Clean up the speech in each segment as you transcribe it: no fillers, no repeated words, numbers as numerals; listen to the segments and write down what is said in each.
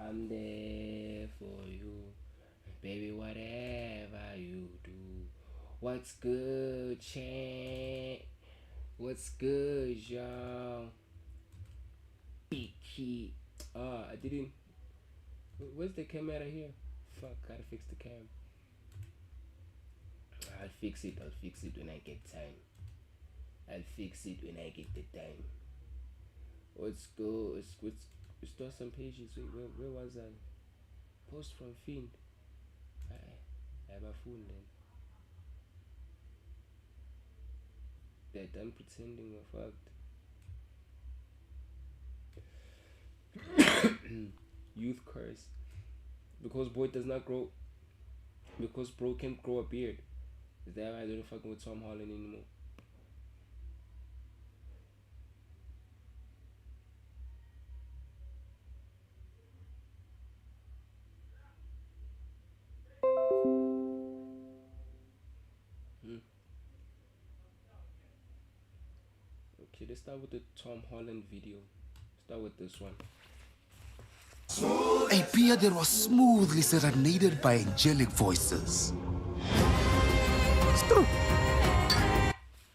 I'm there for you, baby. Whatever you do, what's good, champ? What's good, y'all? Big key. I didn't. Where's the camera here? Fuck, gotta fix the cam. I'll fix it. I'll fix it when I get time. I'll fix it when I get the time. Let's go. Let's restore some pages. Wait, where was I? Post from Fiend. I have a phone then. They're done pretending we're fucked. Youth curse. Because boy does not grow. Because bro can't grow a beard. Is that why I don't fucking with Tom Holland anymore? Okay, let's start with the Tom Holland video. Start with this one. A beer that was smoothly serenaded by angelic voices.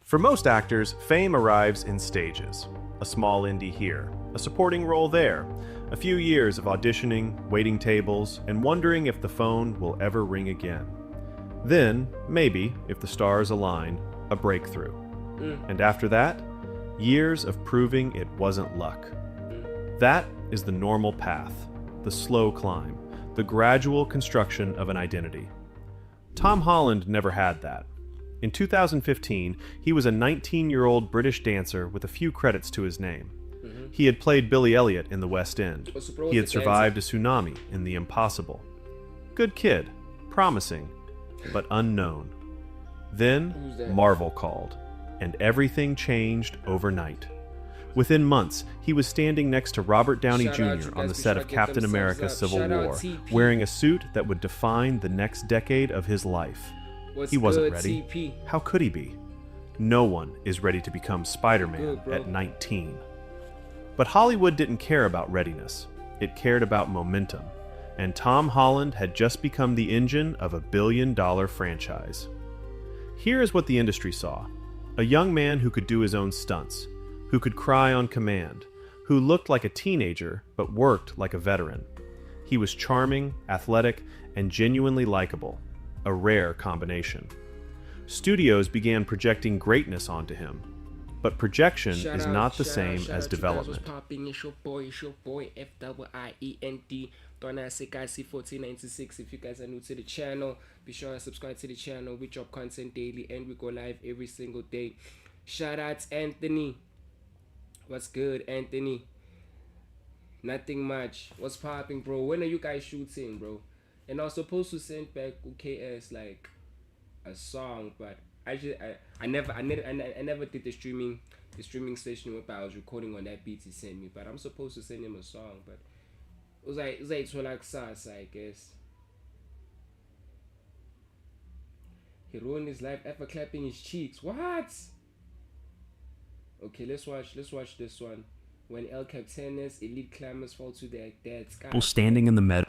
For most actors, fame arrives in stages. A small indie here, a supporting role there, a few years of auditioning, waiting tables, and wondering if the phone will ever ring again. Then, maybe, if the stars align, a breakthrough. And after that, years of proving it wasn't luck. That is the normal path, the slow climb, the gradual construction of an identity. Tom Holland never had that. In 2015, he was a 19-year-old British dancer with a few credits to his name. He had played Billy Elliot in the West End. He had survived a tsunami in The Impossible. Good kid, promising, but unknown. Then Marvel called, and everything changed overnight. Within months, he was standing next to Robert Downey Jr. on the set of Captain America: Civil War, wearing a suit that would define the next decade of his life. He wasn't ready. How could he be? No one is ready to become Spider-Man at 19. But Hollywood didn't care about readiness. It cared about momentum. And Tom Holland had just become the engine of a billion-dollar franchise. Here is what the industry saw. A young man who could do his own stunts, who could cry on command, who looked like a teenager but worked like a veteran. He was charming, athletic, and genuinely likable. A rare combination. Studios began projecting greatness onto him. But projection is not the same as development. It's your boy, FIEND. Donna Sekasi 1496. If you guys are new to the channel, be sure to subscribe to the channel. We drop content daily and we go live every single day. Shout out Anthony. What's good, Anthony? Nothing much. What's popping, bro? When are you guys shooting, bro? And I was supposed to send back KS like a song, but I never did the streaming session where I was recording on that beat he sent me. But I'm supposed to send him a song, but it was like salsa, I guess. He ruined his life after clapping his cheeks. What? Okay, let's watch this one. When El Capitanes elite climbers fall to their deaths. People standing in the meadow.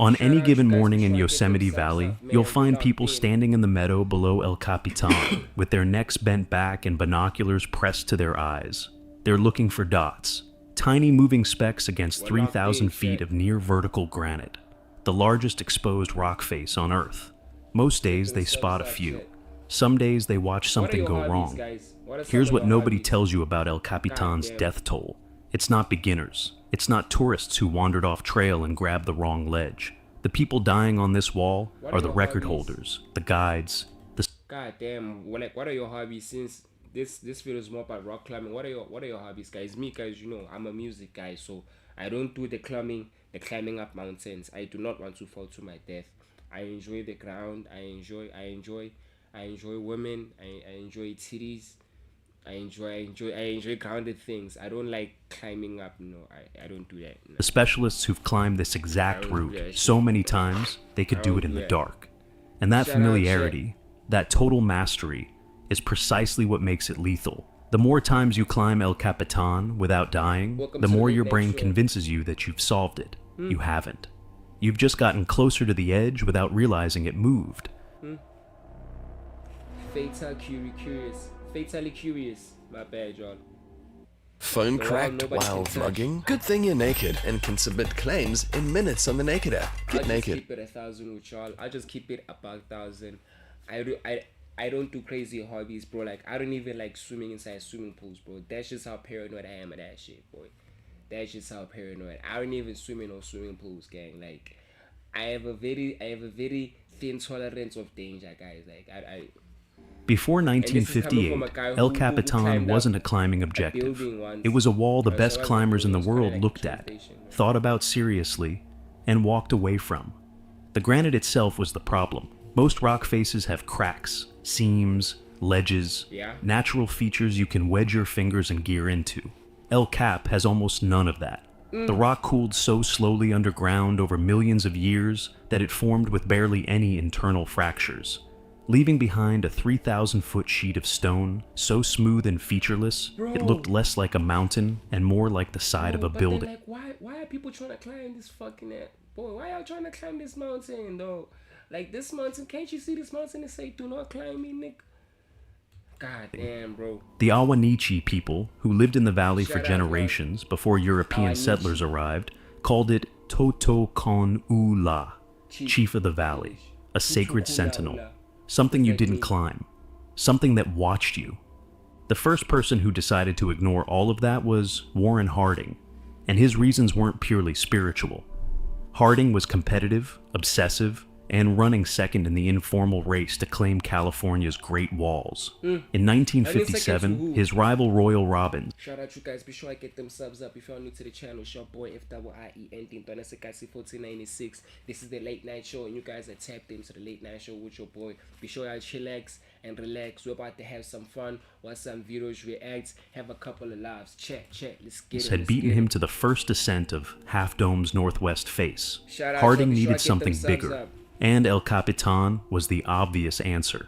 On any given morning in Yosemite Valley, you'll find people standing in the meadow below El Capitan, with their necks bent back and binoculars pressed to their eyes. They're looking for dots, tiny moving specks against 3,000 feet of near vertical granite, the largest exposed rock face on Earth. Most days they spot a few. Some days they watch something go wrong. Here's what nobody tells you about El Capitan's death toll. It's not beginners. It's not tourists who wandered off trail and grabbed the wrong ledge. The people dying on this wall are the record holders, the guides, the... God damn, what are your hobbies? Since this video is more about rock climbing, what are your hobbies, guys? Me, guys, you know, I'm a music guy, so I don't do the climbing up mountains. I do not want to fall to my death. I enjoy the ground. I enjoy women. I enjoy titties. I enjoy grounded things. I don't like climbing up. No, I don't do that. No. The specialists who've climbed this exact route so many times, they could do it in the dark. And that familiarity, that total mastery, is precisely what makes it lethal. The more times you climb El Capitan without dying, Welcome the to the more late your night brain show. convinces you that you've solved it. You haven't. You've just gotten closer to the edge without realizing it moved. Fatally curious. My bad, y'all. Phone Wow, cracked nobody while can touch. vlogging? Good thing you're naked and can submit claims in minutes on the Naked app. I Get just naked. keep it 1,000 with y'all. I just keep it about 1,000. I don't do crazy hobbies, bro. Like, I don't even like swimming inside swimming pools, bro. That's just how paranoid I am of that shit, boy. That's just how paranoid. I don't even swim in no swimming pools, gang. Like, I have a very thin tolerance of danger, guys. Like, I Before this is coming 1958, from a guy El who Capitan climbed up wasn't a climbing objective. building once. It was a wall the So best I wasn't climbers in the doing it. It was world kinda like looked a at, train station, right? thought about seriously, and walked away from. The granite itself was the problem. Most rock faces have cracks, seams, ledges, Yeah. natural features you can wedge your fingers and gear into. El Cap has almost none of that. The rock cooled so slowly underground over millions of years that it formed with barely any internal fractures, leaving behind a 3,000-foot sheet of stone so smooth and featureless it Bro. looked less like a mountain and more like the side of a But building. then, like, why are people trying to climb this fucking boy? Why y'all trying to climb this mountain, though? Like, this mountain, can't you see this mountain and say, do not climb me, Nick? God damn, bro. The Awanichi people, who lived in the valley for Shout out, generations before European Awanichi. settlers arrived, called it Toto Kon Ula, chief of the valley, a sacred Ula sentinel, Ula. something you didn't Exactly. climb, something that watched you. The first person who decided to ignore all of that was Warren Harding, and his reasons weren't purely spiritual. Harding was competitive, obsessive, and running second in the informal race to claim California's Great Walls. In 1957, who? his rival Royal Robbins Shout out you guys. Be sure I get them subs up. If you're new to the channel, it's your boy FIENT. Tonasakasi 1496. This is the late night show, and you guys are tapped into the late night show with your boy. Be sure y'all chillax and relax. We're about to have some fun, watch some videos, react, have a couple of laughs. Chat. Let's get it. had let's beaten get him it. to the first ascent of Half Dome's northwest face. Shout out, Harding y'all. Be sure I needed get them something subs bigger, up. and El Capitan was the obvious answer.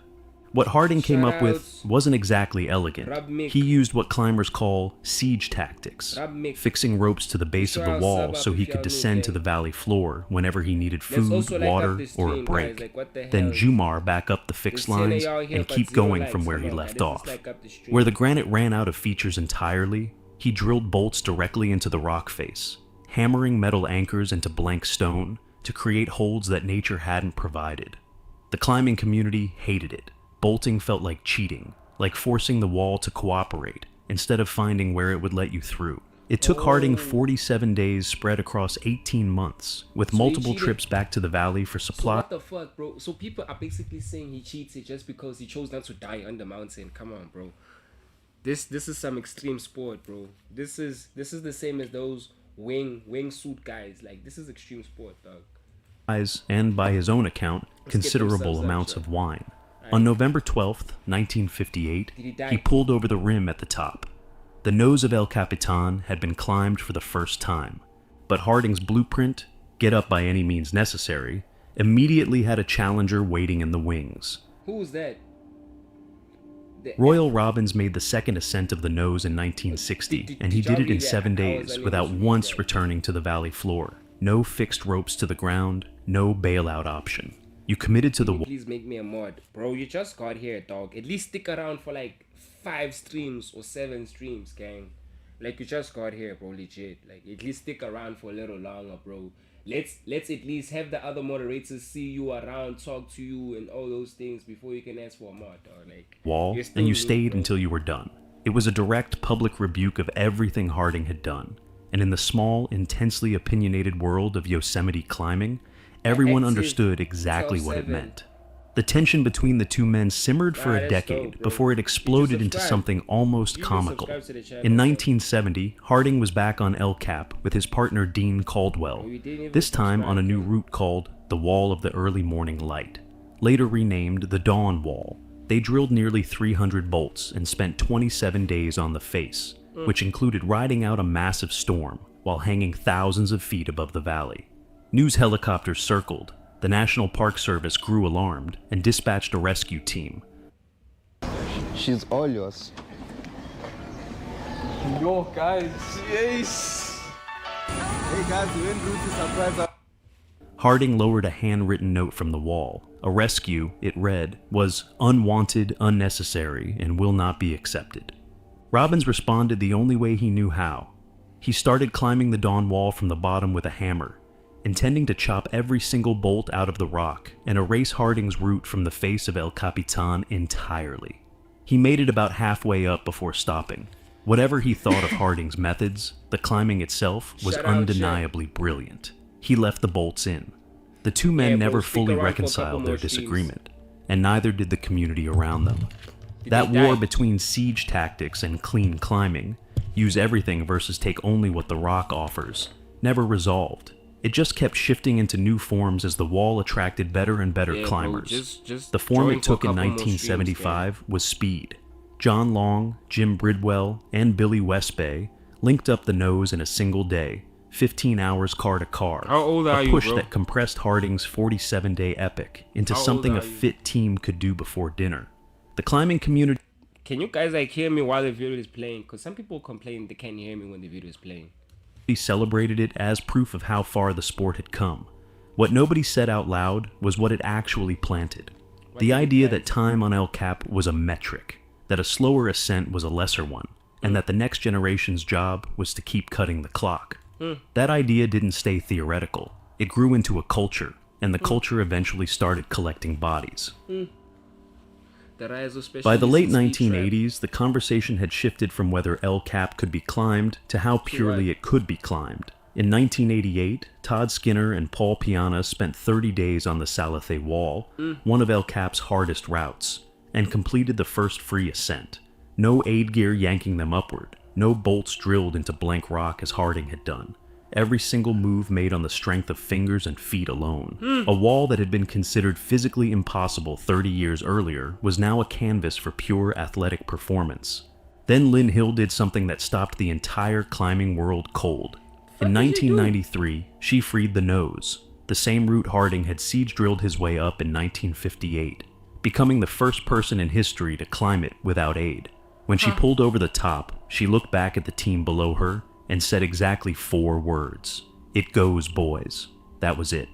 What Harding came Shout up with outs. wasn't exactly elegant. Rob Mick. He used what climbers call siege tactics, Rob Mick. fixing ropes to the base of Shout the out wall sub up so if he y'all could new descend to there. the valley floor whenever he needed Let's food, also light up water, this or a stream, break. guys. Like, what the Then hell? Jumar back up the fixed There's 10 of lines y'all here, and but keep 0 going likes. from where Come he on, left guys. Let's off. like up the stream. Where the granite ran out of features entirely, he drilled bolts directly into the rock face, hammering metal anchors into blank stone to create holds that nature hadn't provided. The climbing community hated it. Bolting felt like cheating, like forcing the wall to cooperate, instead of finding where it would let you through. It took Harding 47 days spread across 18 months, with he multiple cheated. trips back to the valley for So supply. what the fuck, bro? So people are basically saying he cheated just because he chose not to die on the mountain. Come on, bro. This is some extreme sport, bro. This is the same as those wingsuit guys. Like, this is extreme sport, dog. And by his own account, them considerable subs up, amounts Jack. of wine. On November 12th, 1958, Did he die? he pulled over the rim at the top. The nose of El Capitan had been climbed for the first time, but Harding's blueprint, get up by any means necessary, immediately had a challenger waiting in the wings. Who was that? The- Royal Robbins made the second ascent of the nose in 1960, Did- and he did y'all did it in read that? 7 I was days unable without to read once that. returning to the valley floor. No fixed ropes to the ground, no bailout option. You committed to the wall. Please make me a mod, bro. You just got here, dog. At least stick around for like 5 streams or 7 streams, gang. Like, you just got here, bro. Legit. Like, at least stick around for a little longer, bro. Let's at least have the other moderators see you around, talk to you, and all those things before you can ask for a mod, dog. Like, wall, you're still and you new, stayed bro. until you were done. It was a direct public rebuke of everything Harding had done, and in the small, intensely opinionated world of Yosemite climbing, everyone active understood exactly what it 12/7. meant. The tension between the two men simmered for Nah, a that's decade dope, bro. before it You exploded can into subscribe. something almost You can comical. subscribe to the channel, In bro. 1970, Harding was back on El Cap with his partner Dean Caldwell, You didn't even this time on a subscribe, new bro. route called the Wall of the Early Morning Light, later renamed the Dawn Wall. They drilled nearly 300 bolts and spent 27 days on the face, which included riding out a massive storm while hanging thousands of feet above the valley. News helicopters circled. The National Park Service grew alarmed and dispatched a rescue team. She's all yours. Yo, guys. Yes. Hey, guys, we went through to surprise. Harding lowered a handwritten note from the wall. A rescue, it read, was unwanted, unnecessary, and will not be accepted. Robbins responded the only way he knew how. He started climbing the dawn wall from the bottom with a hammer, intending to chop every single bolt out of the rock and erase Harding's route from the face of El Capitan entirely. He made it about halfway up before stopping. Whatever he thought of Harding's methods, the climbing itself was Shout out, undeniably brilliant. He left the bolts in. The two men Yeah, never bro, stick fully around for a couple reconciled their more streams. disagreement, and neither did the community around them. That they war die? between siege tactics and clean climbing, use everything versus take only what the rock offers, never resolved. It just kept shifting into new forms as the wall attracted better and better Yeah, bro, climbers. just The form join it for a took in couple more streams, 1975 was speed. John Long, Jim Bridwell, and Billy Westbay linked up the nose in a single day, 15 hours car to car. How old are a you, push bro? that compressed Harding's 47-day epic into How old something are a you? fit team could do before dinner. The climbing community Can you guys like hear me while the video is playing? Because some people complain they can't hear me when the video is playing. celebrated it as proof of how far the sport had come. What nobody said out loud was what it actually planted. The idea that time on El Cap was a metric, that a slower ascent was a lesser one, and that the next generation's job was to keep cutting the clock. That idea didn't stay theoretical. It grew into a culture, and the culture eventually started collecting bodies. The rise of By the late specialists in speed 1980s, the conversation had shifted from whether El Cap could be climbed to how purely it could be climbed. In 1988, Todd Skinner and Paul Piana spent 30 days on the Salathe Wall, one of El Cap's hardest routes, and completed the first free ascent. No aid gear yanking them upward, no bolts drilled into blank rock as Harding had done. Every single move made on the strength of fingers and feet alone. A wall that had been considered physically impossible 30 years earlier was now a canvas for pure athletic performance. Then Lynn Hill did something that stopped the entire climbing world cold. In 1993, she freed the nose, the same route Harding had siege drilled his way up in 1958, becoming the first person in history to climb it without aid. When she pulled over the top, she looked back at the team below her and said exactly 4 words. "It goes, boys." That was it.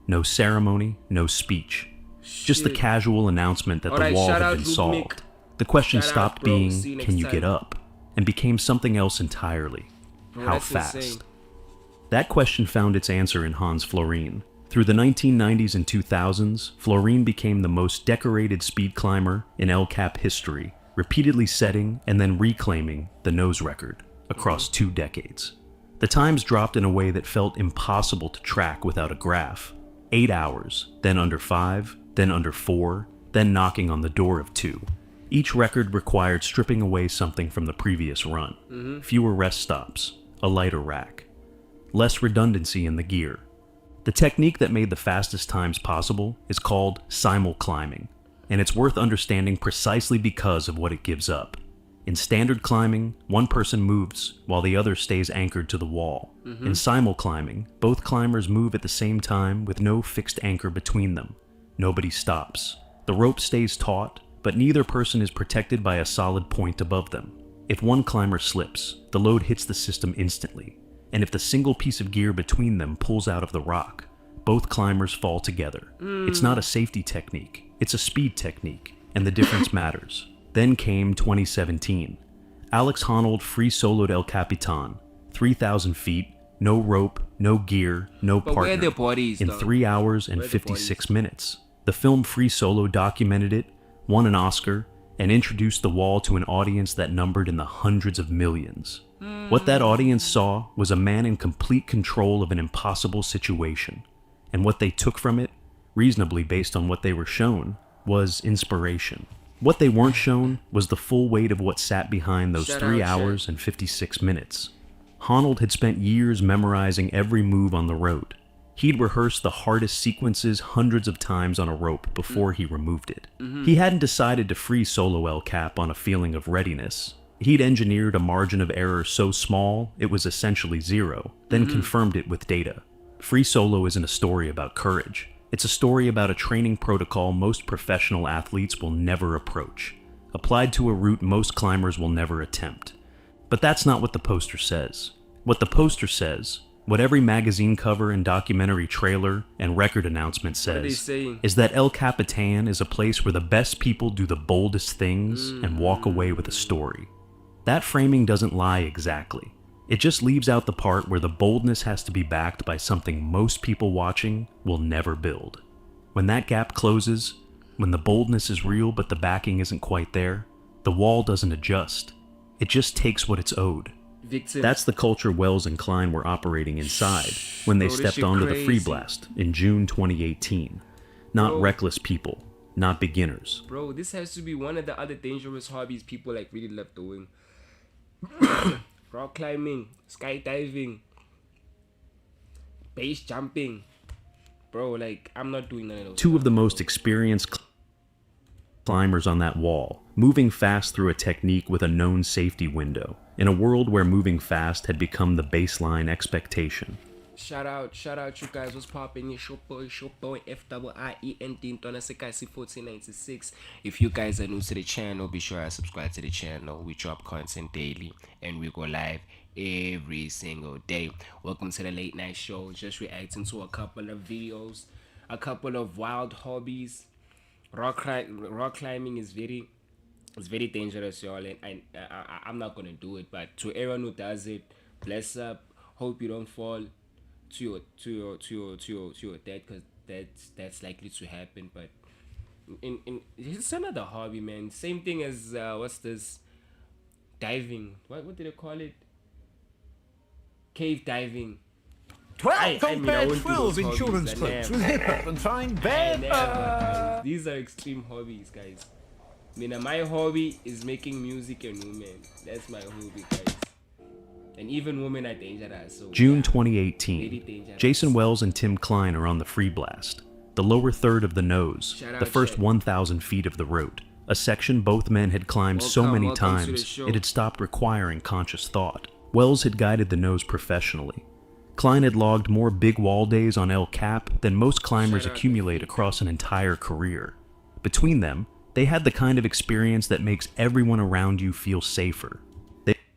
No ceremony, no speech. Just the casual announcement that Alright, the wall shout had out been Luke solved. Mick. The question Shout out, stopped bro. being, See you next can you time. get up? And became something else entirely. Bro, How that's fast? insane. That question found its answer in Hans Florine. Through the 1990s and 2000s, Florine became the most decorated speed climber in El Cap history, repeatedly setting and then reclaiming the nose record across 2 decades. The times dropped in a way that felt impossible to track without a graph. 8 hours, then under 5, then under 4, then knocking on the door of 2. Each record required stripping away something from the previous run. Fewer rest stops, a lighter rack, less redundancy in the gear. The technique that made the fastest times possible is called simul-climbing, and it's worth understanding precisely because of what it gives up. In standard climbing, one person moves while the other stays anchored to the wall. In simul-climbing, both climbers move at the same time with no fixed anchor between them. Nobody stops. The rope stays taut, but neither person is protected by a solid point above them. If one climber slips, the load hits the system instantly, and if the single piece of gear between them pulls out of the rock, both climbers fall together. It's not a safety technique, it's a speed technique, and the difference matters. Then came 2017. Alex Honnold free soloed El Capitan, 3,000 feet, no rope, no gear, no But where are partner, the bodies, in though? 3 hours and Where are the 56 minutes. The film Free Solo documented it, won an Oscar, and introduced the wall to an audience that numbered in the hundreds of millions. What that audience saw was a man in complete control of an impossible situation, and what they took from it, reasonably based on what they were shown, was inspiration. What they weren't shown was the full weight of what sat behind those Shout 3 out, hours and 56 minutes. Honnold had spent years memorizing every move on the road. He'd rehearsed the hardest sequences hundreds of times on a rope before he removed it. He hadn't decided to free solo El Cap on a feeling of readiness. He'd engineered a margin of error so small it was essentially zero, then confirmed it with data. Free solo isn't a story about courage. It's a story about a training protocol most professional athletes will never approach, applied to a route most climbers will never attempt. But that's not what the poster says. What the poster says, what every magazine cover and documentary trailer and record announcement are they says, saying? is that El Capitan is a place where the best people do the boldest things and walk away with a story. That framing doesn't lie exactly. It just leaves out the part where the boldness has to be backed by something most people watching will never build. When that gap closes, when the boldness is real but the backing isn't quite there, the wall doesn't adjust. It just takes what it's owed. Victims. That's the culture Wells and Klein were operating inside when they Bro, this stepped shit onto the crazy. Free Blast in June 2018. Not Bro. reckless people, not beginners. Bro, this has to be one of the other dangerous hobbies people like really love doing. Rock climbing, skydiving, base jumping. Bro, like, I'm not doing none of those. Two of the most experienced climbers on that wall, moving fast through a technique with a known safety window, in a world where moving fast had become the baseline expectation. Shout out you guys. What's poppin'? It's your boy FIIENT Ntona Sekasi 1496. If you guys are new to the channel, be sure to subscribe to the channel. We drop content daily and we go live every single day. Welcome to the late night show. Just reacting to a couple of videos, a couple of wild hobbies. Rock climbing is very dangerous, y'all, and I'm not gonna do it. But to everyone who does it, bless up. Hope you don't fall to your death, because that's likely to happen. But in it's another hobby, man. Same thing as what's this? Diving. What did they call it? Cave diving. 12 I mean, I compared won't do thrills those insurance hobbies. clips with hip-hop and fine bed. Never. These are extreme hobbies, guys. I mean, my hobby is making music and women. That's my hobby, guys. And even women are dangerous. So June very 2018. dangerous. Jason Wells and Tim Klein are on the Free Blast, the lower third of the nose, Shout out the first Chet. 1,000 feet of the route, a section both men had climbed so Welcome many to the times show. it had stopped requiring conscious thought. Wells had guided the nose professionally. Klein had logged more big wall days on El Cap than most climbers Shout out accumulate across an entire career. Between them, they had the kind of experience that makes everyone around you feel safer.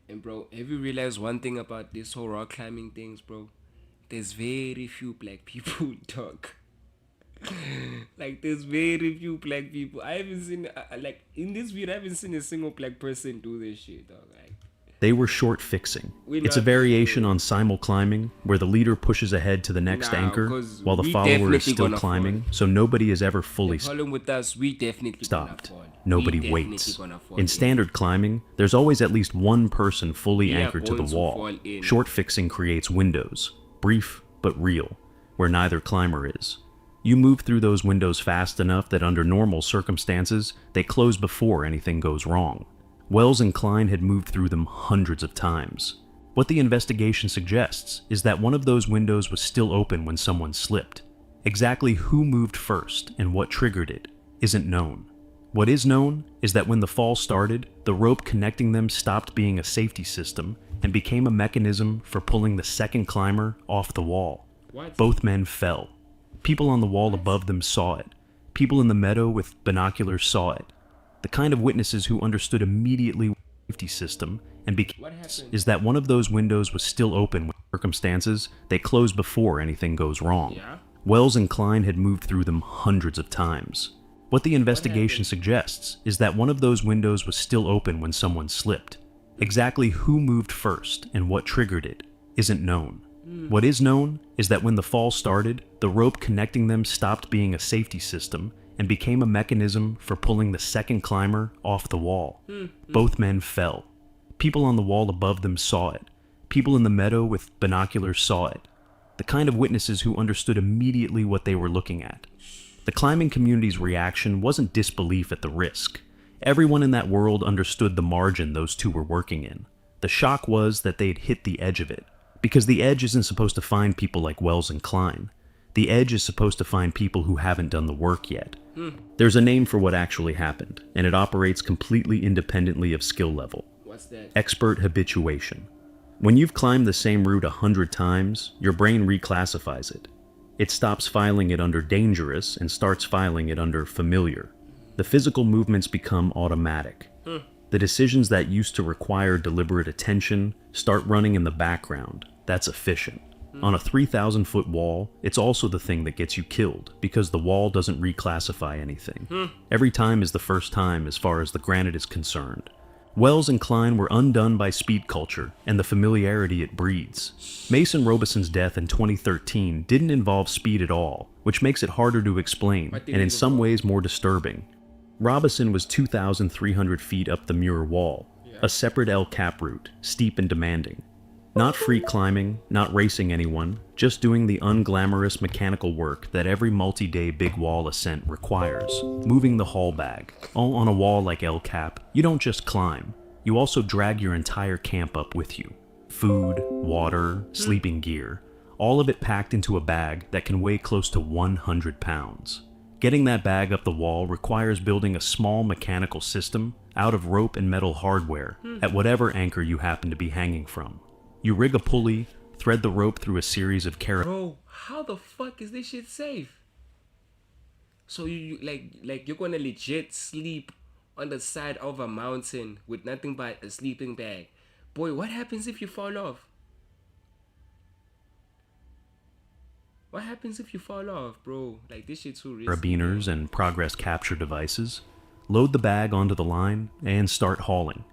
And bro, have you realized one thing about this whole rock climbing things, bro? There's very few black people who talk. Like, there's very few black people. I haven't seen like in this video, I haven't seen a single black person do this shit, dog. Like, They were short fixing. We're It's a not variation on simul climbing, where the leader pushes ahead to the next Nah, anchor, 'cause while the we follower is definitely still gonna climbing, so nobody is ever fully the problem with us, we definitely stopped. gonna fall. Nobody We definitely waits. gonna fall In standard climbing, there's always at least one person fully We are anchored to the going to wall. fall in. Short fixing creates windows, brief but real, where neither climber is. You move through those windows fast enough that under normal circumstances, they close before anything goes wrong. Wells and Klein had moved through them hundreds of times. What the investigation suggests is that one of those windows was still open when someone slipped. Exactly who moved first and what triggered it isn't known. What is known is that when the fall started, the rope connecting them stopped being a safety system and became a mechanism for pulling the second climber off the wall. What? Both men fell. People on the wall above them saw it. People in the meadow with binoculars saw it. The kind of witnesses who understood immediately what the safety system and What happened? is that one of those windows was still open when circumstances they close before anything goes wrong. Yeah? Wells and Klein had moved through them hundreds of times. What the investigation suggests is that one of those windows was still open when someone slipped. Exactly who moved first and what triggered it isn't known. What is known is that when the fall started, the rope connecting them stopped being a safety system and became a mechanism for pulling the second climber off the wall. Both men fell. People on the wall above them saw it. People in the meadow with binoculars saw it. The kind of witnesses who understood immediately what they were looking at. The climbing community's reaction wasn't disbelief at the risk. Everyone in that world understood the margin those two were working in. The shock was that they'd hit the edge of it. Because the edge isn't supposed to find people like Wells and Klein. The edge is supposed to find people who haven't done the work yet. There's a name for what actually happened, and it operates completely independently of skill level. What's that? Expert habituation. When you've climbed the same route 100 times, your brain reclassifies it. It stops filing it under dangerous and starts filing it under familiar. The physical movements become automatic. The decisions that used to require deliberate attention start running in the background. That's efficient. On a 3,000-foot wall, it's also the thing that gets you killed, because the wall doesn't reclassify anything. Every time is the first time as far as the granite is concerned. Wells and Klein were undone by speed culture and the familiarity it breeds. Mason Robeson's death in 2013 didn't involve speed at all, which makes it harder to explain, and in some ways more disturbing. Robeson was 2,300 feet up the Muir Wall, a separate El Cap route, steep and demanding. Not free climbing, not racing anyone, just doing the unglamorous mechanical work that every multi-day big wall ascent requires. Moving the haul bag. All on a wall like El Cap, you don't just climb, you also drag your entire camp up with you. Food, water, sleeping gear, all of it packed into a bag that can weigh close to 100 pounds. Getting that bag up the wall requires building a small mechanical system out of rope and metal hardware at whatever anchor you happen to be hanging from. You rig a pulley, thread the rope through a series of Bro, how the fuck is this shit safe? So you like you're gonna legit sleep on the side of a mountain with nothing but a sleeping bag. Boy, what happens if you fall off? What happens if you fall off, bro? Like, this shit's too risky. carabiners and progress capture devices, load the bag onto the line, and start hauling.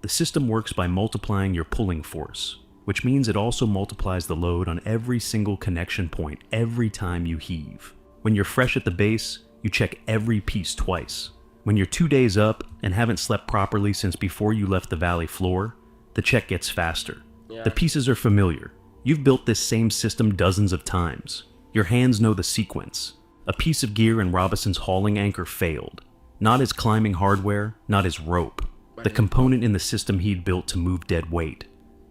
The system works by multiplying your pulling force, which means it also multiplies the load on every single connection point every time you heave. When you're fresh at the base, you check every piece twice. When you're 2 days up and haven't slept properly since before you left the valley floor, the check gets faster. The pieces are familiar. You've built this same system dozens of times. Your hands know the sequence. A piece of gear in Robeson's hauling anchor failed. Not his climbing hardware, not his rope. The component in the system he'd built to move dead weight.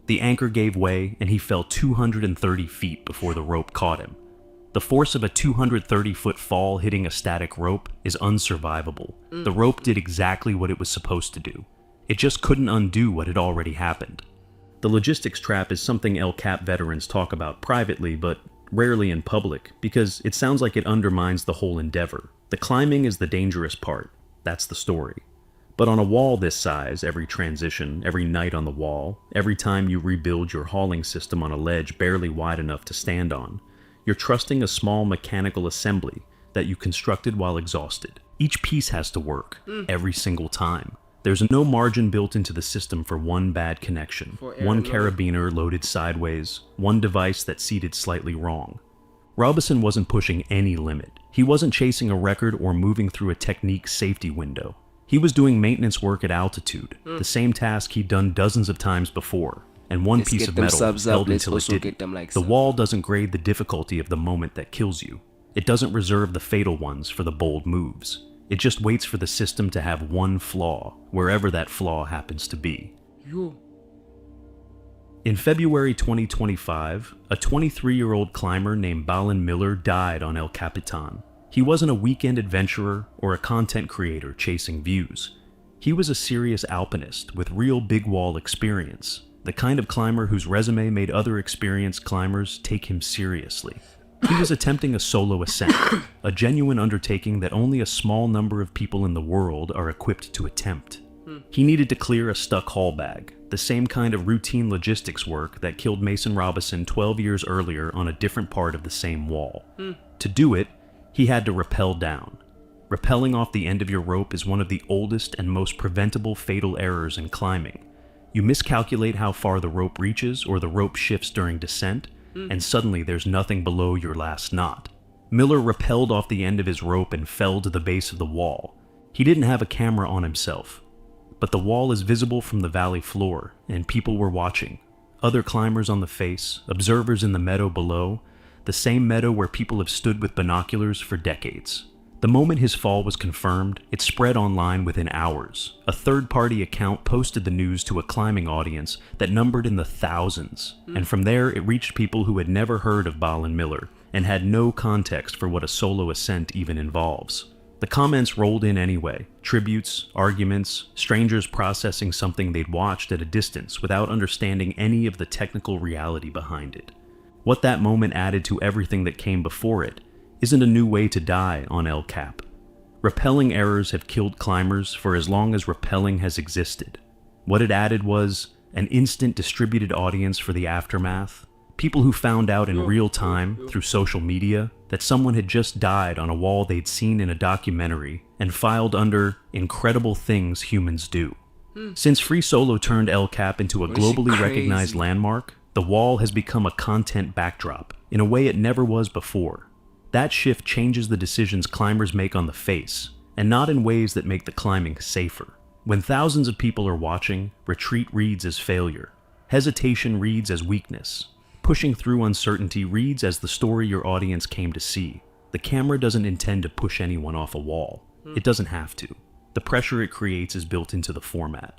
The anchor gave way and he fell 230 feet before the rope caught him. The force of a 230-foot fall hitting a static rope is unsurvivable. The rope did exactly what it was supposed to do. It just couldn't undo what had already happened. The logistics trap is something El Cap veterans talk about privately, but rarely in public, because it sounds like it undermines the whole endeavor. The climbing is the dangerous part. That's the story. But on a wall this size, every transition, every night on the wall, every time you rebuild your hauling system on a ledge barely wide enough to stand on, you're trusting a small mechanical assembly that you constructed while exhausted. Each piece has to work, every single time. There's no margin built into the system for one bad connection, one carabiner loaded sideways, one device that seated slightly wrong. Robeson wasn't pushing any limit. He wasn't chasing a record or moving through a technique safety window. He was doing maintenance work at altitude, the same task he'd done dozens of times before, and one piece of metal held until it didn't. The wall doesn't grade the difficulty of the moment that kills you. It doesn't reserve the fatal ones for the bold moves. It just waits for the system to have one flaw, wherever that flaw happens to be. In February 2025, a 23-year-old climber named Balin Miller died on El Capitan. He wasn't a weekend adventurer or a content creator chasing views. He was a serious alpinist with real big wall experience, the kind of climber whose resume made other experienced climbers take him seriously. He was attempting a solo ascent, a genuine undertaking that only a small number of people in the world are equipped to attempt. He needed to clear a stuck haul bag, the same kind of routine logistics work that killed Mason Robeson 12 years earlier on a different part of the same wall. To do it, he had to rappel down. Rappelling off the end of your rope is one of the oldest and most preventable fatal errors in climbing. You miscalculate how far the rope reaches or the rope shifts during descent, and suddenly there's nothing below your last knot. Miller rappelled off the end of his rope and fell to the base of the wall. He didn't have a camera on himself, but the wall is visible from the valley floor, and people were watching. Other climbers on the face, observers in the meadow below, the same meadow where people have stood with binoculars for decades. The moment his fall was confirmed, it spread online within hours. A third-party account posted the news to a climbing audience that numbered in the thousands, and from there it reached people who had never heard of Balin Miller and had no context for what a solo ascent even involves. The comments rolled in anyway, tributes, arguments, strangers processing something they'd watched at a distance without understanding any of the technical reality behind it. What that moment added to everything that came before it isn't a new way to die on El Cap. Rappelling errors have killed climbers for as long as rappelling has existed. What it added was an instant distributed audience for the aftermath. People who found out in real time through social media that someone had just died on a wall they'd seen in a documentary and filed under incredible things humans do. Since Free Solo turned El Cap into a globally recognized landmark, the wall has become a content backdrop in a way it never was before. That shift changes the decisions climbers make on the face, and not in ways that make the climbing safer. When thousands of people are watching, retreat reads as failure. Hesitation reads as weakness. Pushing through uncertainty reads as the story your audience came to see. The camera doesn't intend to push anyone off a wall. It doesn't have to. The pressure it creates is built into the format.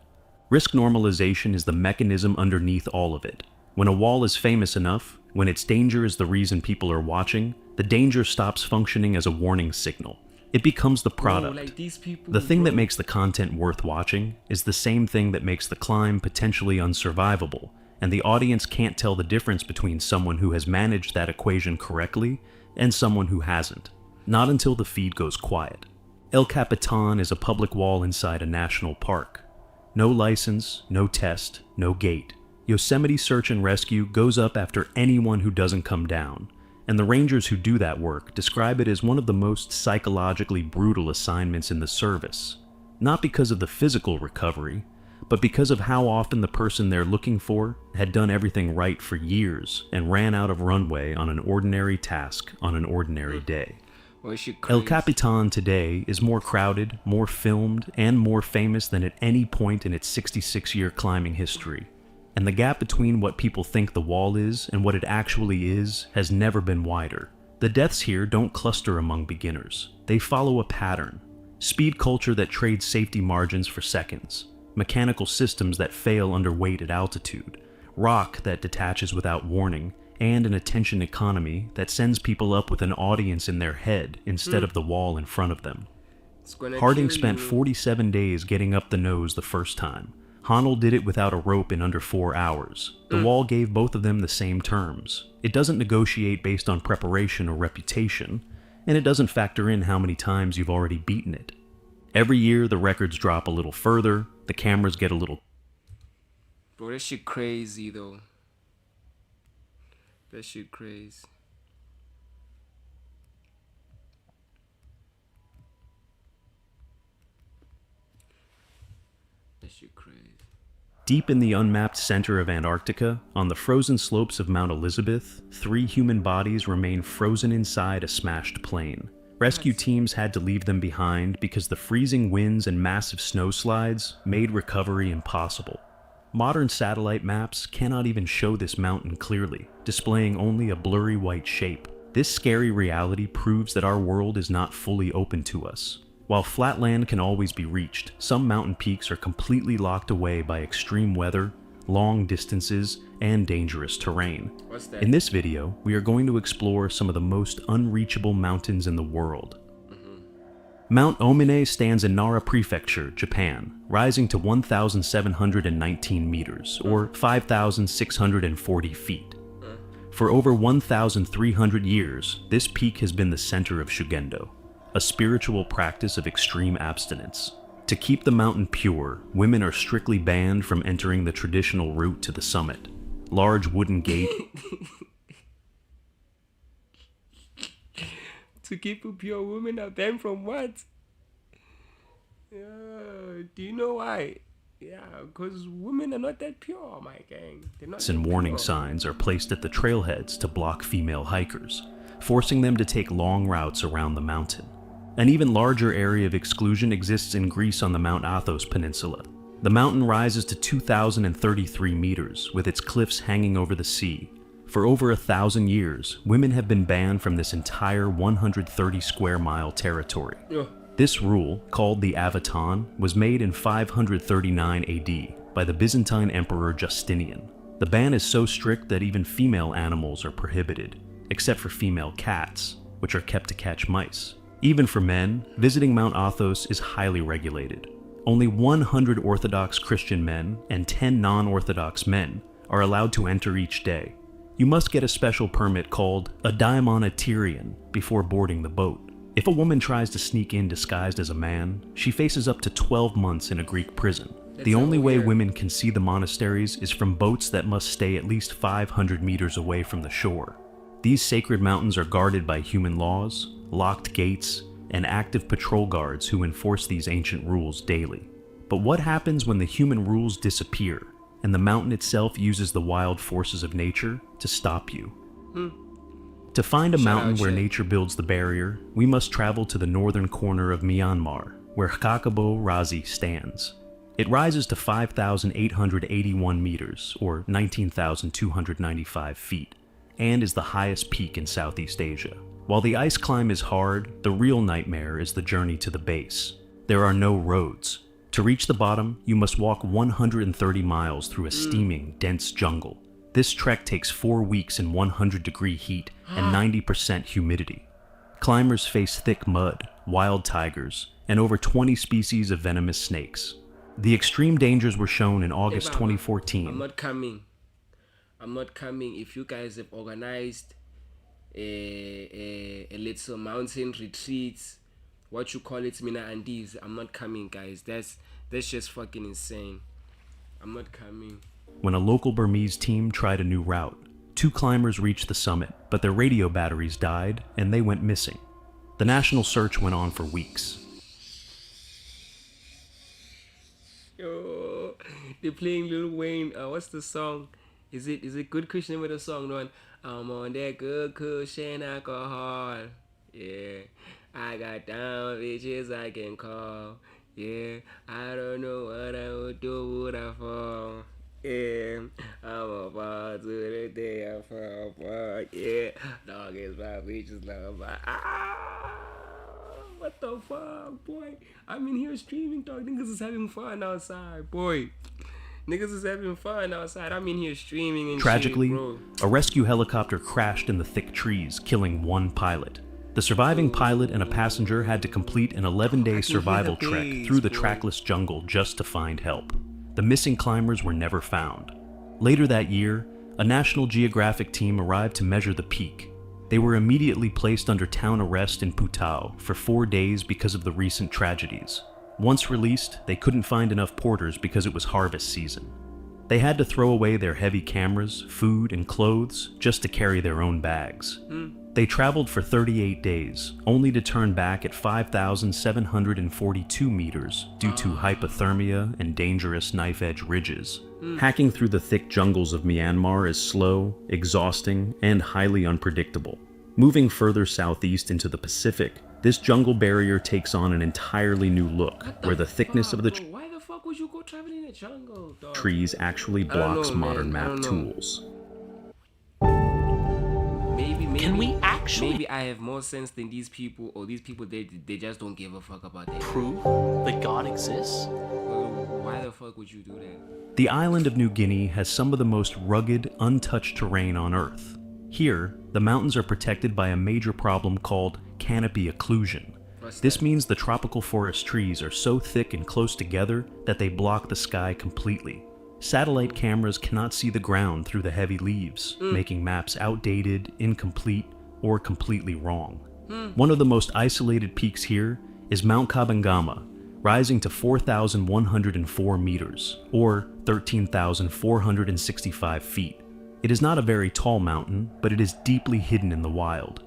Risk normalization is the mechanism underneath all of it. When a wall is famous enough, when its danger is the reason people are watching, the danger stops functioning as a warning signal. It becomes the product. Like these people, The thing that makes the content worth watching is the same thing that makes the climb potentially unsurvivable, and the audience can't tell the difference between someone who has managed that equation correctly and someone who hasn't. Not until the feed goes quiet. El Capitan is a public wall inside a national park. No license, no test, no gate. Yosemite Search and Rescue goes up after anyone who doesn't come down, and the rangers who do that work describe it as one of the most psychologically brutal assignments in the service. Not because of the physical recovery, but because of how often the person they're looking for had done everything right for years and ran out of runway on an ordinary task on an ordinary day. El Capitan today is more crowded, more filmed, and more famous than at any point in its 66-year climbing history. And the gap between what people think the wall is and what it actually is has never been wider. The deaths here don't cluster among beginners. They follow a pattern. Speed culture that trades safety margins for seconds. Mechanical systems that fail under weight at altitude. Rock that detaches without warning. And an attention economy that sends people up with an audience in their head instead of the wall in front of them. Harding spent 47 days getting up the nose the first time. Honnold did it without a rope in under 4 hours. The wall gave both of them the same terms. It doesn't negotiate based on preparation or reputation, and it doesn't factor in how many times you've already beaten it. Every year the records drop a little further, the cameras get a little... Bro, that shit crazy though. That shit crazy. That shit crazy. Deep in the unmapped center of Antarctica, on the frozen slopes of Mount Elizabeth, 3 human bodies remain frozen inside a smashed plane. Rescue teams had to leave them behind because the freezing winds and massive snowslides made recovery impossible. Modern satellite maps cannot even show this mountain clearly, displaying only a blurry white shape. This scary reality proves that our world is not fully open to us. While flatland can always be reached, some mountain peaks are completely locked away by extreme weather, long distances, and dangerous terrain. What's that? In this video, we are going to explore some of the most unreachable mountains in the world. Mount Omine stands in Nara Prefecture, Japan, rising to 1,719 meters, or 5,640 feet. For over 1,300 years, this peak has been the center of Shugendo, a spiritual practice of extreme abstinence. To keep the mountain pure, women are strictly banned from entering the traditional route to the summit. Large wooden gate... To keep a pure woman are banned from what? Do you know why? Yeah, because women are not that pure, my gang. They're not and that warning pure. signs are placed at the trailheads to block female hikers, forcing them to take long routes around the mountain. An even larger area of exclusion exists in Greece on the Mount Athos Peninsula. The mountain rises to 2,033 meters, with its cliffs hanging over the sea. For over 1,000 years, women have been banned from this entire 130 square mile territory. This rule, called the Avaton, was made in 539 AD by the Byzantine Emperor Justinian. The ban is so strict that even female animals are prohibited, except for female cats, which are kept to catch mice. Even for men, visiting Mount Athos is highly regulated. Only 100 Orthodox Christian men and 10 non-Orthodox men are allowed to enter each day. You must get a special permit called a daimonoterion before boarding the boat. If a woman tries to sneak in disguised as a man, she faces up to 12 months in a Greek prison. The only way women can see the monasteries is from boats that must stay at least 500 meters away from the shore. These sacred mountains are guarded by human laws, locked gates, and active patrol guards who enforce these ancient rules daily. But what happens when the human rules disappear, and the mountain itself uses the wild forces of nature to stop you? To find a mountain where nature builds the barrier, we must travel to the northern corner of Myanmar, where Kakabo Razi stands. It rises to 5,881 meters, or 19,295 feet, and is the highest peak in Southeast Asia. While the ice climb is hard, the real nightmare is the journey to the base. There are no roads. To reach the bottom, you must walk 130 miles through a steaming, dense jungle. This trek takes 4 weeks in 100-degree heat and 90% humidity. Climbers face thick mud, wild tigers, and over 20 species of venomous snakes. The extreme dangers were shown in August 2014. I'm not coming. If you guys have organized a little mountain retreat, what you call it, Mina Andes, I'm not coming, guys. That's just fucking insane. I'm not coming. When a local Burmese team tried a new route, 2 climbers reached the summit, but their radio batteries died and they went missing. The national search went on for weeks. Yo, they're playing Lil Wayne. What's the song? Is it Good Christian with a song? No, I'm on that good cushion alcohol. Yeah, I got down bitches I can call. Yeah, I don't know what I would do would I fall. Yeah, I'm a fall to the day I fall apart. Yeah, dog is my bitches love my. What the fuck, boy? I'm in here streaming, dog. Niggas is having fun outside, boy. Niggas is having fun outside. I'm in here streaming and Tragically, shit, bro. a rescue helicopter crashed in the thick trees, killing 1 pilot. The surviving pilot and a passenger had to complete an 11-day survival trek through the trackless jungle just to find help. The missing climbers were never found. Later that year, a National Geographic team arrived to measure the peak. They were immediately placed under town arrest in Putao for 4 days because of the recent tragedies. Once released, they couldn't find enough porters because it was harvest season. They had to throw away their heavy cameras, food, and clothes just to carry their own bags. They traveled for 38 days, only to turn back at 5,742 meters due to hypothermia and dangerous knife-edge ridges. Hacking through the thick jungles of Myanmar is slow, exhausting, and highly unpredictable. Moving further southeast into the Pacific, this jungle barrier takes on an entirely new look, where the thickness of the Why the fuck would you go traveling in the jungle, dog? trees actually blocks modern map tools. Maybe I have more sense than these people, or these people they just don't give a fuck about that. Prove that God exists? Why the fuck would you do that? The island of New Guinea has some of the most rugged, untouched terrain on Earth. Here, the mountains are protected by a major problem called canopy occlusion. This means the tropical forest trees are so thick and close together that they block the sky completely. Satellite cameras cannot see the ground through the heavy leaves, making maps outdated, incomplete, or completely wrong. One of the most isolated peaks here is Mount Kabangama, rising to 4,104 meters, or 13,465 feet. It is not a very tall mountain, but it is deeply hidden in the wild.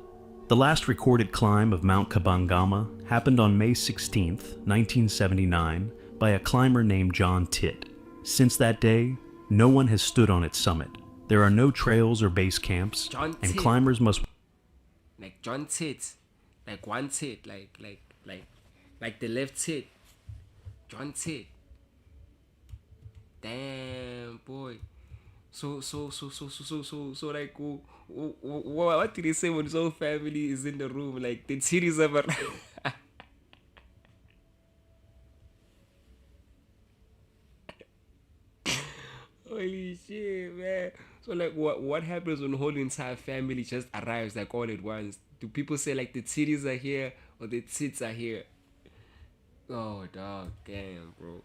The last recorded climb of Mount Kabangama happened on May 16, 1979, by a climber named John Titt. Since that day, no one has stood on its summit. There are no trails or base camps, and climbers must... Like John Titt, like one tit, like the left tit. John Titt. Damn, boy. So like, what did he say when his whole family is in the room? Like, the titties ever. Holy shit, man. So like, what happens when the whole entire family just arrives like all at once? Do people say like the titties are here or the tits are here? Oh, dog, damn, bro.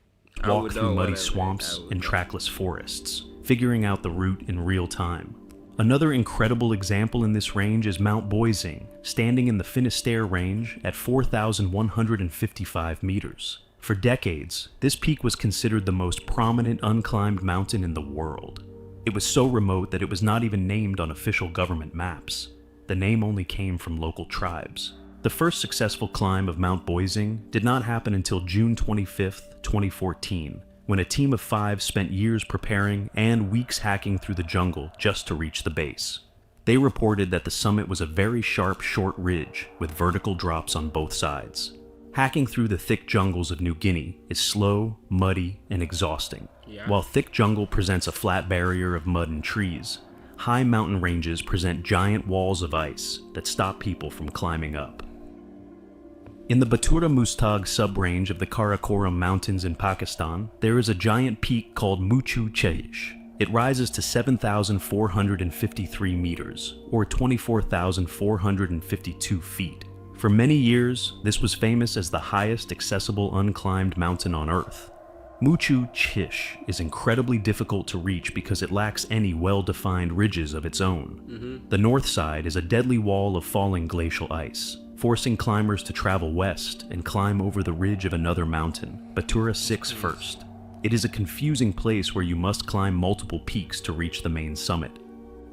Walk through muddy swamps and trackless forests, figuring out the route in real time. Another incredible example in this range is Mount Boising, standing in the Finisterre Range at 4,155 meters. For decades, this peak was considered the most prominent unclimbed mountain in the world. It was so remote that it was not even named on official government maps. The name only came from local tribes. The first successful climb of Mount Boising did not happen until June 25, 2014, when a team of 5 spent years preparing and weeks hacking through the jungle just to reach the base. They reported that the summit was a very sharp, short ridge with vertical drops on both sides. Hacking through the thick jungles of New Guinea is slow, muddy, and exhausting. While thick jungle presents a flat barrier of mud and trees, high mountain ranges present giant walls of ice that stop people from climbing up. In the Batura Mustag sub-range of the Karakoram Mountains in Pakistan, there is a giant peak called Muchu Chehish. It rises to 7,453 meters, or 24,452 feet. For many years, this was famous as the highest accessible unclimbed mountain on Earth. Muchu Chehish is incredibly difficult to reach because it lacks any well-defined ridges of its own. The north side is a deadly wall of falling glacial ice, forcing climbers to travel west and climb over the ridge of another mountain, Batura 6 first. It is a confusing place where you must climb multiple peaks to reach the main summit.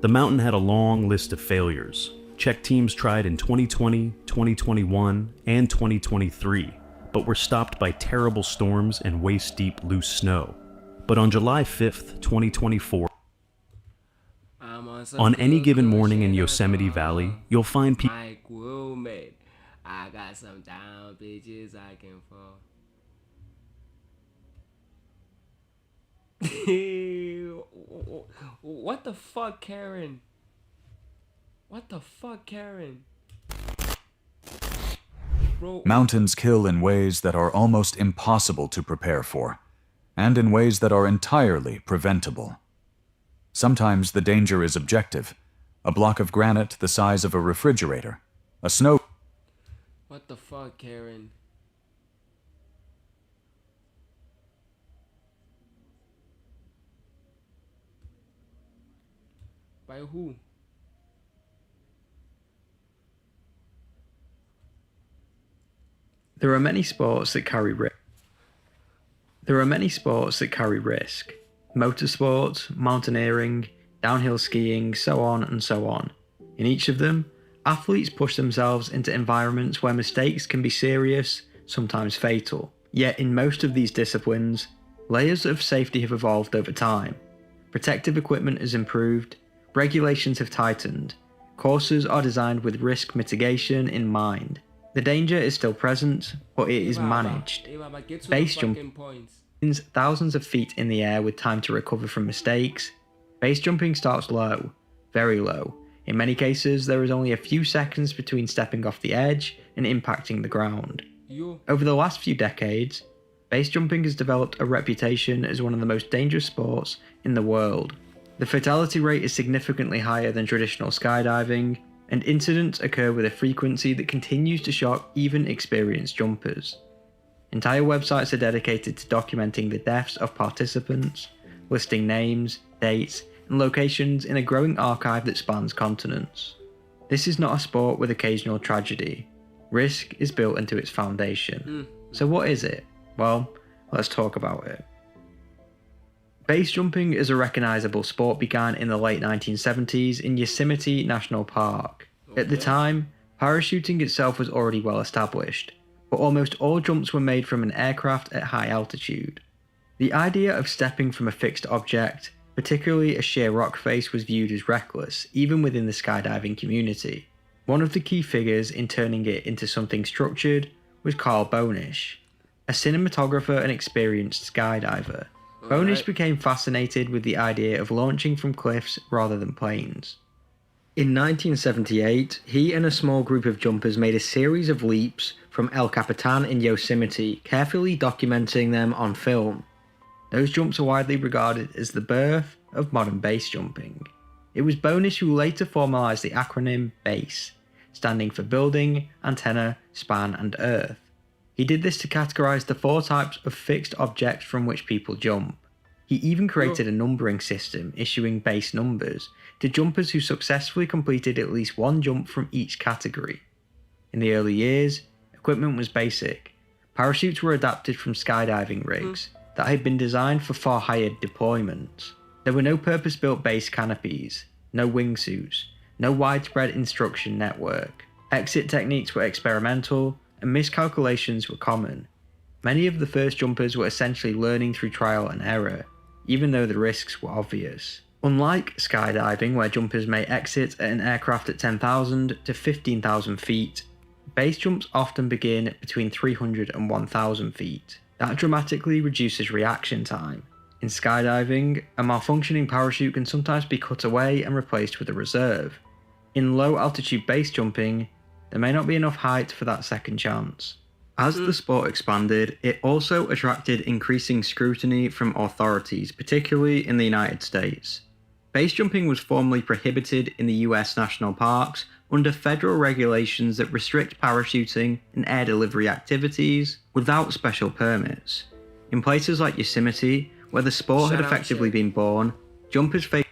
The mountain had a long list of failures. Czech teams tried in 2020, 2021, and 2023, but were stopped by terrible storms and waist-deep loose snow. But on July 5th, 2024, on any given morning in Yosemite Valley, you'll find people. I got some down bitches I can fall. What the fuck, Karen? What the fuck, Karen? Bro. Mountains kill in ways that are almost impossible to prepare for, and in ways that are entirely preventable. Sometimes the danger is objective. A block of granite the size of a refrigerator. A snow... What the fuck, Karen? By who? There are many sports that carry risk. Motorsports, mountaineering, downhill skiing, so on and so on. In each of them, athletes push themselves into environments where mistakes can be serious, sometimes fatal. Yet in most of these disciplines, layers of safety have evolved over time. Protective equipment has improved, regulations have tightened, courses are designed with risk mitigation in mind. The danger is still present, but it is managed. Base jumping means thousands of feet in the air with time to recover from mistakes. Base jumping starts low, very low. In many cases, there is only a few seconds between stepping off the edge and impacting the ground. Over the last few decades, base jumping has developed a reputation as one of the most dangerous sports in the world. The fatality rate is significantly higher than traditional skydiving, and incidents occur with a frequency that continues to shock even experienced jumpers. Entire websites are dedicated to documenting the deaths of participants, listing names, dates, and locations in a growing archive that spans continents. This is not a sport with occasional tragedy. Risk is built into its foundation. So what is it? Well, let's talk about it. Base jumping as a recognizable sport began in the late 1970s in Yosemite National Park. At the time, parachuting itself was already well established, but almost all jumps were made from an aircraft at high altitude. The idea of stepping from a fixed object, particularly a sheer rock face, was viewed as reckless, even within the skydiving community. One of the key figures in turning it into something structured was Carl Bonisch, a cinematographer and experienced skydiver. Bonisch became fascinated with the idea of launching from cliffs rather than planes. In 1978, he and a small group of jumpers made a series of leaps from El Capitan in Yosemite, carefully documenting them on film. Those jumps are widely regarded as the birth of modern base jumping. It was Bonisch who later formalized the acronym BASE, standing for Building, Antenna, Span and Earth. He did this to categorize the 4 types of fixed objects from which people jump: He even created a numbering system, issuing base numbers to jumpers who successfully completed at least one jump from each category. In the early years, equipment was basic. Parachutes were adapted from skydiving rigs that had been designed for far higher deployments. There were no purpose-built base canopies, no wingsuits, no widespread instruction network. Exit techniques were experimental, and miscalculations were common. Many of the first jumpers were essentially learning through trial and error, even though the risks were obvious. Unlike skydiving, where jumpers may exit at an aircraft at 10,000 to 15,000 feet, base jumps often begin between 300 and 1,000 feet. That dramatically reduces reaction time. In skydiving, a malfunctioning parachute can sometimes be cut away and replaced with a reserve. In low altitude base jumping, there may not be enough height for that second chance. As the sport expanded, it also attracted increasing scrutiny from authorities, particularly in the United States. Base jumping was formally prohibited in the US national parks under federal regulations that restrict parachuting and air delivery activities without special permits. In places like Yosemite, where the sport had effectively been born, jumpers faced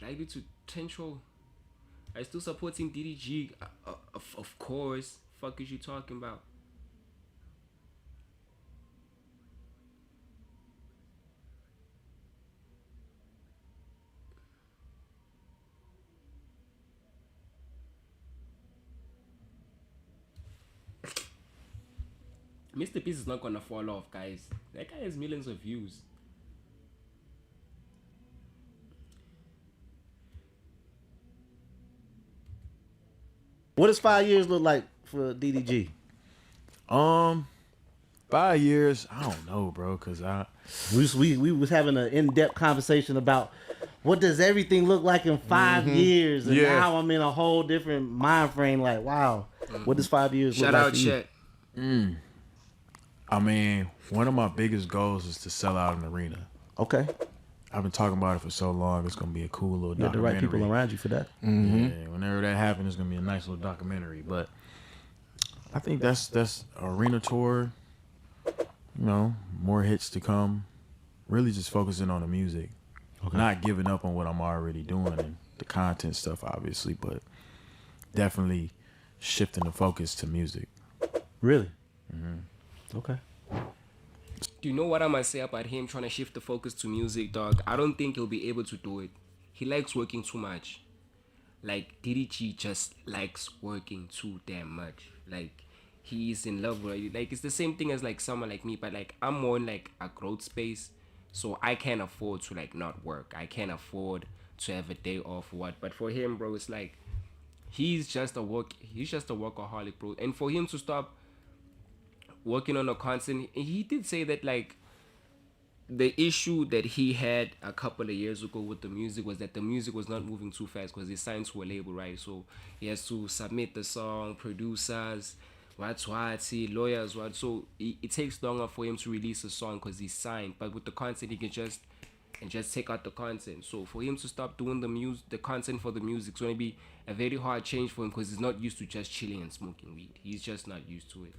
likely to potential. I still supporting DDG, of course. Fuck is you talking about? Mr. Beast is not gonna fall off, guys. That guy has millions of views. What does 5 years look like for DDG? 5 years, I don't know, bro, cause we was having an in-depth conversation about what does everything look like in 5 years, and now I'm in a whole different mind frame. Like, wow, what does 5 years look like? Shout out, Chet. I mean, one of my biggest goals is to sell out an arena. Okay, I've been talking about it for so long. It's gonna be a cool little you got the right documentary. people around you for that. Yeah, whenever that happens, it's gonna be a nice little documentary. But I think that's arena tour. You know, more hits to come. Really just focusing on the music. Okay. Not giving up on what I'm already doing and the content stuff, obviously, but definitely shifting the focus to music. Really? Okay. Do you know what I must say about him trying to shift the focus to music, dog? I don't think he'll be able to do it. He likes working too much. Like, DDG just likes working too damn much. Like, he's in love with it. Like, it's the same thing as, like, someone like me, but, like, I'm more in, like, a growth space, so I can't afford to, like, not work. I can't afford to have a day off or what. But for him, bro, it's like, he's just a workaholic, bro. And for him to stop working on a content, he did say that, like, the issue that he had a couple of years ago with the music was that the music was not moving too fast because he's signed to a label, right? So he has to submit the song, producers, lawyers, what. So it takes longer for him to release a song because he's signed. But with the content, he can just take out the content. So for him to stop doing the content for the music, it's going to be a very hard change for him because he's not used to just chilling and smoking weed. He's just not used to it.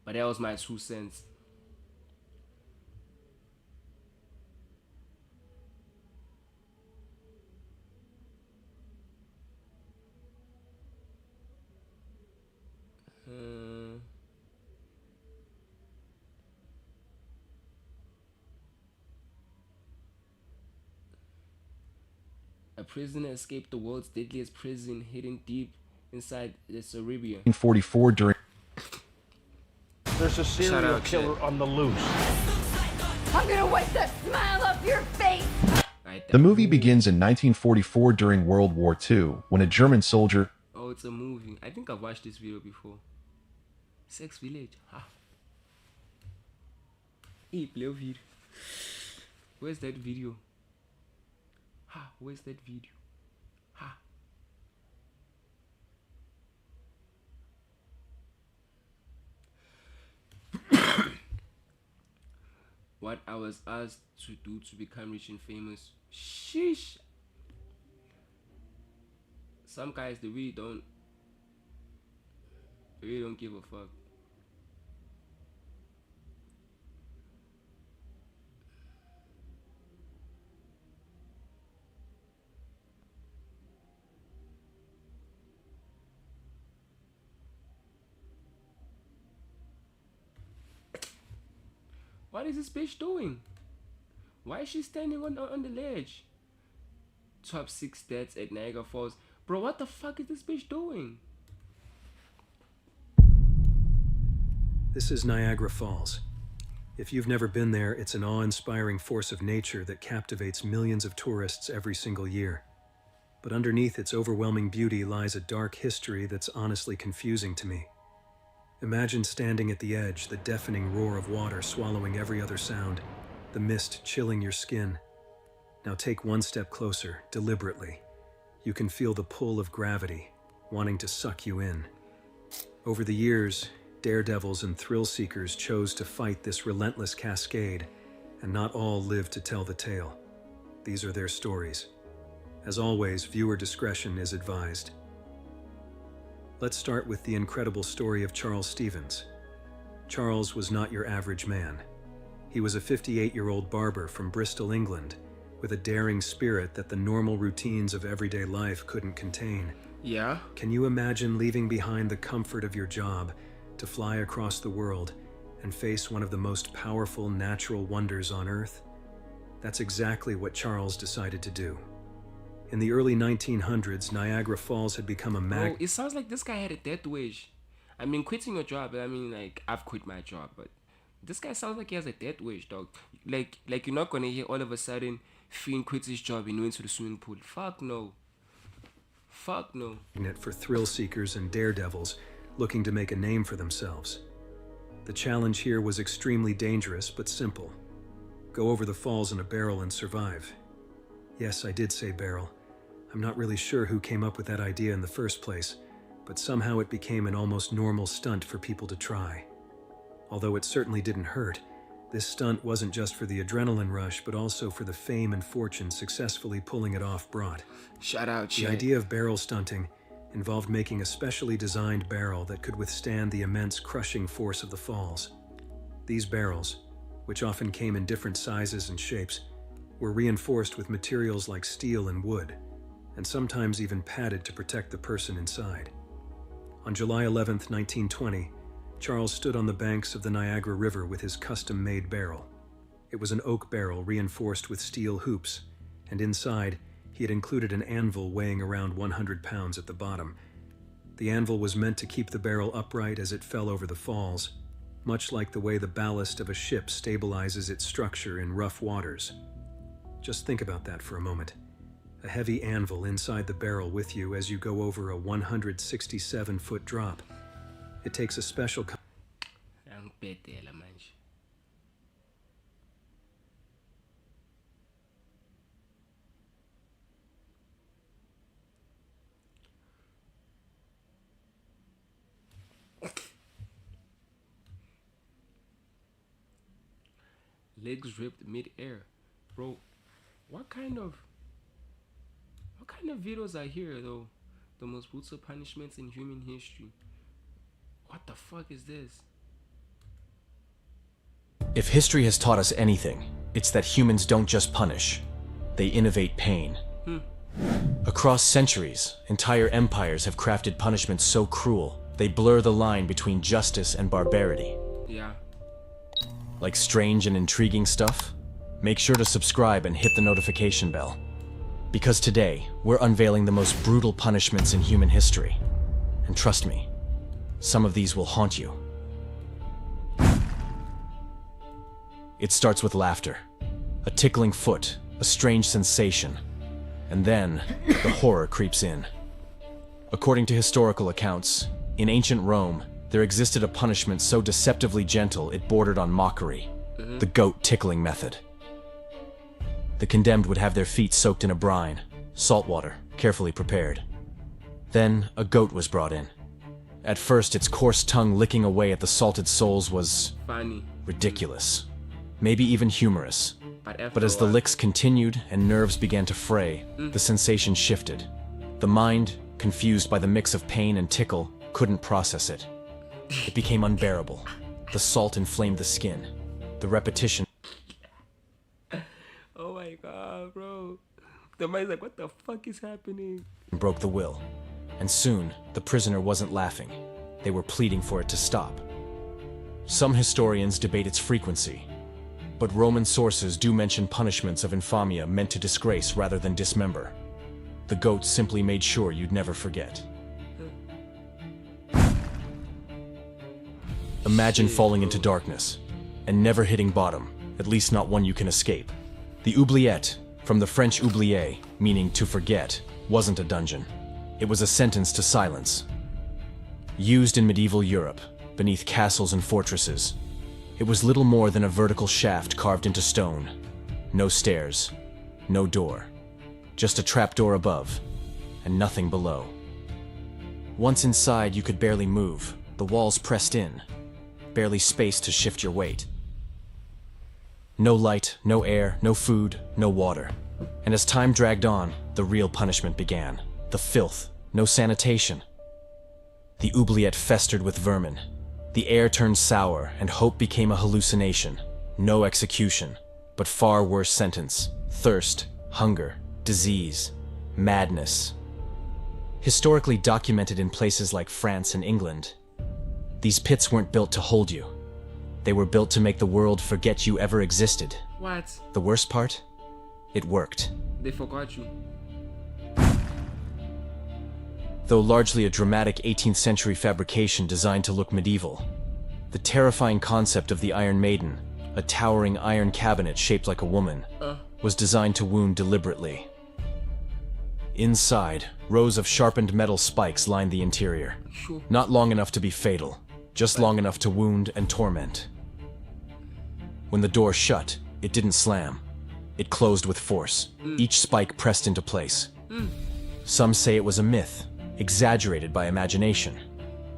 But that was my 2 cents. A prisoner escaped the world's deadliest prison hidden deep inside the Caribbean. 1944 during... There's a serial killer on the loose. I'm gonna wipe that smile off your face! The movie begins in 1944 during World War II, when a German soldier... Oh, it's a movie. I think I've watched this video before. Sex Village. Ha. Hey, play a video. Where's that video? Ha, where's that video? Ha. What I was asked to do to become rich and famous. Sheesh. Some guys, they really don't give a fuck. What is this bitch doing? Why is she standing on the ledge? Top 6 deaths at Niagara Falls. Bro, what the fuck is this bitch doing? This is Niagara Falls. If you've never been there, it's an awe-inspiring force of nature that captivates millions of tourists every single year. But underneath its overwhelming beauty lies a dark history that's honestly confusing to me. Imagine standing at the edge, the deafening roar of water swallowing every other sound, the mist chilling your skin. Now take one step closer, deliberately. You can feel the pull of gravity, wanting to suck you in. Over the years, daredevils and thrill-seekers chose to fight this relentless cascade, and not all lived to tell the tale. These are their stories. As always, viewer discretion is advised. Let's start with the incredible story of Charles Stevens. Charles was not your average man. He was a 58-year-old barber from Bristol, England, with a daring spirit that the normal routines of everyday life couldn't contain. Yeah? Can you imagine leaving behind the comfort of your job to fly across the world and face one of the most powerful natural wonders on Earth? That's exactly what Charles decided to do. In the early 1900s, Niagara Falls had become a Bro, it sounds like this guy had a death wish. I mean, quitting your job, I mean, like, I've quit my job, but this guy sounds like he has a death wish, dog. Like you're not gonna hear all of a sudden Finn quits his job and went to the swimming pool. Fuck no. Fuck no. For thrill seekers and daredevils looking to make a name for themselves. The challenge here was extremely dangerous but simple. Go over the falls in a barrel and survive. Yes, I did say barrel. I'm not really sure who came up with that idea in the first place, but somehow it became an almost normal stunt for people to try. Although it certainly didn't hurt, this stunt wasn't just for the adrenaline rush, but also for the fame and fortune successfully pulling it off brought. Shout out, The idea of barrel stunting involved making a specially designed barrel that could withstand the immense crushing force of the falls. These barrels, which often came in different sizes and shapes, were reinforced with materials like steel and wood, and sometimes even padded to protect the person inside. On July 11th, 1920, Charles stood on the banks of the Niagara River with his custom-made barrel. It was an oak barrel reinforced with steel hoops, and inside, he had included an anvil weighing around 100 pounds at the bottom. The anvil was meant to keep the barrel upright as it fell over the falls, much like the way the ballast of a ship stabilizes its structure in rough waters. Just think about that for a moment. A heavy anvil inside the barrel with you as you go over a 167-foot drop. It takes a special legs ripped mid-air. Bro, what kind of videos are here though? The most brutal punishments in human history. What the fuck is this? If history has taught us anything, it's that humans don't just punish, they innovate pain. Across centuries, entire empires have crafted punishments so cruel, they blur the line between justice and barbarity. Yeah. Like strange and intriguing stuff? Make sure to subscribe and hit the notification bell. Because today, we're unveiling the most brutal punishments in human history. And trust me, some of these will haunt you. It starts with laughter. A tickling foot, a strange sensation. And then, the horror creeps in. According to historical accounts, in ancient Rome, there existed a punishment so deceptively gentle it bordered on mockery. The goat tickling method. The condemned would have their feet soaked in a brine, salt water, carefully prepared. Then, a goat was brought in. At first, its coarse tongue licking away at the salted soles was funny, ridiculous, maybe even humorous. But as the licks continued and nerves began to fray, the sensation shifted. The mind, confused by the mix of pain and tickle, couldn't process it. It became unbearable. The salt inflamed the skin. The repetition... Oh my god, bro. The mind's like, what the fuck is happening? ...broke the will. And soon, the prisoner wasn't laughing. They were pleading for it to stop. Some historians debate its frequency. but Roman sources do mention punishments of infamia meant to disgrace rather than dismember. The goats simply made sure you'd never forget. Imagine falling into darkness and never hitting bottom, at least not one you can escape. The oubliette, from the French oublier, meaning to forget, wasn't a dungeon. It was a sentence to silence. Used in medieval Europe, beneath castles and fortresses, it was little more than a vertical shaft carved into stone. No stairs, no door, just a trapdoor above, and nothing below. Once inside, you could barely move, the walls pressed in, barely space to shift your weight. No light, no air, no food, no water. And as time dragged on, the real punishment began. The filth, no sanitation. The oubliette festered with vermin. The air turned sour, and hope became a hallucination. No execution, but far worse sentence. Thirst, hunger, disease, madness. Historically documented in places like France and England, these pits weren't built to hold you. They were built to make the world forget you ever existed. What? The worst part? It worked. They forgot you. Though largely a dramatic 18th century fabrication designed to look medieval, the terrifying concept of the Iron Maiden, a towering iron cabinet shaped like a woman, was designed to wound deliberately. Inside, rows of sharpened metal spikes lined the interior. Not long enough to be fatal, just long enough to wound and torment. When the door shut, it didn't slam. It closed with force, each spike pressed into place. Some say it was a myth, exaggerated by imagination.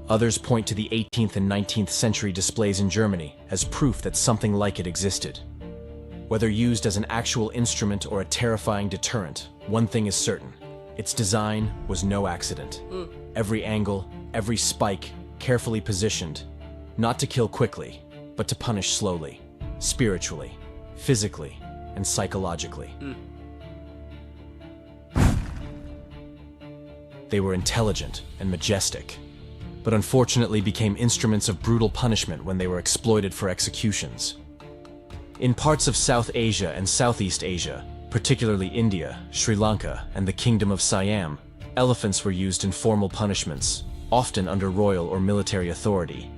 Others point to the 18th and 19th century displays in Germany as proof that something like it existed. Whether used as an actual instrument or a terrifying deterrent, one thing is certain. Its design was no accident. Every angle, every spike, carefully positioned, not to kill quickly, but to punish slowly, spiritually, physically, and psychologically. They were intelligent and majestic, but unfortunately became instruments of brutal punishment when they were exploited for executions. In parts of South Asia and Southeast Asia, particularly India, Sri Lanka, and the Kingdom of Siam, elephants were used in formal punishments, often under royal or military authority.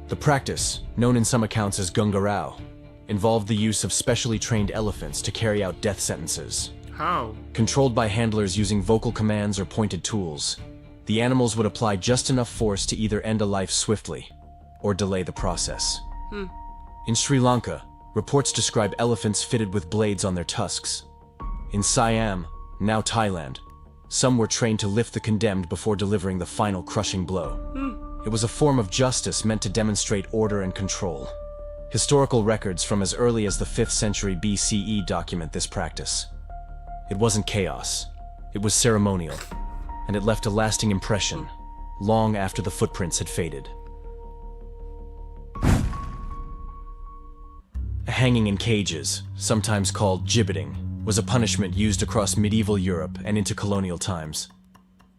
The practice, known in some accounts as gungarao, involved the use of specially trained elephants to carry out death sentences. How? Controlled by handlers using vocal commands or pointed tools, the animals would apply just enough force to either end a life swiftly or delay the process. In Sri Lanka, reports describe elephants fitted with blades on their tusks. In Siam, now Thailand, some were trained to lift the condemned before delivering the final crushing blow. It was a form of justice meant to demonstrate order and control. Historical records from as early as the 5th century BCE document this practice. It wasn't chaos, it was ceremonial, and it left a lasting impression long after the footprints had faded. Hanging in cages, sometimes called gibbeting, was a punishment used across medieval Europe and into colonial times.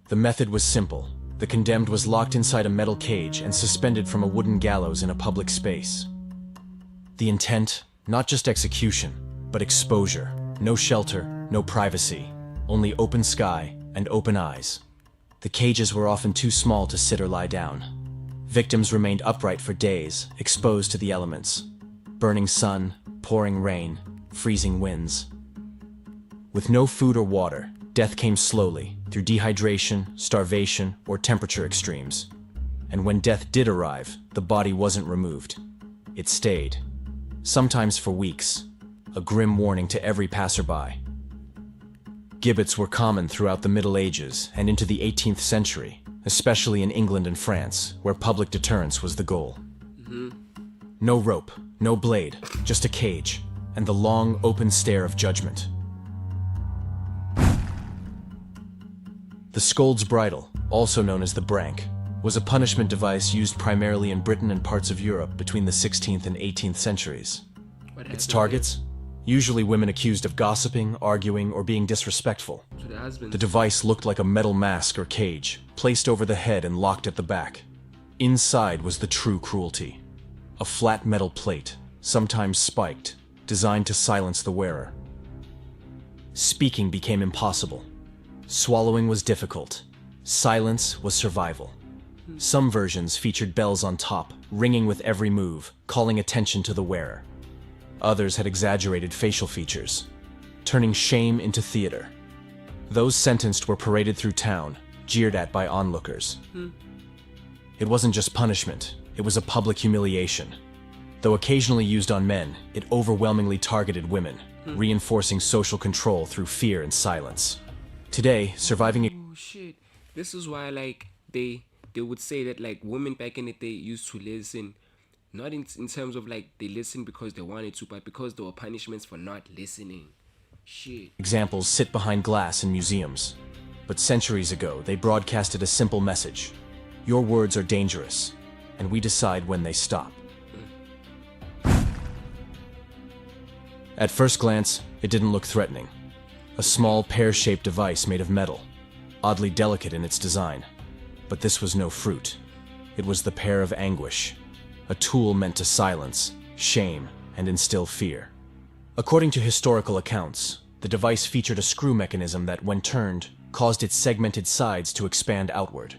The method was simple. The condemned was locked inside a metal cage and suspended from a wooden gallows in a public space. The intent, not just execution, but exposure. No shelter, no privacy, only open sky and open eyes. The cages were often too small to sit or lie down. Victims remained upright for days, exposed to the elements. Burning sun, pouring rain, freezing winds. With no food or water, death came slowly, through dehydration, starvation, or temperature extremes. And when death did arrive, the body wasn't removed. It stayed, sometimes for weeks, a grim warning to every passerby. Gibbets were common throughout the Middle Ages and into the 18th century, especially in England and France, where public deterrence was the goal. No rope, no blade, just a cage, and the long, open stare of judgment. The scold's bridle, also known as the brank, was a punishment device used primarily in Britain and parts of Europe between the 16th and 18th centuries. Its targets? Usually women accused of gossiping, arguing, or being disrespectful. The device looked like a metal mask or cage, placed over the head and locked at the back. Inside was the true cruelty. A flat metal plate, sometimes spiked, designed to silence the wearer. Speaking became impossible. Swallowing was difficult. Silence was survival. Some versions featured bells on top, ringing with every move, calling attention to the wearer. Others had exaggerated facial features, turning shame into theater. Those sentenced were paraded through town, jeered at by onlookers. It wasn't just punishment, it was a public humiliation. Though occasionally used on men, it overwhelmingly targeted women, reinforcing social control through fear and silence. Today, surviving a— Oh shit. This is why like they would say that like women back in the day used to listen, not in terms of like they listened because they wanted to, but because there were punishments for not listening. Shit. examples sit behind glass in museums. But centuries ago, they broadcasted a simple message. Your words are dangerous, and we decide when they stop. At first glance, it didn't look threatening. A small pear-shaped device made of metal, oddly delicate in its design. But this was no fruit. It was the pear of anguish, a tool meant to silence, shame, and instill fear. According to historical accounts, the device featured a screw mechanism that, when turned, caused its segmented sides to expand outward.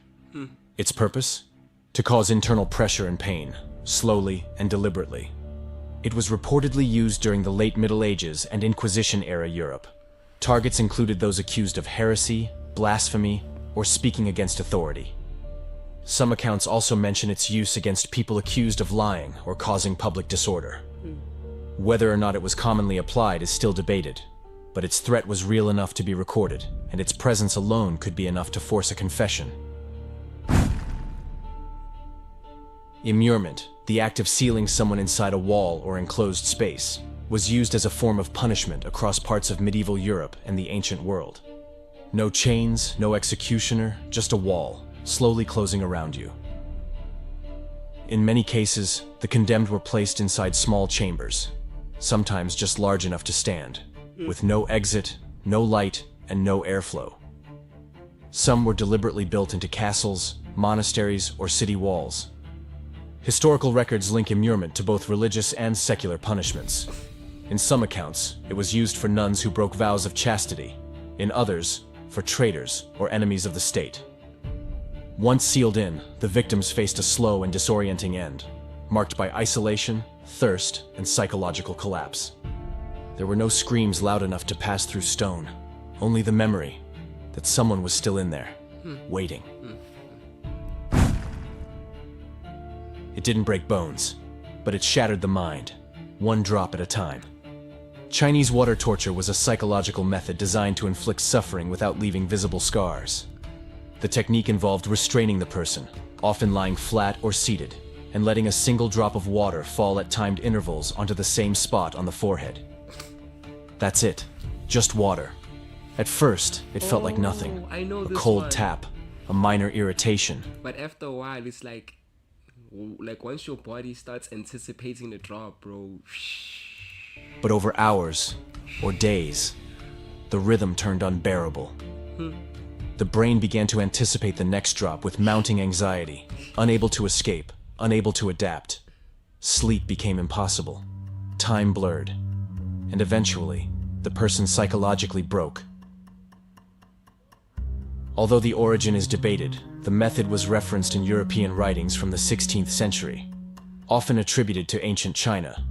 Its purpose? To cause internal pressure and pain, slowly and deliberately. It was reportedly used during the late Middle Ages and Inquisition-era Europe. Targets included those accused of heresy, blasphemy, or speaking against authority. Some accounts also mention its use against people accused of lying or causing public disorder. Whether or not it was commonly applied is still debated, but its threat was real enough to be recorded, and its presence alone could be enough to force a confession. Immurement, the act of sealing someone inside a wall or enclosed space, was used as a form of punishment across parts of medieval Europe and the ancient world. No chains, no executioner, just a wall, slowly closing around you. In many cases, the condemned were placed inside small chambers, sometimes just large enough to stand, with no exit, no light, and no airflow. Some were deliberately built into castles, monasteries, or city walls. Historical records link immurement to both religious and secular punishments. In some accounts, it was used for nuns who broke vows of chastity. In others, for traitors or enemies of the state. Once sealed in, the victims faced a slow and disorienting end, marked by isolation, thirst, and psychological collapse. There were no screams loud enough to pass through stone, only the memory that someone was still in there, waiting. It didn't break bones, but it shattered the mind, one drop at a time. Chinese water torture was a psychological method designed to inflict suffering without leaving visible scars. The technique involved restraining the person, often lying flat or seated, and letting a single drop of water fall at timed intervals onto the same spot on the forehead. That's it, just water. At first, it felt like nothing. I know A this cold one. tap, a minor irritation. But after a while, it's like once your body starts anticipating the drop, bro. But over hours, or days, the rhythm turned unbearable. The brain began to anticipate the next drop with mounting anxiety, unable to escape, unable to adapt. Sleep became impossible. Time blurred. And eventually, the person psychologically broke. Although the origin is debated, the method was referenced in European writings from the 16th century, often attributed to ancient China,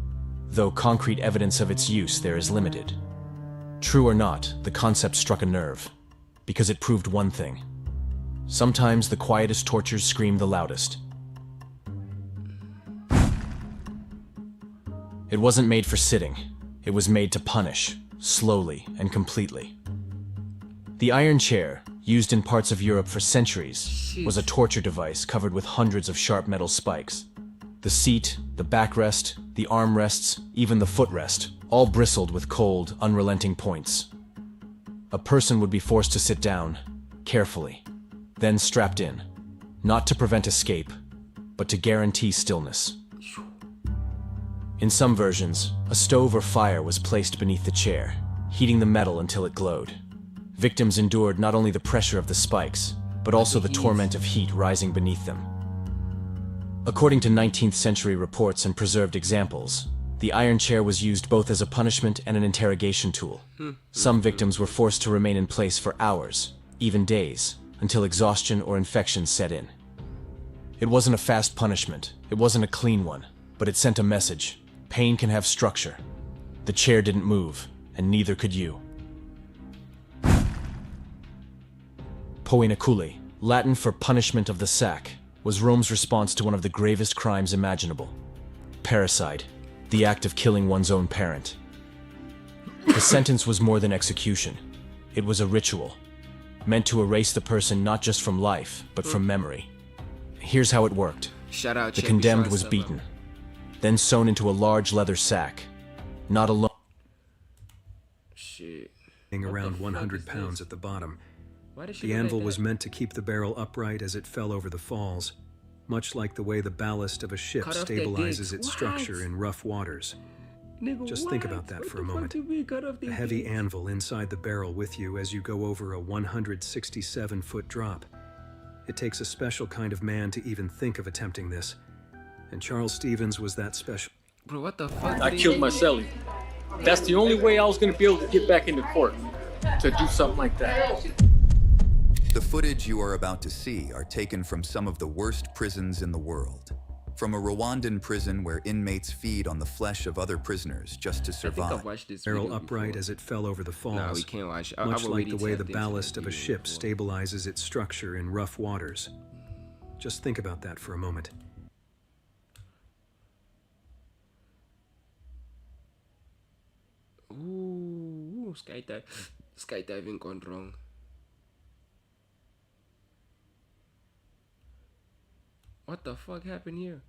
though concrete evidence of its use there is limited. True or not, the concept struck a nerve, because it proved one thing. Sometimes the quietest tortures scream the loudest. It wasn't made for sitting. It was made to punish, slowly and completely. The iron chair, used in parts of Europe for centuries, was a torture device covered with hundreds of sharp metal spikes. The seat, the backrest, the armrests, even the footrest, all bristled with cold, unrelenting points. A person would be forced to sit down, carefully, then strapped in, not to prevent escape, but to guarantee stillness. In some versions, a stove or fire was placed beneath the chair, heating the metal until it glowed. Victims endured not only the pressure of the spikes, but also the torment of heat rising beneath them. According to 19th century reports and preserved examples, The iron chair was used both as a punishment and an interrogation tool. Some victims were forced to remain in place for hours, even days, until exhaustion or infection set in. It wasn't a fast punishment, it wasn't a clean one, but it sent a message. Pain can have structure. The chair didn't move, and neither could you. Poenacule, Latin for punishment of the sack, was Rome's response to one of the gravest crimes imaginable. Parricide, the act of killing one's own parent. The sentence was more than execution. It was a ritual, meant to erase the person not just from life, but from memory. Here's how it worked. Shout out The Cheppy condemned Sean was Summer. beaten, then sewn into a large leather sack. Not alone. Shit. Around 100 pounds at the bottom. Why did she The do anvil like was that? meant to keep the barrel upright as it fell over the falls, much like the way the ballast of a ship Cut off their stabilizes dicks. its What? structure in rough waters. Nigga, Just think what? about that What for a the fuck moment. do we cut off A their heavy dicks? anvil inside the barrel with you as you go over a 167-foot drop. It takes a special kind of man to even think of attempting this. And Charles Stevens was that special. Bro, what the fuck? I did he killed do? my celly. That's the only way I was going to be able to get back into court, to do something like that. The footage you are about to see are taken from some of the worst prisons in the world. From a Rwandan prison where inmates feed on the flesh of other prisoners just to I think survive. I've watched this Barrel video upright before. as it fell over the falls. Nah, we can't watch it. Much I've like already the way the tapped into ballast that of a video ship before. stabilizes its structure in rough waters. Just think about that for a moment. Ooh, skydiving gone wrong. What the fuck happened here?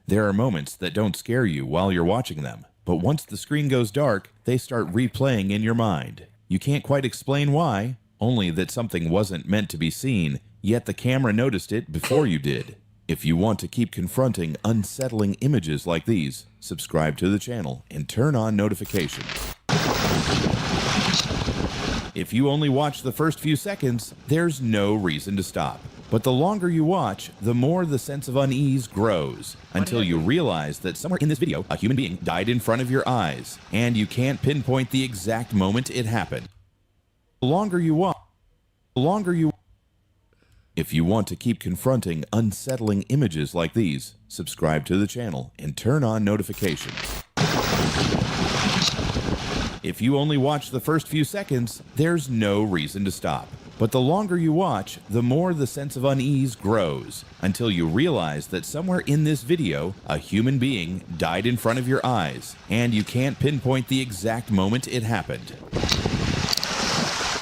There are moments that don't scare you while you're watching them, but once the screen goes dark, they start replaying in your mind. You can't quite explain why, only that something wasn't meant to be seen, yet the camera noticed it before you did. If you want to keep confronting unsettling images like these, subscribe to the channel and turn on notifications. If you only watch the first few seconds, there's no reason to stop. But the longer you watch, the more the sense of unease grows, until you realize that somewhere in this video, a human being died in front of your eyes, and you can't pinpoint the exact moment it happened. The longer you watch, if you want to keep confronting unsettling images like these, subscribe to the channel and turn on notifications. If you only watch the first few seconds, there's no reason to stop. But the longer you watch, the more the sense of unease grows, until you realize that somewhere in this video, a human being died in front of your eyes, and you can't pinpoint the exact moment it happened.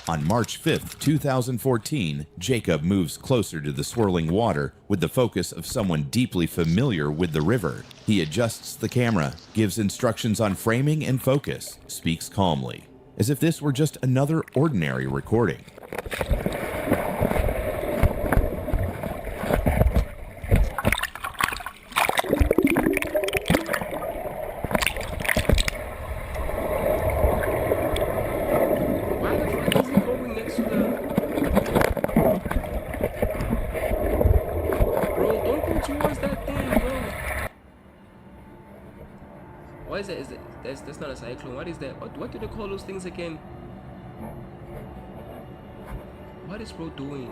On March 5th, 2014, Jacob moves closer to the swirling water with the focus of someone deeply familiar with the river. He adjusts the camera, gives instructions on framing and focus, speaks calmly, as if this were just another ordinary recording. Why the fuck is he going next to the... Bro, don't go towards that thing, bro. What is that? Is that that's not a cyclone. What is that? What do they call those things again? What is bro doing?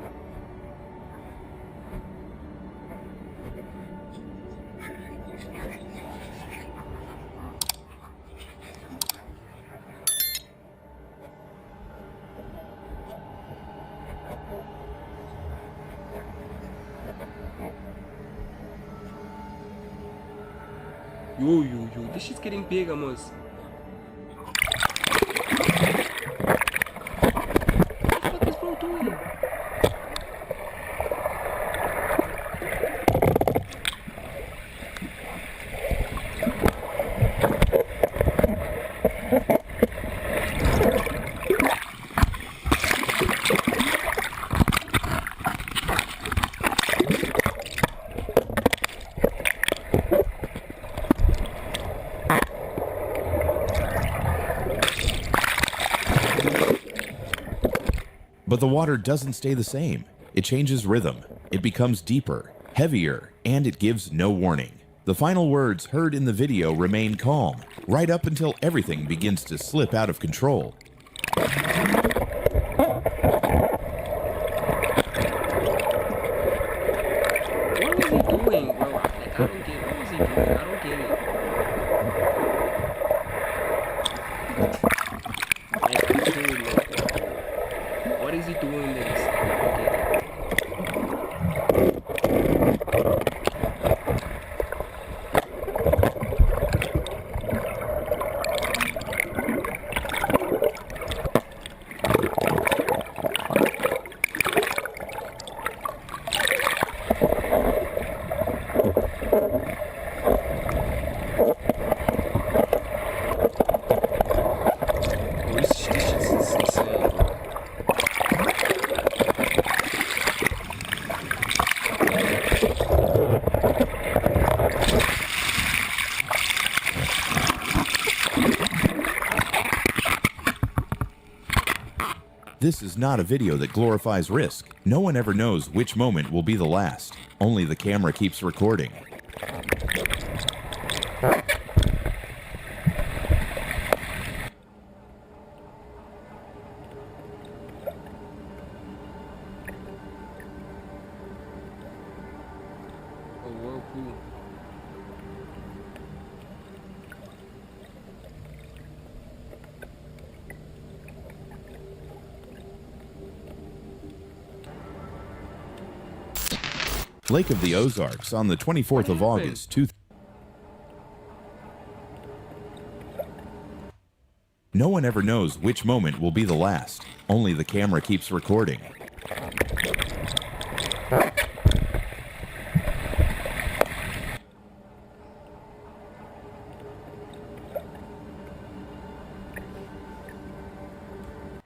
Yo, this shit's getting big, almost. What the fuck is bro doing? But the water doesn't stay the same. It changes rhythm. It becomes deeper, heavier, and it gives no warning. The final words heard in the video remain calm, right up until everything begins to slip out of control. What was he doing, bro? Like, I don't get what was he doing? I don't get it. Like, dude, like, what is he doing this? I don't get it. This is not a video that glorifies risk. No one ever knows which moment will be the last. Only the camera keeps recording. A whirlpool. Lake of the Ozarks on the 24th of August, No one ever knows which moment will be the last. Only the camera keeps recording.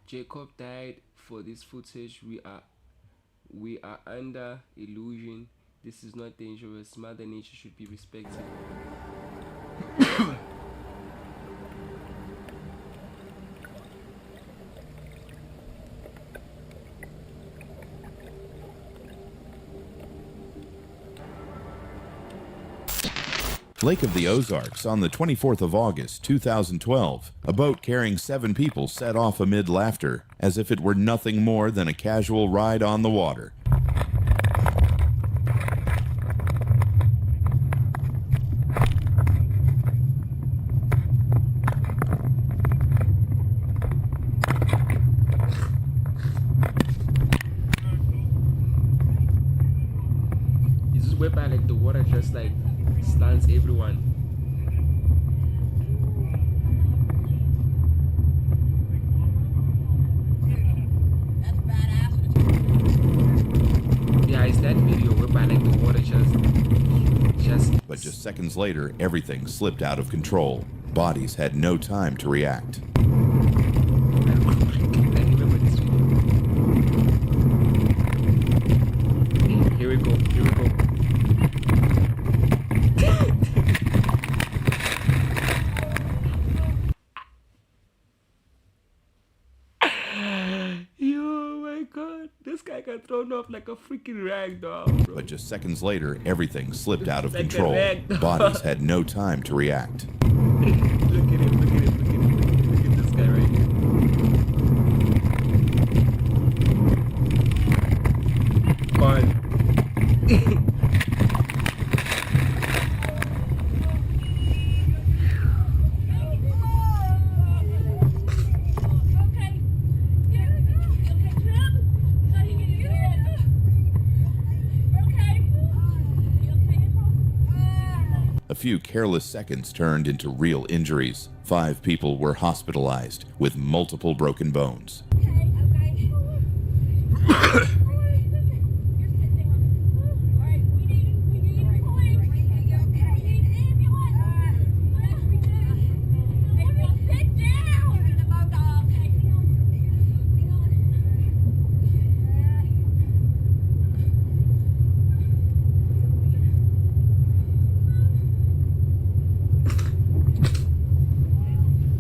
Jacob died. For this footage, we are under illusion. This is not dangerous. Mother Nature should be respected. Lake of the Ozarks on the 24th of August, 2012. A boat carrying 7 people set off amid laughter, as if it were nothing more than a casual ride on the water. Is this whereby like the water just like stuns everyone? Yeah, it's that video whereby like the water just But just seconds later, everything slipped out of control. Bodies had no time to react. Here we go. Yo, my God. This guy got thrown off like a freaking rag doll, bro. But just seconds later, everything slipped out of Like a control. rag doll. Bodies had no time to react. Look at him. Look at this guy right here. Fun. A few careless seconds turned into real injuries. 5 people were hospitalized with multiple broken bones.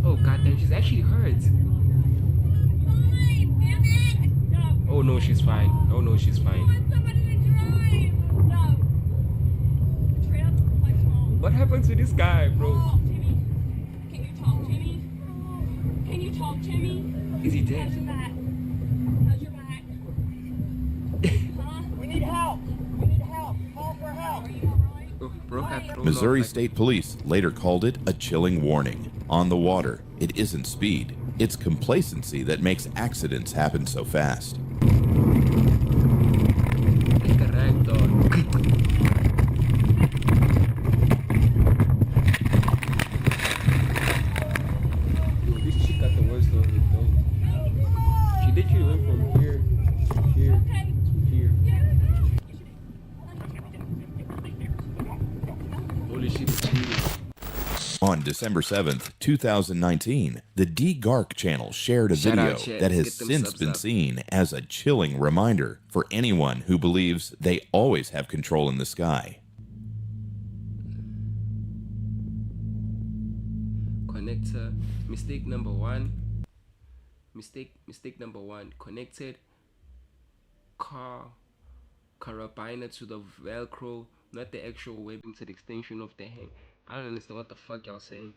Oh goddamn, she's actually hurt. Oh no, she's fine. Oh no, she's fine. to this guy, bro. Can you talk, Jimmy? Can you talk, Jimmy? Is he dead? How's your back? How's your back? Huh? We need help. We need help. Call for help. Are you alright? Oh, bro got thrown Missouri off, like- State Police later called it a chilling warning. On the water, it isn't speed, it's complacency that makes accidents happen so fast. Like a rag doll. Yo, this chick got the worst of it though. She literally went from here to here to here. Holy shit, it's cheating. On December 7th, 2019, the D-Gark channel shared a Shout video out, chat. that has Get them since subs been up. seen as a chilling reminder for anyone who believes they always have control in the sky. Connector. Mistake number one. Mistake number one. Connected carabiner to the Velcro, not the actual webbing to the extension of the hang. I don't understand what the fuck y'all saying.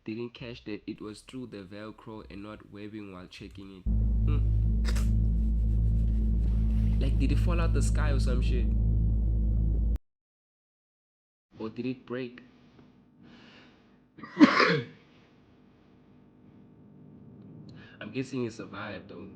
Didn't catch that it was through the Velcro and not webbing while checking it. Like, did it fall out the sky or some shit? Or did it break? I'm guessing it survived though.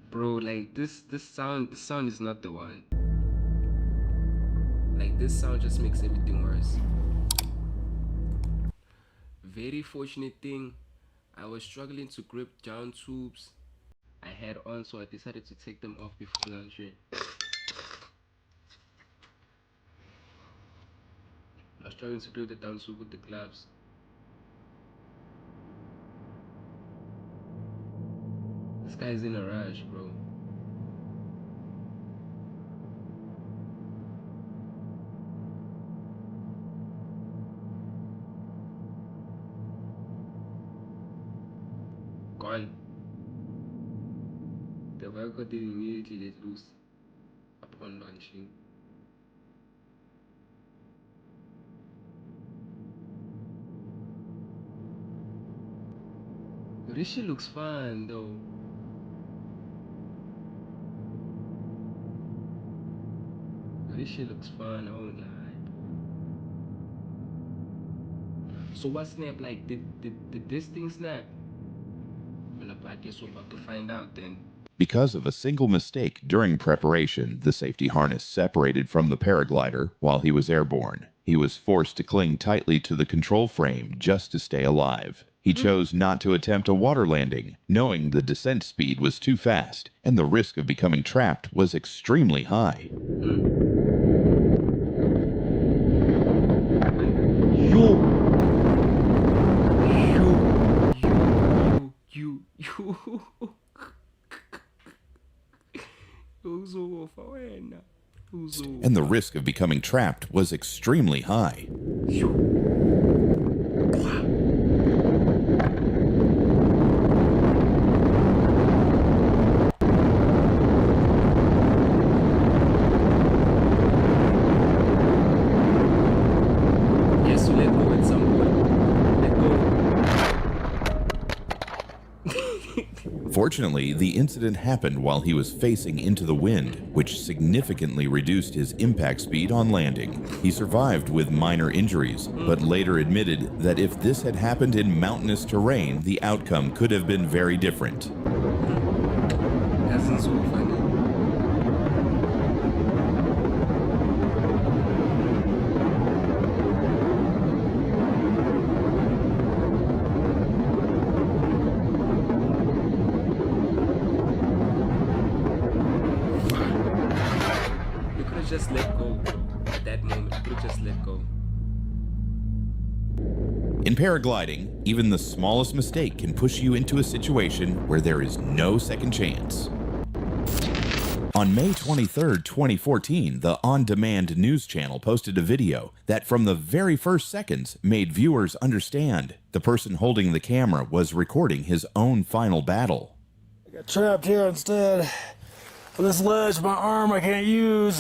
Bro, like this sound is not the one. Like this sound just makes everything worse. Very fortunate thing, I was struggling to grip down tubes I had on, so I decided to take them off before launching. I was struggling to grip the down tube with the gloves. This guy's in a rush, bro. Gone. The Velcro did immediately let loose upon launching. Yo, this shit looks fun though. Yo, this shit looks fun, I won't lie. So what snapped? Like, did this thing snap? Well, I guess we're about to find out then. Because of a single mistake during preparation, the safety harness separated from the paraglider while he was airborne. He was forced to cling tightly to the control frame just to stay alive. He chose not to attempt a water landing, knowing the descent speed was too fast and the risk of becoming trapped was extremely high. And the risk of becoming trapped was extremely high. Yes, you let go at some point. Let go. Fortunately, the incident happened while he was facing into the wind, which significantly reduced his impact speed on landing. He survived with minor injuries, but later admitted that if this had happened in mountainous terrain, the outcome could have been very different. That's so funny. You could have just let go, bro. At that moment, you could have just let go. In paragliding, even the smallest mistake can push you into a situation where there is no second chance. On May 23, 2014, the On Demand News Channel posted a video that from the very first seconds made viewers understand the person holding the camera was recording his own final battle. I got trapped here instead of this ledge, my arm I can't use.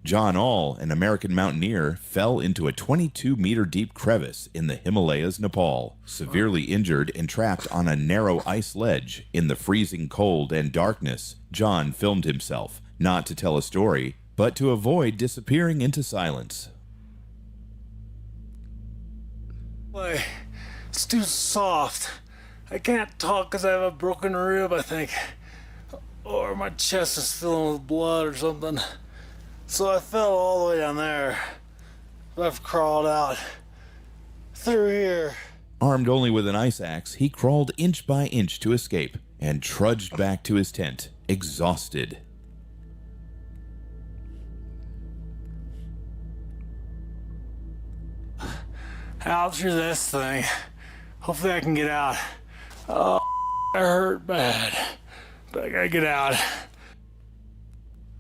John All, an American mountaineer, fell into a 22-meter deep crevice in the Himalayas, Nepal, severely injured and trapped on a narrow ice ledge. In the freezing cold and darkness, John filmed himself, not to tell a story, but to avoid disappearing into silence. Boy, it's too soft. I can't talk because I have a broken rib, I think. Or my chest is filling with blood or something. So I fell all the way down there. I've crawled out through here. Armed only with an ice axe, he crawled inch by inch to escape and trudged back to his tent, exhausted. Out through this thing. Hopefully I can get out. Oh, I hurt bad. But I gotta get out.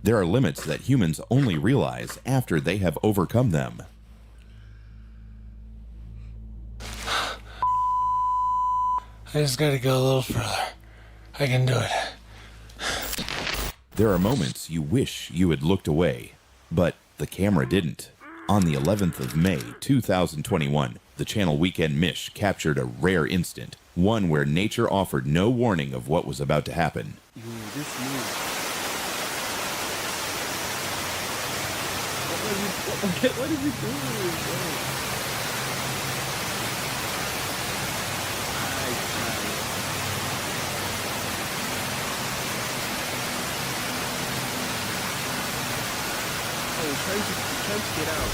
There are limits that humans only realize after they have overcome them. I just gotta go a little further. I can do it. There are moments you wish you had looked away, but the camera didn't. On the 11th of May, 2021, the channel Weekend Mish captured a rare instant, one where nature offered no warning of what was about to happen. What is he doing, bro? Oh, he's trying to get out.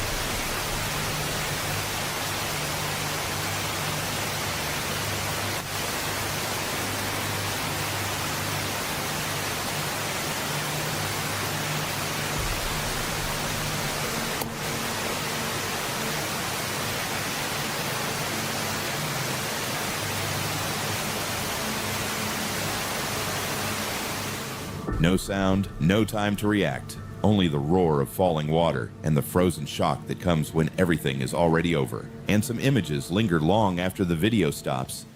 No sound, no time to react. Only the roar of falling water and the frozen shock that comes when everything is already over. And some images linger long after the video stops.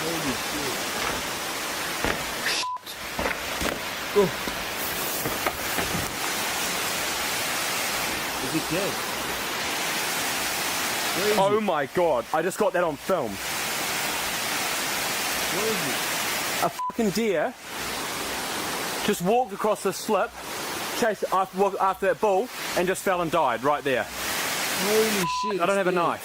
Holy shit. Oh. Is he dead? Oh my god, I just got that on film. Where is he? A fucking deer just walked across the slip, chased after that bull, and just fell and died right there. Holy shit. I don't have a knife.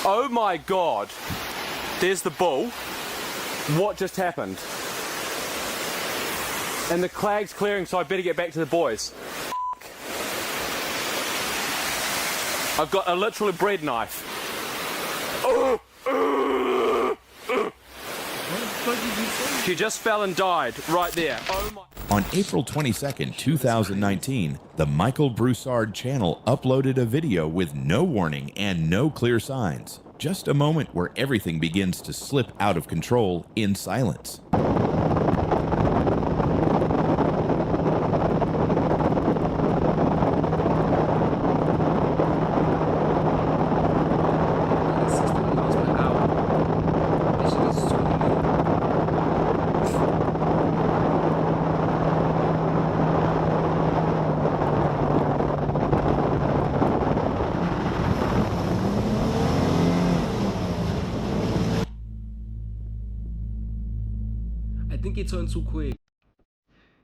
Oh my god. There's the bull. What just happened? And the clag's clearing, so I better get back to the boys. I've got a literal bread knife. She just fell and died right there. Oh my. On April 22nd, 2019, the Michael Broussard channel uploaded a video with no warning and no clear signs. Just a moment where everything begins to slip out of control in silence. I think it turned too quick.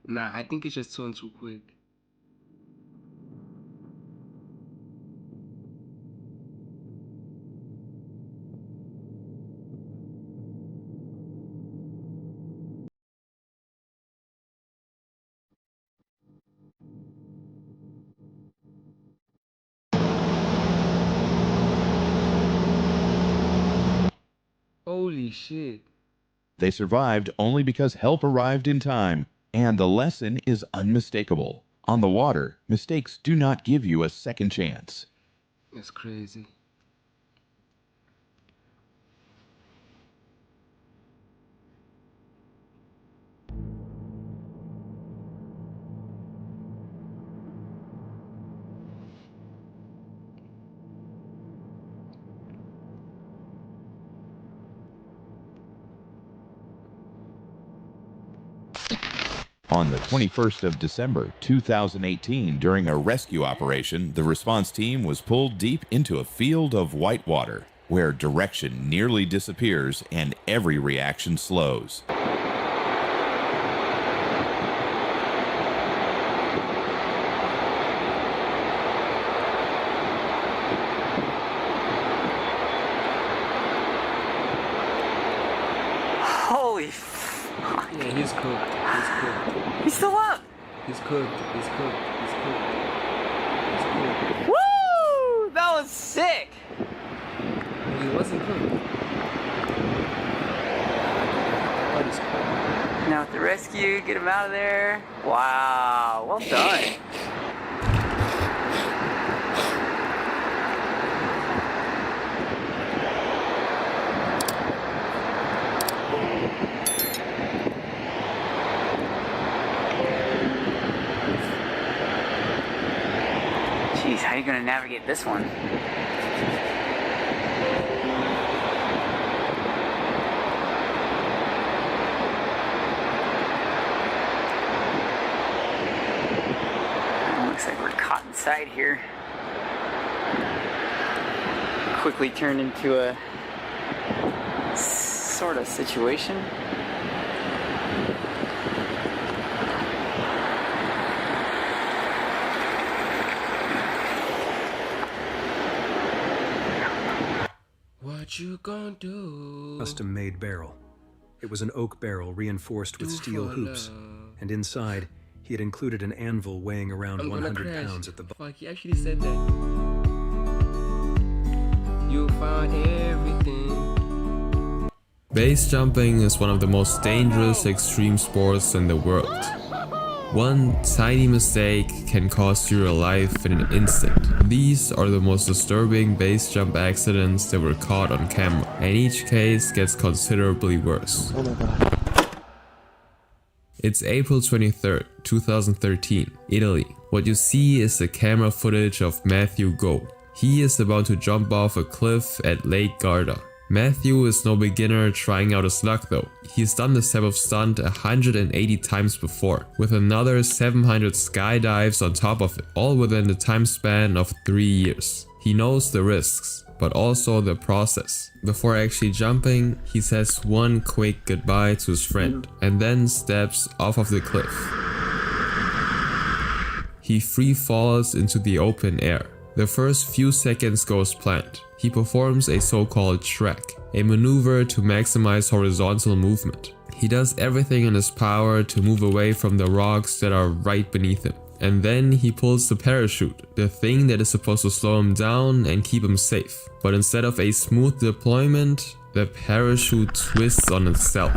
Nah, I think it just turned too quick. Holy shit. They survived only because help arrived in time, and the lesson is unmistakable. On the water, mistakes do not give you a second chance. It's crazy. On the 21st of December 2018, during a rescue operation, the response team was pulled deep into a field of whitewater, where direction nearly disappears and every reaction slows. Holy Yeah, he's cooked. He's cooked. He's still up. He's cooked. He's cooked. He's cooked. He's cooked. Woo! That was sick. He wasn't cooked. That is cooked. Now with the rescue, get him out of there. Wow, well done. Jeez, how are you gonna navigate this one? Looks like we're caught inside here. Quickly turned into a sort of situation. What you gonna do? Custom-made barrel. It was an oak barrel reinforced with steel hoops, and inside, he had included an anvil weighing around 100 pounds at the bottom. Fuck, he actually said that. You found everything. Base jumping is one of the most dangerous extreme sports in the world. One tiny mistake can cost you your life in an instant. These are the most disturbing base jump accidents that were caught on camera, and each case gets considerably worse. Oh my god. It's April 23rd, 2013, Italy. What you see is the camera footage of Matthew Go. He is about to jump off a cliff at Lake Garda. Matthew is no beginner trying out his luck though. He's done this type of stunt 180 times before, with another 700 skydives on top of it, all within the time span of 3 years. He knows the risks, but also the process. Before actually jumping, he says one quick goodbye to his friend, and then steps off of the cliff. He free falls into the open air. The first few seconds go as planned. He performs a so-called Shrek, a maneuver to maximize horizontal movement. He does everything in his power to move away from the rocks that are right beneath him. And then he pulls the parachute, the thing that is supposed to slow him down and keep him safe. But instead of a smooth deployment, the parachute twists on itself.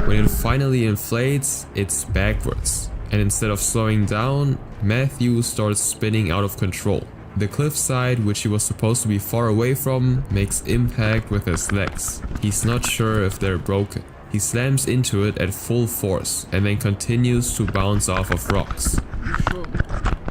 When it finally inflates, it's backwards. And instead of slowing down, Matthew starts spinning out of control. The cliffside, which he was supposed to be far away from, makes impact with his legs. He's not sure if they're broken. He slams into it at full force and then continues to bounce off of rocks.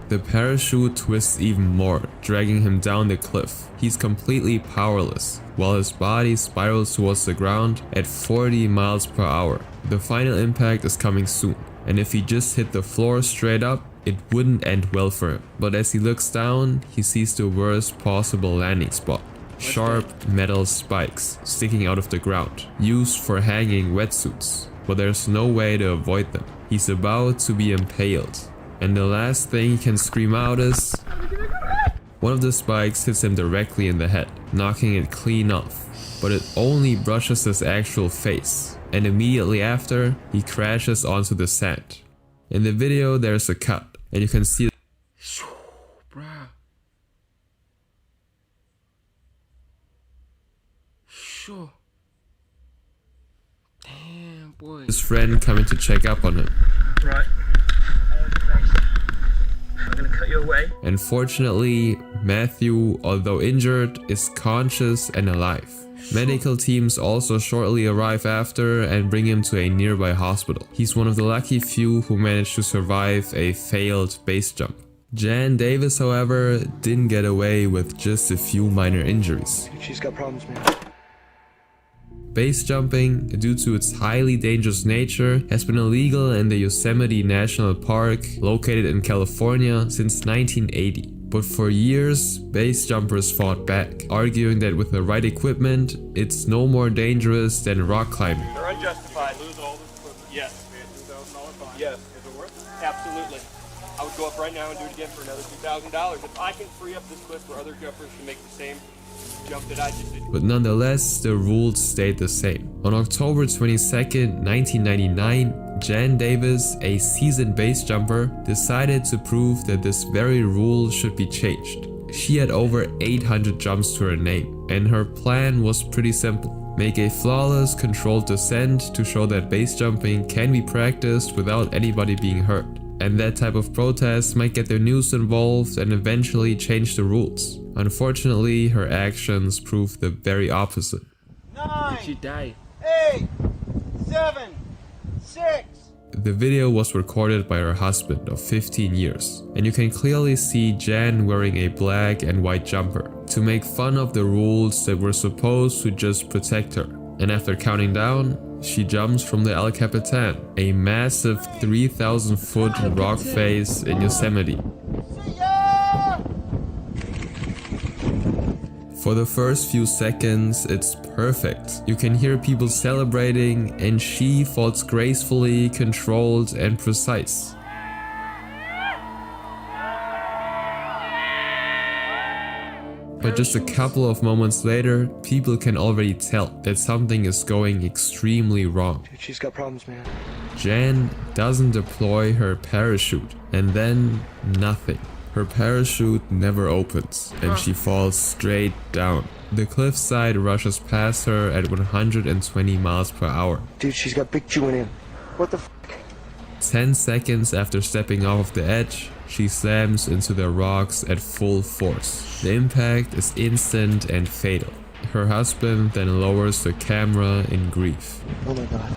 The parachute twists even more, dragging him down the cliff. He's completely powerless, while his body spirals towards the ground at 40 miles per hour. The final impact is coming soon, and if he just hit the floor straight up, it wouldn't end well for him. But as he looks down, he sees the worst possible landing spot. Sharp metal spikes sticking out of the ground, used for hanging wetsuits, but there's no way to avoid them. He's about to be impaled, and the last thing he can scream out is... One of the spikes hits him directly in the head, knocking it clean off, but it only brushes his actual face, and immediately after, he crashes onto the sand. In the video, there's a cut, and you can see... Bruh. Sure. his friend coming to check up on him. Right. I'm gonna cut you away. And fortunately, Matthew, although injured, is conscious and alive. Medical teams also shortly arrive after and bring him to a nearby hospital. He's one of the lucky few who managed to survive a failed base jump. Jan Davis, however, didn't get away with just a few minor injuries. She's got problems, man. Base jumping, due to its highly dangerous nature, has been illegal in the Yosemite National Park, located in California, since 1980. But for years, base jumpers fought back, arguing that with the right equipment, it's no more dangerous than rock climbing. They're unjustified. Lose all this equipment. Yes. Yes. Is it worth it? Absolutely. I would go up right now and do it again for another $2,000. If I can free up this clip for other jumpers to make the same jump that I just did. But nonetheless, the rules stayed the same. On October 22nd, 1999, Jan Davis, a seasoned base jumper, decided to prove that this very rule should be changed. She had over 800 jumps to her name, and her plan was pretty simple. Make a flawless, controlled descent to show that base jumping can be practiced without anybody being hurt. And that type of protest might get the news involved and eventually change the rules. Unfortunately, her actions proved the very opposite. 9. Did she die? 8, 7, 6. The video was recorded by her husband of 15 years, and you can clearly see Jan wearing a black and white jumper to make fun of the rules that were supposed to just protect her. And after counting down, she jumps from the El Capitan, a massive 3,000-foot rock face in Yosemite. For the first few seconds, it's perfect. You can hear people celebrating, and she falls gracefully, controlled, and precise. But just a couple of moments later, people can already tell that something is going extremely wrong. She's got problems, man. Jan doesn't deploy her parachute, and then nothing. Her parachute never opens, and she falls straight down. The cliffside rushes past her at 120 miles per hour. Dude, she's got big chewing in. What the f***? 10 seconds after stepping off the edge, she slams into the rocks at full force. The impact is instant and fatal. Her husband then lowers the camera in grief. Oh my god.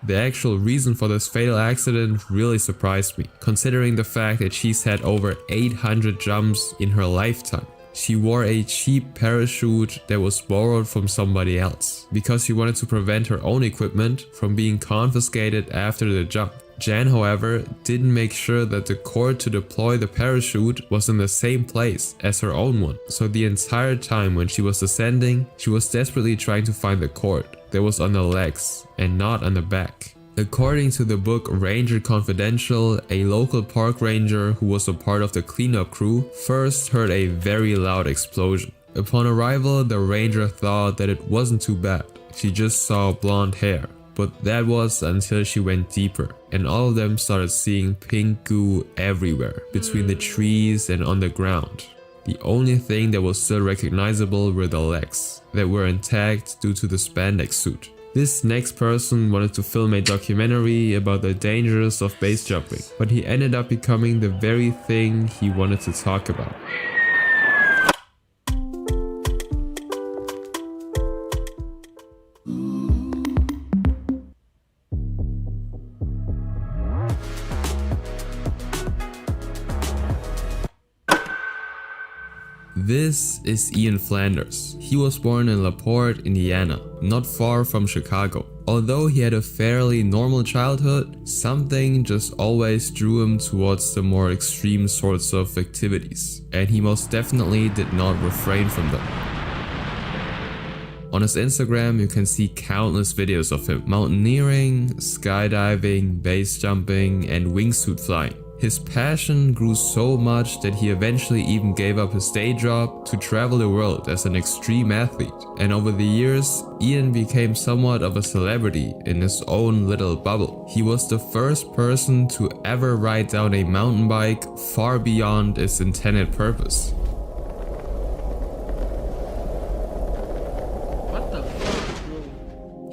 The actual reason for this fatal accident really surprised me, considering the fact that she's had over 800 jumps in her lifetime. She wore a cheap parachute that was borrowed from somebody else, because she wanted to prevent her own equipment from being confiscated after the jump. Jan, however, didn't make sure that the cord to deploy the parachute was in the same place as her own one. So the entire time when she was descending, she was desperately trying to find the cord that was on the legs and not on the back. According to the book Ranger Confidential, a local park ranger who was a part of the cleanup crew first heard a very loud explosion. Upon arrival, the ranger thought that it wasn't too bad. She just saw blonde hair. But that was until she went deeper, and all of them started seeing pink goo everywhere, between the trees and on the ground. The only thing that was still recognizable were the legs, that were intact due to the spandex suit. This next person wanted to film a documentary about the dangers of base jumping, but he ended up becoming the very thing he wanted to talk about. This is Ian Flanders. He was born in LaPorte, Indiana, not far from Chicago. Although he had a fairly normal childhood, something just always drew him towards the more extreme sorts of activities, and he most definitely did not refrain from them. On his Instagram, you can see countless videos of him mountaineering, skydiving, base jumping, and wingsuit flying. His passion grew so much that he eventually even gave up his day job to travel the world as an extreme athlete. And over the years, Ian became somewhat of a celebrity in his own little bubble. He was the first person to ever ride down a mountain bike far beyond its intended purpose. What the fuck, bro?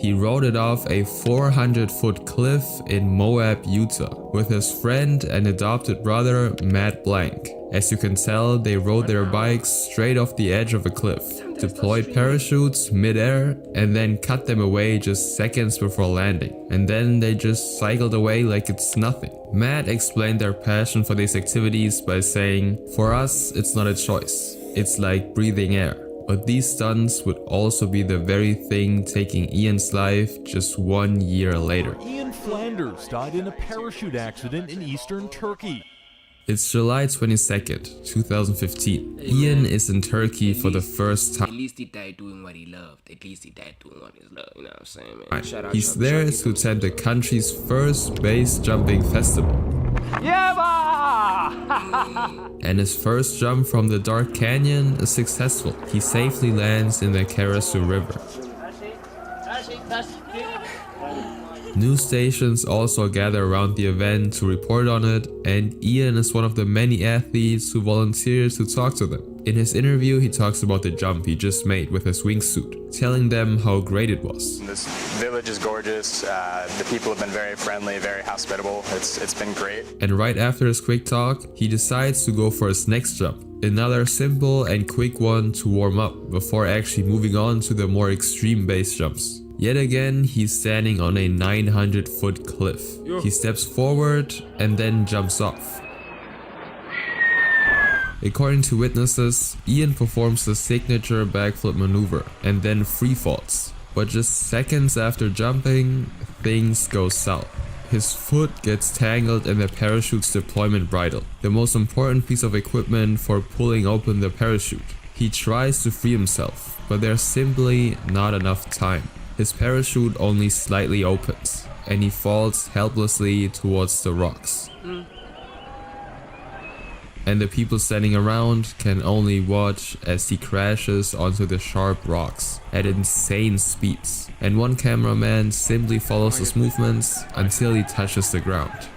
He rode it off a 400-foot cliff in Moab, Utah, with his friend and adopted brother, Matt Blank. As you can tell, they rode their bikes straight off the edge of a cliff, deployed parachutes mid-air, and then cut them away just seconds before landing. And then they just cycled away like it's nothing. Matt explained their passion for these activities by saying, "For us, it's not a choice. It's like breathing air." But these stunts would also be the very thing taking Ian's life just 1 year later. Ian Flanders died in a parachute accident in eastern Turkey. It's July 22nd, 2015. Ian is in Turkey for the first time. At least he died doing what he loved. At least he died doing what he loved. You know what I'm saying, man? Shout out, He's there to attend the country's first base jumping festival. And his first jump from the dark canyon is successful. He safely lands in the Karasu River. News stations also gather around the event to report on it, and Ian is one of the many athletes who volunteers to talk to them. In his interview, he talks about the jump he just made with his wingsuit, telling them how great it was. This village is gorgeous. The people have been very friendly, very hospitable. It's been great. And right after his quick talk, he decides to go for his next jump. Another simple and quick one to warm up before actually moving on to the more extreme base jumps. Yet again, he's standing on a 900-foot cliff. He steps forward and then jumps off. According to witnesses, Ian performs the signature backflip maneuver and then free falls. But just seconds after jumping, things go south. His foot gets tangled in the parachute's deployment bridle, the most important piece of equipment for pulling open the parachute. He tries to free himself, but there's simply not enough time. His parachute only slightly opens, and he falls helplessly towards the rocks. And the people standing around can only watch as he crashes onto the sharp rocks at insane speeds, and one cameraman simply follows his movements until he touches the ground.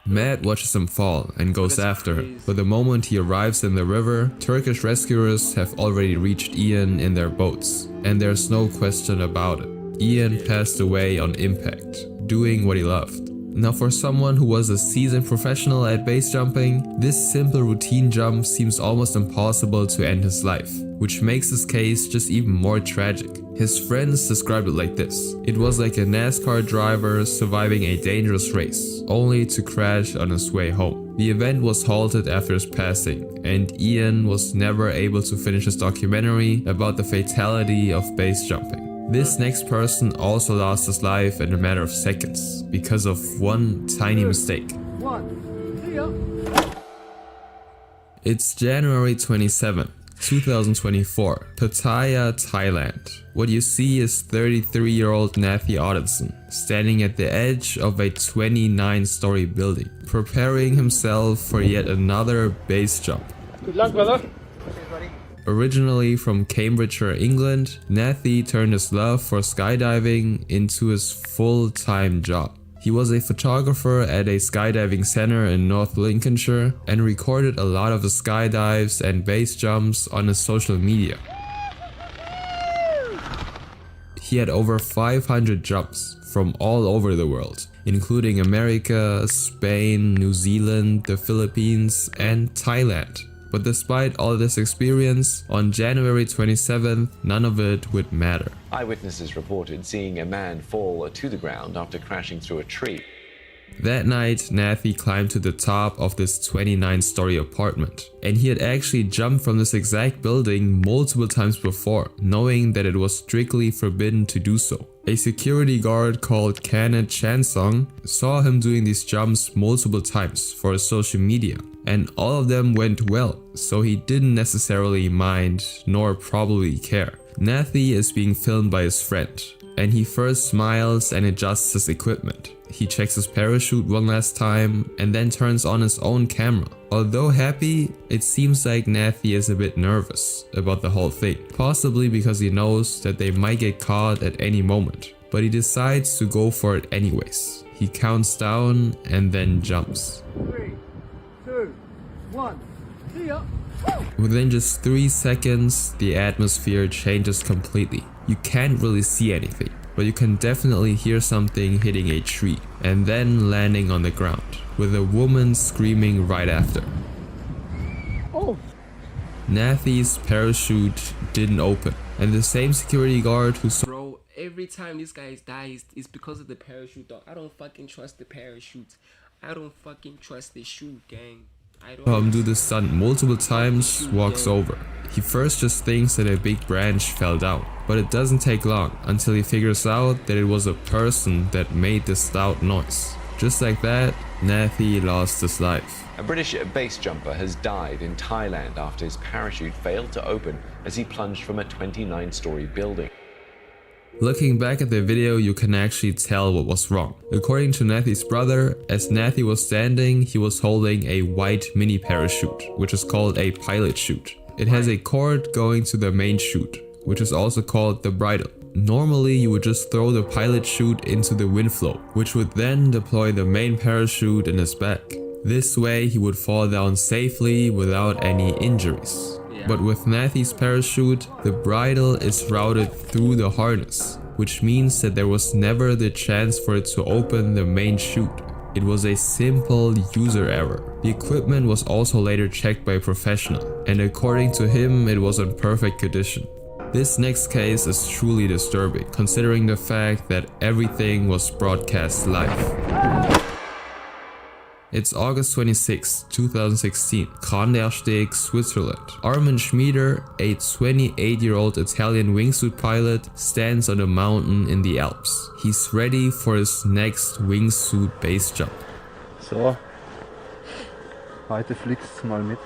Matt watches him fall and goes after him, but the moment he arrives in the river, Turkish rescuers have already reached Ian in their boats, and there's no question about it. Ian passed away on impact, doing what he loved. Now, for someone who was a seasoned professional at base jumping, this simple routine jump seems almost impossible to end his life, which makes his case just even more tragic. His friends described it like this: it was like a NASCAR driver surviving a dangerous race, only to crash on his way home. The event was halted after his passing, and Ian was never able to finish his documentary about the fatality of base jumping. This next person also lost his life in a matter of seconds because of one tiny mistake. It's January 27, 2024, Pattaya, Thailand. What you see is 33-year-old Nathi Odinson standing at the edge of a 29-story building, preparing himself for yet another base jump. Good luck, brother. Originally from Cambridgeshire, England, Nathi turned his love for skydiving into his full-time job. He was a photographer at a skydiving center in North Lincolnshire and recorded a lot of the skydives and base jumps on his social media. He had over 500 jumps from all over the world, including America, Spain, New Zealand, the Philippines, and Thailand. But despite all this experience, on January 27th, none of it would matter. Eyewitnesses reported seeing a man fall to the ground after crashing through a tree. That night, Nathi climbed to the top of this 29-story apartment, and he had actually jumped from this exact building multiple times before, knowing that it was strictly forbidden to do so. A security guard called Kenneth Chansong saw him doing these jumps multiple times for his social media, and all of them went well, so he didn't necessarily mind nor probably care. Nathi is being filmed by his friend, and he first smiles and adjusts his equipment. He checks his parachute one last time and then turns on his own camera. Although happy, it seems like Nathi is a bit nervous about the whole thing, possibly because he knows that they might get caught at any moment, but he decides to go for it anyways. He counts down and then jumps. 3, 2, 1, see ya! Within just 3 seconds, the atmosphere changes completely. You can't really see anything, but you can definitely hear something hitting a tree and then landing on the ground, with a woman screaming right after. Oh. Nathy's parachute didn't open, and the same security guard who saw Bro, every time this guy dies, it's because of the parachute, dog. I don't fucking trust the parachute. I don't fucking trust the chute, gang. I don't him do the stunt multiple times walks over. He first just thinks that a big branch fell down, but it doesn't take long until he figures out that it was a person that made this loud noise. Just like that, Nathy lost his life. A British base jumper has died in Thailand after his parachute failed to open as he plunged from a 29-story building. Looking back at the video, you can actually tell what was wrong. According to Nathy's brother, as Nathy was standing, he was holding a white mini parachute, which is called a pilot chute. It has a cord going to the main chute, which is also called the bridle. Normally, you would just throw the pilot chute into the wind flow, which would then deploy the main parachute in his back. This way, he would fall down safely without any injuries. But with Nathy's parachute, the bridle is routed through the harness, which means that there was never the chance for it to open the main chute. It was a simple user error. The equipment was also later checked by a professional, and according to him, it was in perfect condition. This next case is truly disturbing, considering the fact that everything was broadcast live. It's August 26, 2016, Krandersteg, Switzerland. Armin Schmieder, a 28-year-old Italian wingsuit pilot, stands on a mountain in the Alps. He's ready for his next wingsuit base jump. So, heute fliegst du mal mit.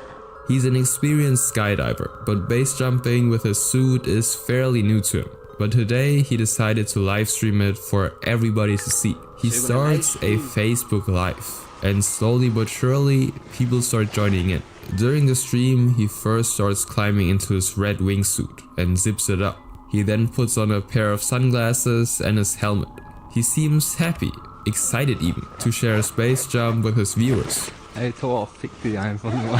He's an experienced skydiver, but base jumping with a suit is fairly new to him. But today he decided to live stream it for everybody to see. He starts a Facebook Live. And slowly but surely, people start joining in. During the stream, he first starts climbing into his red wingsuit and zips it up. He then puts on a pair of sunglasses and his helmet. He seems happy, excited even, to share his base jump with his viewers. Ey, Thor, fick dich einfach nur.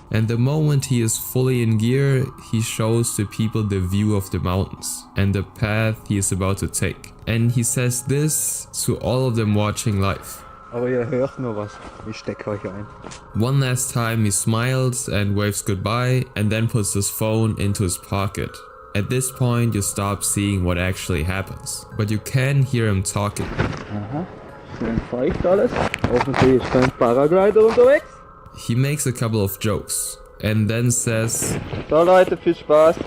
And the moment he is fully in gear, he shows the people the view of the mountains and the path he is about to take. And he says this to all of them watching live. Aber ihr hört nur was. Ich stecke euch ein. One last time he smiles and waves goodbye and then puts his phone into his pocket. At this point you stop seeing what actually happens, but you can hear him talking. Aha, schön feucht alles. Offensichtlich ist kein Paraglider unterwegs. He makes a couple of jokes and then says, So Leute, viel Spaß.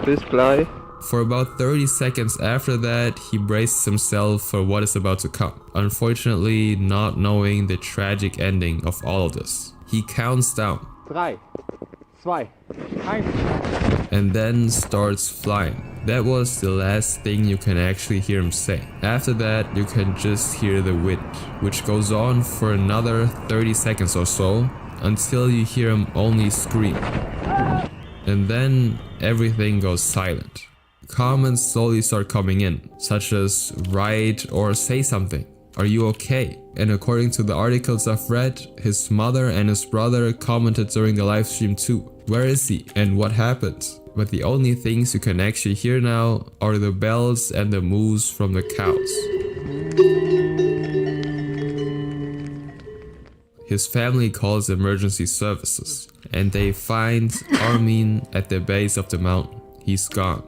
Bis gleich. For about 30 seconds after that, he braces himself for what is about to come, unfortunately not knowing the tragic ending of all of this. He counts down 3, 2, 1. And then starts flying. That was the last thing you can actually hear him say. After that, you can just hear the wind, which goes on for another 30 seconds or so, until you hear him only scream. And then everything goes silent. Comments slowly start coming in, such as write or say something. Are you okay? And according to the articles I've read, his mother and his brother commented during the live stream too. Where is he? And what happened? But the only things you can actually hear now are the bells and the moos from the cows. His family calls emergency services, and they find Armin at the base of the mountain. He's gone.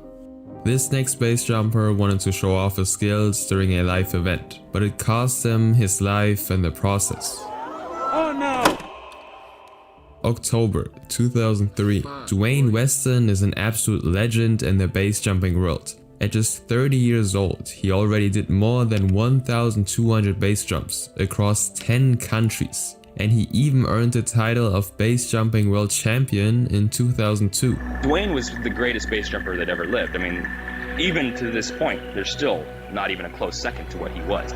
This next base jumper wanted to show off his skills during a live event, but it cost him his life in the process. Oh no! October 2003. Dwayne Weston is an absolute legend in the base jumping world. At just 30 years old, he already did more than 1,200 base jumps across 10 countries. And he even earned the title of base jumping world champion in 2002. Dwayne was the greatest base jumper that ever lived. I mean, even to this point, there's still not even a close second to what he was.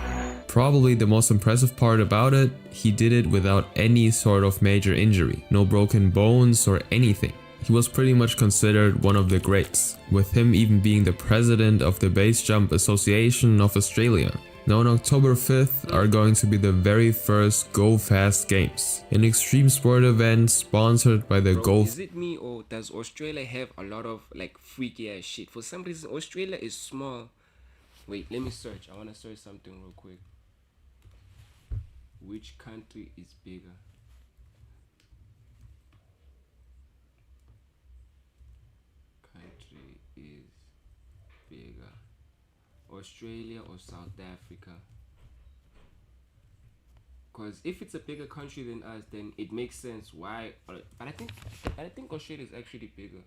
Probably the most impressive part about it, he did it without any sort of major injury, no broken bones or anything. He was pretty much considered one of the greats, with him even being the president of the Base Jump Association of Australia. Now on October 5th are going to be the very first Go Fast Games, an extreme sport event sponsored by the Go. Is it me or does Australia have a lot of like freaky ass shit? For some reason Australia is small. Wait, let me search. I want to search something real quick. Which country is bigger? Country is bigger, Australia or South Africa? Because if it's a bigger country than us, then it makes sense why. But I think Australia is actually bigger.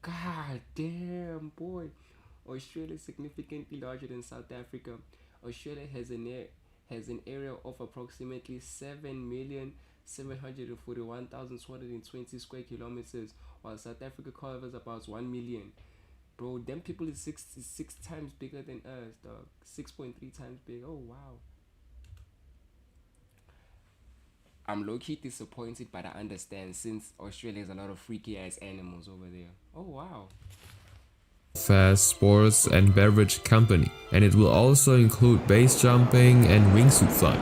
God damn, boy. Australia is significantly larger than South Africa. Australia has an area of approximately 7,741,220 square kilometers, while South Africa covers about 1 million. Bro, them people is six times bigger than us, dog. 6.3 times big. Oh wow. I'm low-key disappointed, but I understand since Australia has a lot of freaky ass animals over there. Oh wow. Fast sports and beverage company, and it will also include base jumping and wingsuit flying.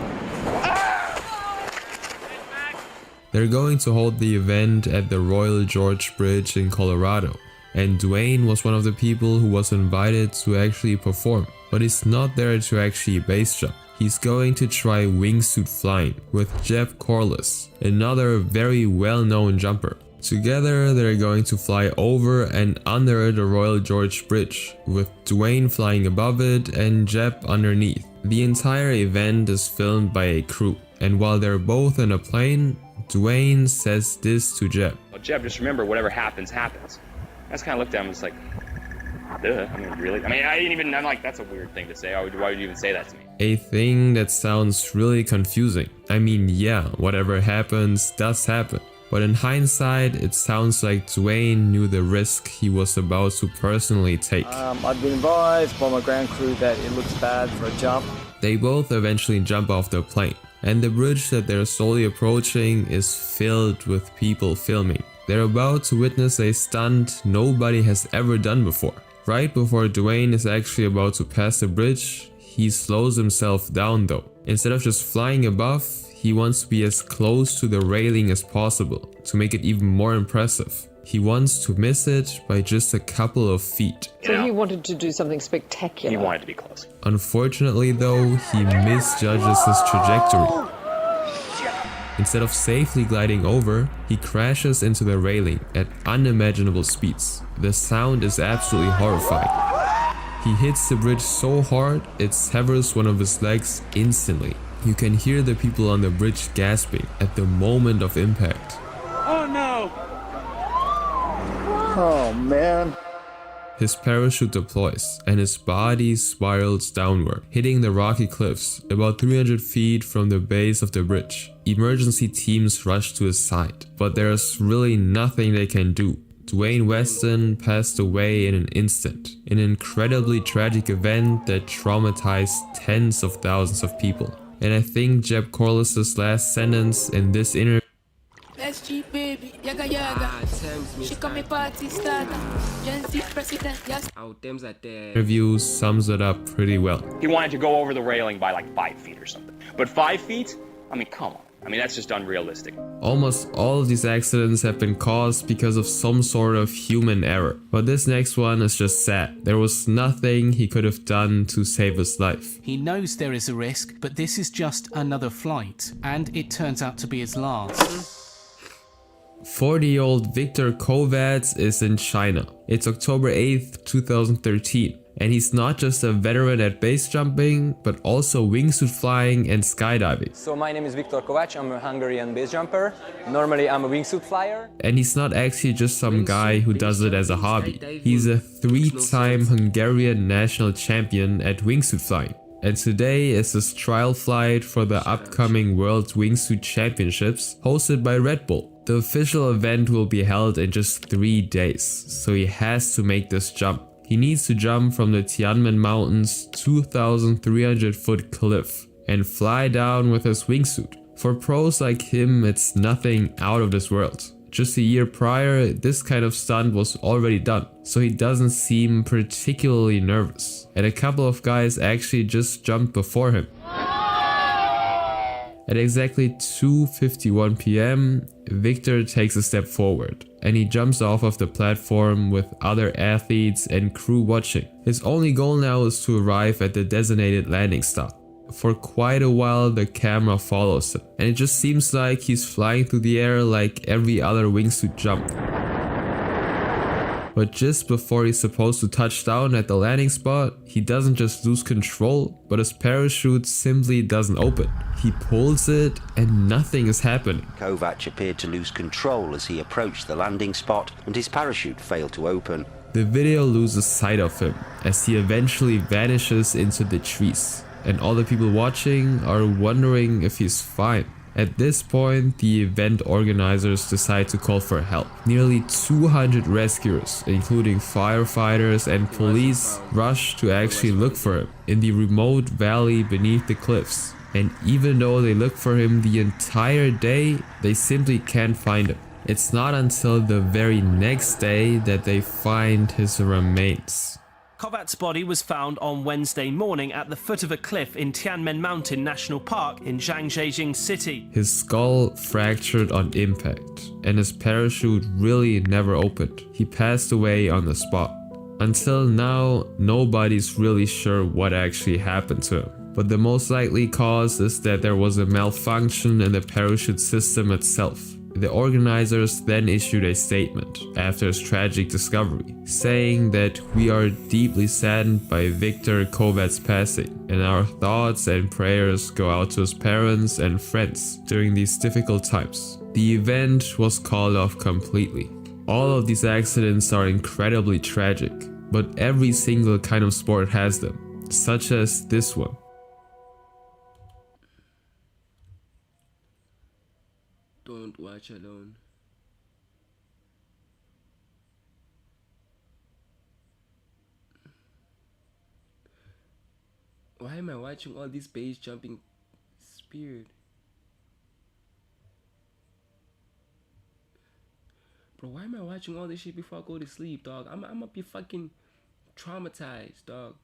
They're going to hold the event at the Royal George Bridge in Colorado, and Dwayne was one of the people who was invited to actually perform, but he's not there to actually base jump. He's going to try wingsuit flying with Jeb Corliss, another very well-known jumper. Together, they're going to fly over and under the Royal George Bridge, with Dwayne flying above it and Jeb underneath. The entire event is filmed by a crew, and while they're both in a plane, Dwayne says this to Jeb. Well, Jeb, just remember, whatever happens, happens. I just kind of looked at him and was like, duh, I mean, really? I mean, I'm like, that's a weird thing to say. Why would you even say that to me? A thing that sounds really confusing. I mean, yeah, whatever happens does happen. But in hindsight, it sounds like Dwayne knew the risk he was about to personally take. I've been advised by my ground crew that it looks bad for a jump. They both eventually jump off the plane, and the bridge that they're slowly approaching is filled with people filming. They're about to witness a stunt nobody has ever done before. Right before Dwayne is actually about to pass the bridge, he slows himself down though. Instead of just flying above, he wants to be as close to the railing as possible to make it even more impressive. He wants to miss it by just a couple of feet. So he wanted to do something spectacular. He wanted to be close. Unfortunately though, he misjudges his trajectory. Instead of safely gliding over, he crashes into the railing at unimaginable speeds. The sound is absolutely horrifying. He hits the bridge so hard, it severs one of his legs instantly. You can hear the people on the bridge gasping at the moment of impact. Oh no! Oh man. His parachute deploys and his body spirals downward, hitting the rocky cliffs about 300 feet from the base of the bridge. Emergency teams rush to his side, but there's really nothing they can do. Dwayne Weston passed away in an instant, an incredibly tragic event that traumatized tens of thousands of people. And I think Jeb Corliss's last sentence in this interview SG baby, yaga yaga. She come me party starter. Gen Z president, yes. interview sums it up pretty well. He wanted to go over the railing by like 5 feet or something. But 5 feet? I mean, come on. I mean, that's just unrealistic. Almost all of these accidents have been caused because of some sort of human error. But this next one is just sad. There was nothing he could have done to save his life. He knows there is a risk, but this is just another flight, and it turns out to be his last. 40-year-old Viktor Kovacs is in China. It's October 8th, 2013. And he's not just a veteran at base jumping, but also wingsuit flying and skydiving. So my name is Viktor Kovacs, I'm a Hungarian base jumper. Normally I'm a wingsuit flyer. And he's not actually just some guy who does it as a hobby. He's a 3-time Hungarian national champion at wingsuit flying. And today is his trial flight for the upcoming World Wingsuit Championships hosted by Red Bull. The official event will be held in just 3 days, so he has to make this jump. He needs to jump from the Tianmen Mountains 2,300-foot cliff and fly down with his wingsuit. For pros like him, it's nothing out of this world. Just a year prior, this kind of stunt was already done, so he doesn't seem particularly nervous. And a couple of guys actually just jumped before him. At exactly 2:51 PM, Victor takes a step forward, and he jumps off of the platform with other athletes and crew watching. His only goal now is to arrive at the designated landing stop. For quite a while the camera follows him, and it just seems like he's flying through the air like every other wingsuit jump. But just before he's supposed to touch down at the landing spot, he doesn't just lose control, but his parachute simply doesn't open. He pulls it and nothing is happening. Kovac appeared to lose control as he approached the landing spot and his parachute failed to open. The video loses sight of him as he eventually vanishes into the trees, and all the people watching are wondering if he's fine. At this point, the event organizers decide to call for help. Nearly 200 rescuers, including firefighters and police, rush to actually look for him in the remote valley beneath the cliffs. And even though they look for him the entire day, they simply can't find him. It's not until the very next day that they find his remains. Kovac's body was found on Wednesday morning at the foot of a cliff in Tianmen Mountain National Park in Zhangjiajing City. His skull fractured on impact, and his parachute really never opened. He passed away on the spot. Until now, nobody's really sure what actually happened to him. But the most likely cause is that there was a malfunction in the parachute system itself. The organizers then issued a statement after his tragic discovery, saying that we are deeply saddened by Viktor Kovac's passing, and our thoughts and prayers go out to his parents and friends during these difficult times. The event was called off completely. All of these accidents are incredibly tragic, but every single kind of sport has them, such as this one. Don't watch alone. Why am I watching all this base jumping spirit? Bro, why am I watching all this shit before I go to sleep, dog? I'm gonna be fucking traumatized, dog.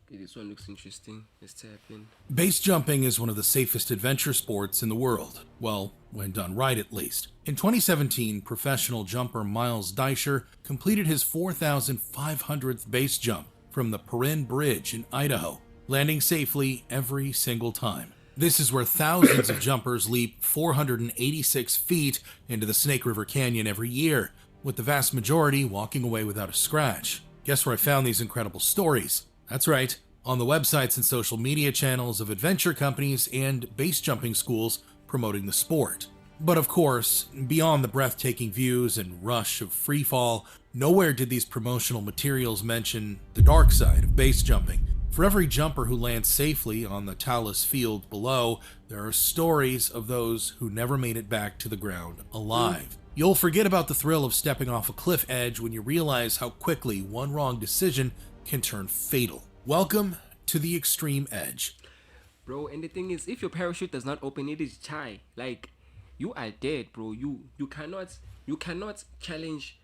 Okay, this one looks interesting. Let's tap in. Base jumping is one of the safest adventure sports in the world. Well, when done right at least. In 2017, professional jumper Miles Deisher completed his 4,500th base jump from the Perrin Bridge in Idaho, landing safely every single time. This is where thousands of jumpers leap 486 feet into the Snake River Canyon every year, with the vast majority walking away without a scratch. Guess where I found these incredible stories? That's right, on the websites and social media channels of adventure companies and base jumping schools promoting the sport. But of course, beyond the breathtaking views and rush of freefall, nowhere did these promotional materials mention the dark side of base jumping. For every jumper who lands safely on the Talus field below, there are stories of those who never made it back to the ground alive. You'll forget about the thrill of stepping off a cliff edge when you realize how quickly one wrong decision can turn fatal. Welcome to the extreme edge. Bro, and the thing is, if your parachute does not open, it is chai. Like, you are dead, bro. You cannot challenge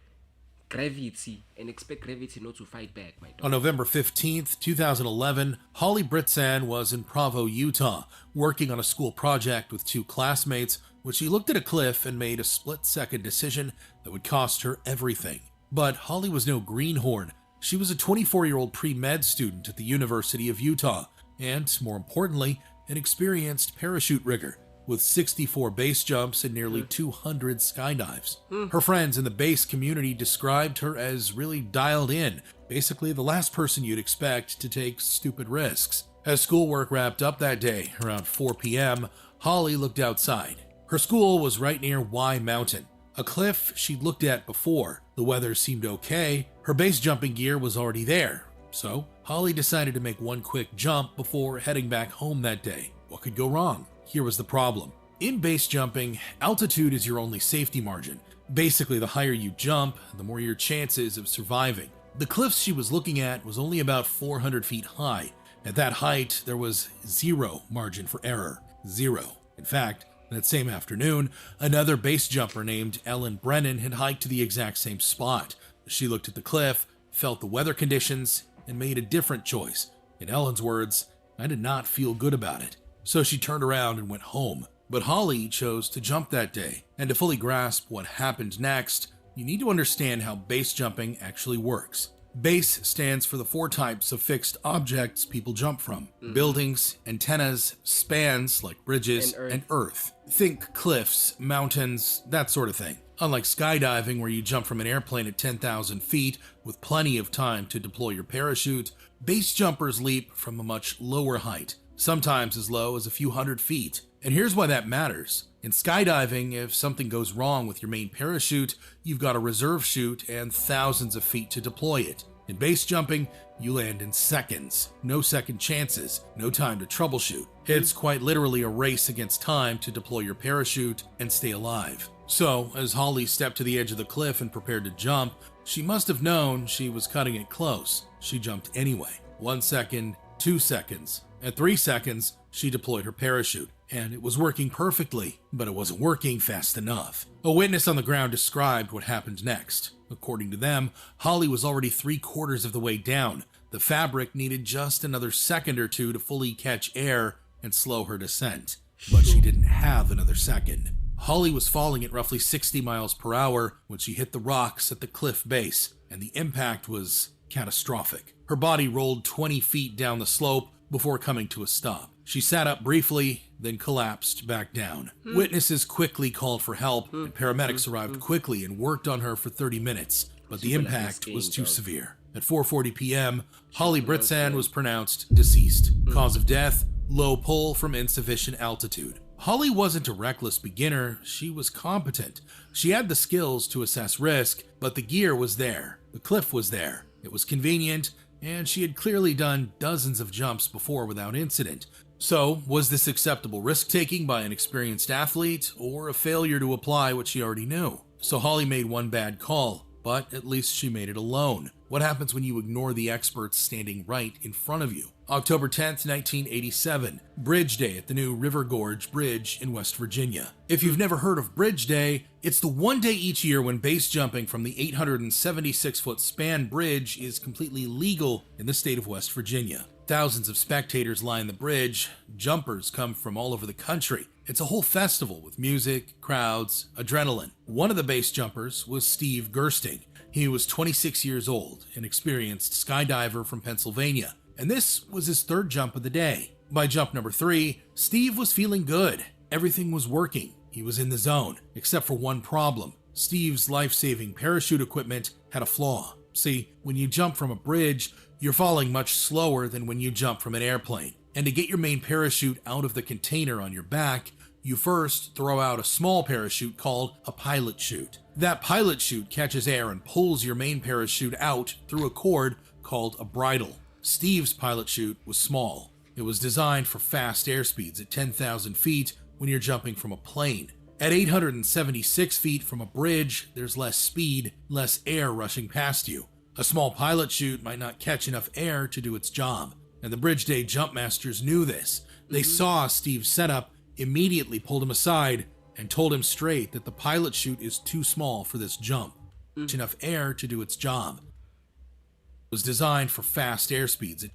gravity and expect gravity not to fight back, my dog. On November 15th, 2011, Holly Britsan was in Provo, Utah, working on a school project with two classmates when she looked at a cliff and made a split-second decision that would cost her everything. But Holly was no greenhorn. She was a 24-year-old pre-med student at the University of Utah, and, more importantly, an experienced parachute rigger, with 64 base jumps and nearly 200 skydives. Her friends in the base community described her as really dialed in, basically the last person you'd expect to take stupid risks. As schoolwork wrapped up that day, around 4 p.m., Holly looked outside. Her school was right near Y Mountain, a cliff she'd looked at before. The weather seemed okay, her base jumping gear was already there, so Holly decided to make one quick jump before heading back home that day. What could go wrong? Here was the problem. In base jumping, altitude is your only safety margin. Basically, the higher you jump, the more your chances of surviving. The cliff she was looking at was only about 400 feet high, At that height, there was zero margin for error. Zero. In fact, that same afternoon, another base jumper named Ellen Brennan had hiked to the exact same spot. She looked at the cliff, felt the weather conditions, and made a different choice. In Ellen's words, "I did not feel good about it." So she turned around and went home. But Holly chose to jump that day. And to fully grasp what happened next, you need to understand how base jumping actually works. Base stands for the 4 types of fixed objects people jump from. Buildings, antennas, spans like bridges, and earth. Think cliffs, mountains, that sort of thing. Unlike skydiving, where you jump from an airplane at 10,000 feet with plenty of time to deploy your parachute, base jumpers leap from a much lower height, sometimes as low as a few hundred feet. And here's why that matters. In skydiving, if something goes wrong with your main parachute, you've got a reserve chute and thousands of feet to deploy it. In base jumping, you land in seconds. No second chances, no time to troubleshoot. It's quite literally a race against time to deploy your parachute and stay alive. So, as Holly stepped to the edge of the cliff and prepared to jump, she must have known she was cutting it close. She jumped anyway. 1 second, 2 seconds. At 3 seconds, she deployed her parachute, and it was working perfectly, but it wasn't working fast enough. A witness on the ground described what happened next. According to them, Holly was already 3/4 of the way down. The fabric needed just another second or two to fully catch air and slow her descent. But she didn't have another second. Holly was falling at roughly 60 miles per hour when she hit the rocks at the cliff base, and the impact was catastrophic. Her body rolled 20 feet down the slope before coming to a stop. She sat up briefly, then collapsed back down. Witnesses quickly called for help, and paramedics arrived quickly and worked on her for 30 minutes, but the impact was too severe. At 4:40 p.m., Holly Britsan was pronounced deceased. Cause of death, low pull from insufficient altitude. Holly wasn't a reckless beginner, she was competent. She had the skills to assess risk, but the gear was there. The cliff was there. It was convenient, and she had clearly done dozens of jumps before without incident. So, was this acceptable risk-taking by an experienced athlete, or a failure to apply what she already knew? So Holly made one bad call, but at least she made it alone. What happens when you ignore the experts standing right in front of you? October 10th, 1987, Bridge Day at the new River Gorge Bridge in West Virginia. If you've never heard of Bridge Day, it's the one day each year when base jumping from the 876-foot span bridge is completely legal in the state of West Virginia. Thousands of spectators line the bridge. Jumpers come from all over the country. It's a whole festival with music, crowds, adrenaline. One of the base jumpers was Steve Gersting. He was 26 years old, an experienced skydiver from Pennsylvania, and this was his 3rd jump of the day. By jump number 3, Steve was feeling good. Everything was working. He was in the zone, except for one problem. Steve's life-saving parachute equipment had a flaw. See, when you jump from a bridge, you're falling much slower than when you jump from an airplane. And to get your main parachute out of the container on your back, you first throw out a small parachute called a pilot chute. That pilot chute catches air and pulls your main parachute out through a cord called a bridle. Steve's pilot chute was small. It was designed for fast airspeeds at 10,000 feet when you're jumping from a plane. At 876 feet from a bridge, there's less speed, less air rushing past you. A small pilot chute might not catch enough air to do its job, and the Bridge Day jump masters knew this. They saw Steve's setup, immediately pulled him aside, and told him straight that the pilot chute is too small for this jump. Enough air to do its job. It was designed for fast airspeeds.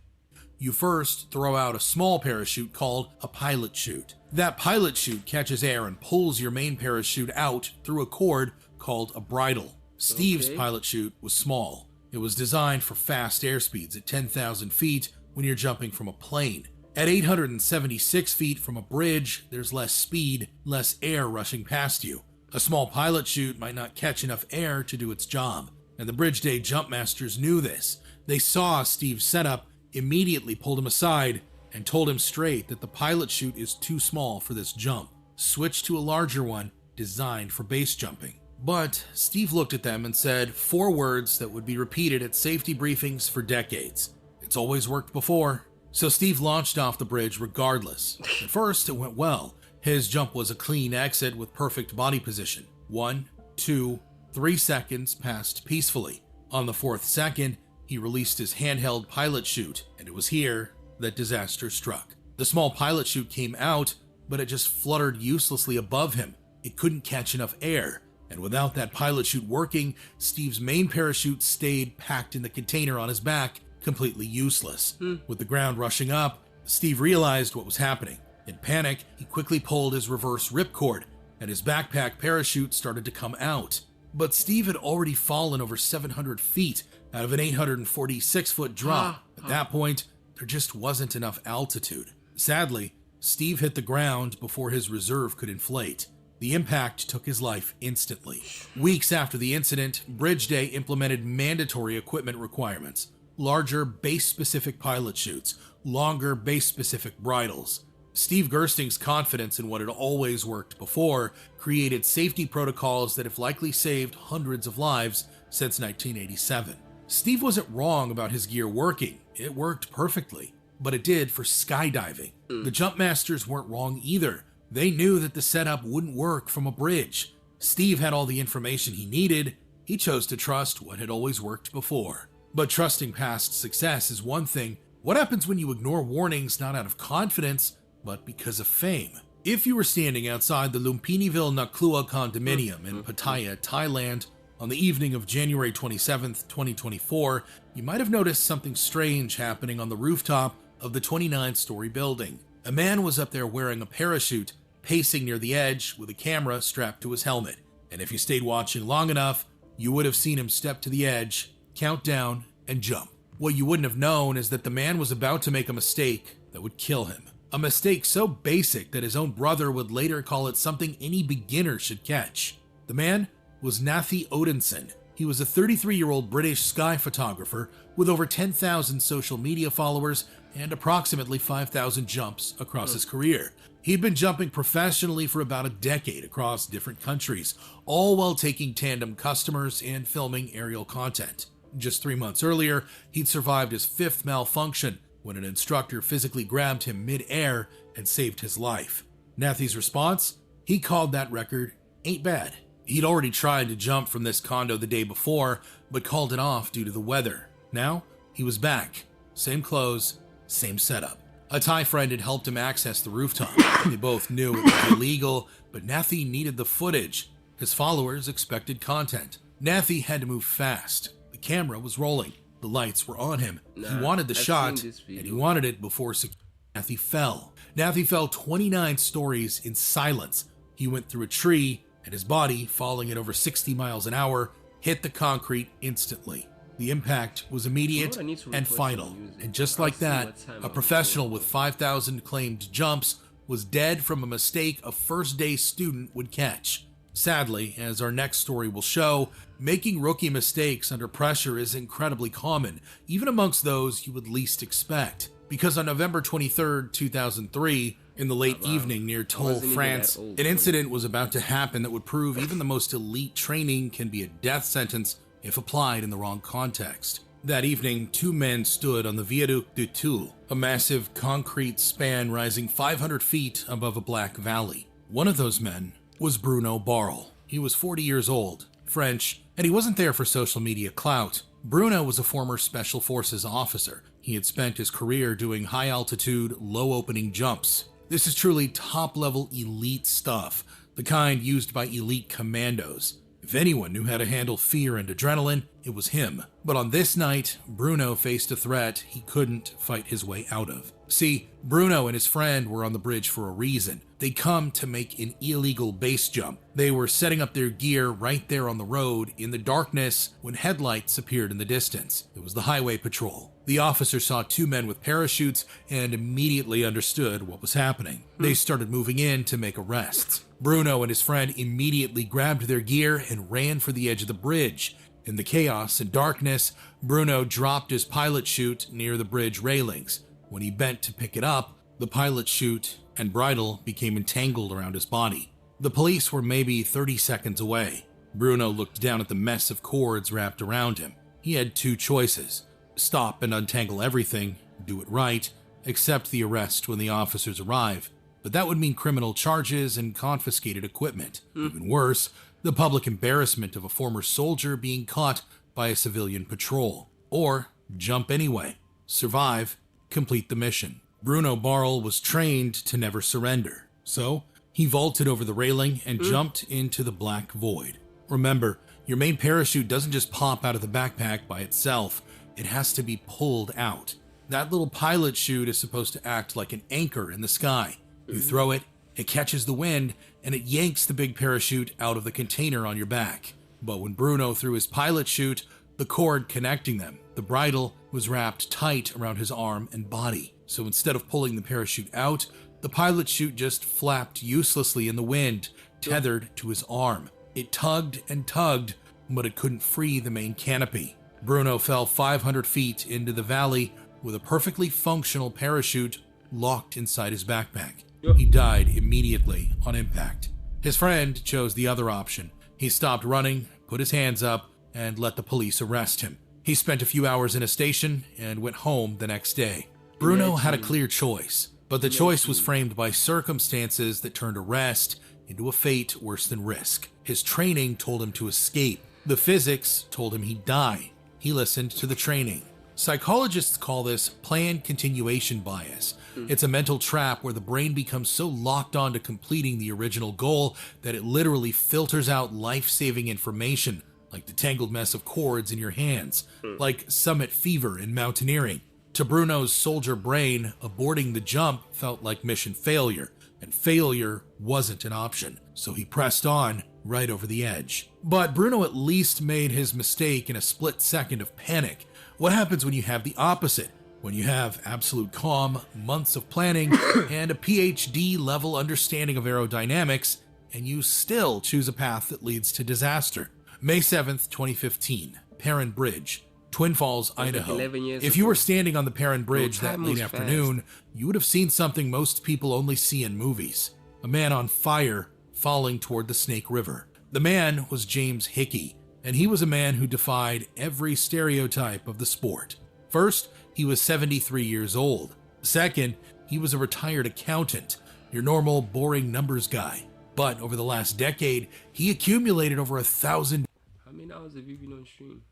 You first throw out a small parachute called a pilot chute. That pilot chute catches air and pulls your main parachute out through a cord called a bridle. Steve's pilot chute was small. It was designed for fast airspeeds at 10,000 feet when you're jumping from a plane. At 876 feet from a bridge, there's less speed, less air rushing past you. A small pilot chute might not catch enough air to do its job, and the Bridge Day jump masters knew this. They saw Steve's setup, immediately pulled him aside, and told him straight that the pilot chute is too small for this jump. Switch to a larger one designed for base jumping. But Steve looked at them and said 4 words that would be repeated at safety briefings for decades. It's always worked before. So Steve launched off the bridge regardless. At first, it went well. His jump was a clean exit with perfect body position. 1, 2, 3 seconds passed peacefully. On the 4th second, he released his handheld pilot chute, and it was here that disaster struck. The small pilot chute came out, but it just fluttered uselessly above him. It couldn't catch enough air, and without that pilot chute working, Steve's main parachute stayed packed in the container on his back, completely useless. With the ground rushing up, Steve realized what was happening. In panic, he quickly pulled his reverse ripcord, and his backpack parachute started to come out. But Steve had already fallen over 700 feet out of an 846-foot drop. At that point, there just wasn't enough altitude. Sadly, Steve hit the ground before his reserve could inflate. The impact took his life instantly. Weeks after the incident, Bridgestone implemented mandatory equipment requirements: larger base-specific pilot chutes, longer base-specific bridles. Steve Gersting's confidence in what had always worked before created safety protocols that have likely saved hundreds of lives since 1987. Steve wasn't wrong about his gear working. It worked perfectly, but it did for skydiving. The Jumpmasters weren't wrong either. They knew that the setup wouldn't work from a bridge. Steve had all the information he needed. He chose to trust what had always worked before. But trusting past success is one thing. What happens when you ignore warnings not out of confidence, but because of fame? If you were standing outside the Lumpiniville Naklua condominium in Pattaya, Thailand, on the evening of January 27th, 2024, you might have noticed something strange happening on the rooftop of the 29-story building. A man was up there wearing a parachute, pacing near the edge with a camera strapped to his helmet. And if you stayed watching long enough, you would have seen him step to the edge, count down, and jump. What you wouldn't have known is that the man was about to make a mistake that would kill him. A mistake so basic that his own brother would later call it something any beginner should catch. The man was Nathi Odinson. He was a 33-year-old British sky photographer with over 10,000 social media followers and approximately 5,000 jumps across his career. He'd been jumping professionally for about a decade across different countries, all while taking tandem customers and filming aerial content. Just 3 months earlier, he'd survived his 5th malfunction when an instructor physically grabbed him mid-air and saved his life. Nathi's response? He called that record "ain't bad." He'd already tried to jump from this condo the day before, but called it off due to the weather. Now, he was back. Same clothes, same setup. A Thai friend had helped him access the rooftop. They both knew it was illegal, but Nathi needed the footage. His followers expected content. Nathi had to move fast. The camera was rolling. The lights were on him. He wanted the shot, and he wanted it before Nathi fell. Nathi fell 29 stories in silence. He went through a tree, and his body, falling at over 60 miles an hour, hit the concrete instantly. The impact was immediate and final, and just like that, a professional with 5,000 claimed jumps was dead from a mistake a first-day student would catch. Sadly, as our next story will show, making rookie mistakes under pressure is incredibly common, even amongst those you would least expect. Because on November 23rd, 2003, in the late evening near Toul, France, an incident was about to happen that would prove even the most elite training can be a death sentence if applied in the wrong context. That evening, 2 men stood on the Viaduc du Toul, a massive concrete span rising 500 feet above a black valley. One of those men was Bruno Barle. He was 40 years old, French, and he wasn't there for social media clout. Bruno was a former Special Forces officer. He had spent his career doing high-altitude, low-opening jumps. This is truly top-level elite stuff, the kind used by elite commandos. If anyone knew how to handle fear and adrenaline, it was him. But on this night, Bruno faced a threat he couldn't fight his way out of. See, Bruno and his friend were on the bridge for a reason. They'd come to make an illegal base jump. They were setting up their gear right there on the road in the darkness when headlights appeared in the distance. It was the highway patrol. The officer saw 2 men with parachutes and immediately understood what was happening. They started moving in to make arrests. Bruno and his friend immediately grabbed their gear and ran for the edge of the bridge. In the chaos and darkness, Bruno dropped his pilot chute near the bridge railings. When he bent to pick it up, the pilot chute and bridle became entangled around his body. The police were maybe 30 seconds away. Bruno looked down at the mess of cords wrapped around him. He had 2 choices: stop and untangle everything, do it right, accept the arrest when the officers arrive. But that would mean criminal charges and confiscated equipment. Even worse, the public embarrassment of a former soldier being caught by a civilian patrol. Or jump anyway, survive, complete the mission. Bruno Barl was trained to never surrender, so he vaulted over the railing and jumped into the black void. Remember, your main parachute doesn't just pop out of the backpack by itself, it has to be pulled out. That little pilot chute is supposed to act like an anchor in the sky. You throw it, it catches the wind, and it yanks the big parachute out of the container on your back. But when Bruno threw his pilot chute, the cord connecting them, the bridle, was wrapped tight around his arm and body. So instead of pulling the parachute out, the pilot chute just flapped uselessly in the wind, tethered to his arm. It tugged and tugged, but it couldn't free the main canopy. Bruno fell 500 feet into the valley with a perfectly functional parachute locked inside his backpack. He died immediately on impact. His friend chose the other option. He stopped running, put his hands up, and let the police arrest him. He spent a few hours in a station and went home the next day. Bruno had a clear choice, but the choice was framed by circumstances that turned arrest into a fate worse than risk. His training told him to escape. The physics told him he'd die. He listened to the training. Psychologists call this planned continuation bias. It's a mental trap where the brain becomes so locked on to completing the original goal that it literally filters out life-saving information, like the tangled mess of cords in your hands, like summit fever in mountaineering. To Bruno's soldier brain, aborting the jump felt like mission failure, and failure wasn't an option, so he pressed on right over the edge. But Bruno at least made his mistake in a split second of panic. What happens when you have the opposite? When you have absolute calm, months of planning, and a PhD-level understanding of aerodynamics, and you still choose a path that leads to disaster. May 7th, 2015, Perrin Bridge, Twin Falls, Idaho. If you were standing on the Perrin Bridge that late afternoon, you would have seen something most people only see in movies. A man on fire falling toward the Snake River. The man was James Hickey, and he was a man who defied every stereotype of the sport. First, he was 73 years old. Second, he was a retired accountant, your normal boring numbers guy. But over the last decade, he accumulated over 1,000 How many hours have you been on stream?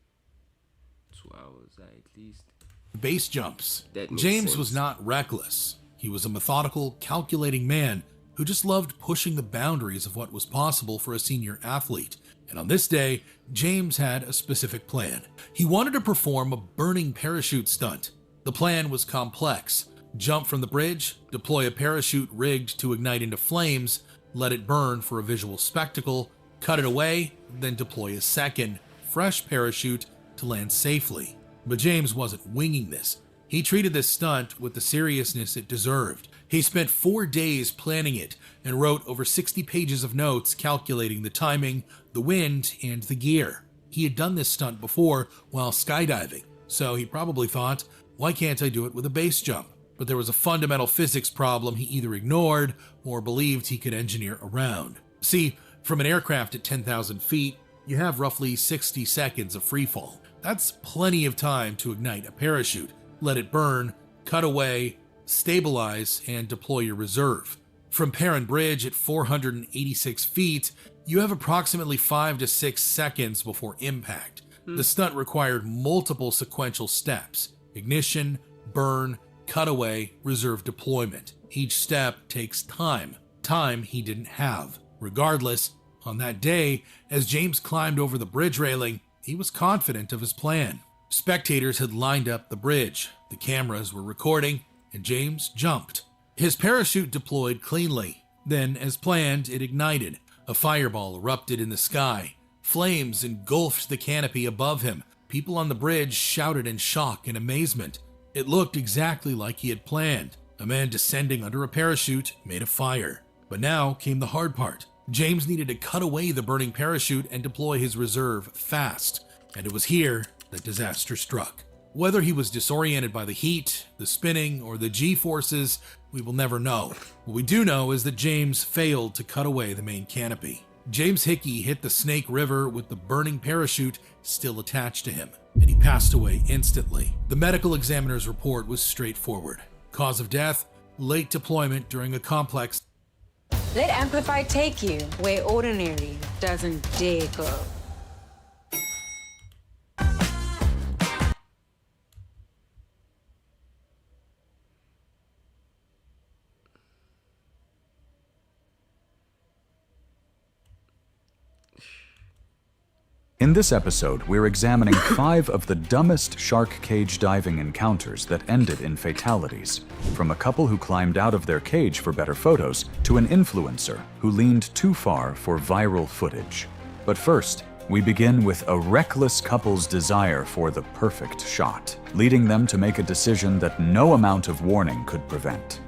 2 hours at least. base jumps. That makes James sense. was not reckless. He was a methodical, calculating man who just loved pushing the boundaries of what was possible for a senior athlete. And on this day, James had a specific plan. He wanted to perform a burning parachute stunt. The plan was complex. Jump from the bridge, deploy a parachute rigged to ignite into flames, let it burn for a visual spectacle, cut it away, then deploy a second, fresh parachute to land safely. But James wasn't winging this. He treated this stunt with the seriousness it deserved. He spent 4 days planning it and wrote over 60 pages of notes calculating the timing, the wind, and the gear. He had done this stunt before while skydiving, so he probably thought, why can't I do it with a base jump? But there was a fundamental physics problem he either ignored or believed he could engineer around. See, from an aircraft at 10,000 feet, you have roughly 60 seconds of freefall. That's plenty of time to ignite a parachute, let it burn, cut away, stabilize, and deploy your reserve. From Perrin Bridge at 486 feet, you have approximately 5 to 6 seconds before impact. The stunt required multiple sequential steps: ignition, burn, cutaway, reserve deployment. Each step takes time he didn't have. Regardless, on that day, as James climbed over the bridge railing, he was confident of his plan. Spectators had lined up the bridge, the cameras were recording, and James jumped. His parachute deployed cleanly. Then, as planned, it ignited. A fireball erupted in the sky. Flames engulfed the canopy above him. People on the bridge shouted in shock and amazement. It looked exactly like he had planned. A man descending under a parachute made a fire. But now came the hard part. James needed to cut away the burning parachute and deploy his reserve fast. And it was here that disaster struck. Whether he was disoriented by the heat, the spinning, or the G-forces, we will never know. What we do know is that James failed to cut away the main canopy. James Hickey hit the Snake River with the burning parachute still attached to him, and he passed away instantly. The medical examiner's report was straightforward. Cause of death: late deployment during a complex. Let Amplify take you where ordinary doesn't dare go. In this episode, we're examining 5 of the dumbest shark cage diving encounters that ended in fatalities. From a couple who climbed out of their cage for better photos, to an influencer who leaned too far for viral footage. But first, we begin with a reckless couple's desire for the perfect shot, leading them to make a decision that no amount of warning could prevent.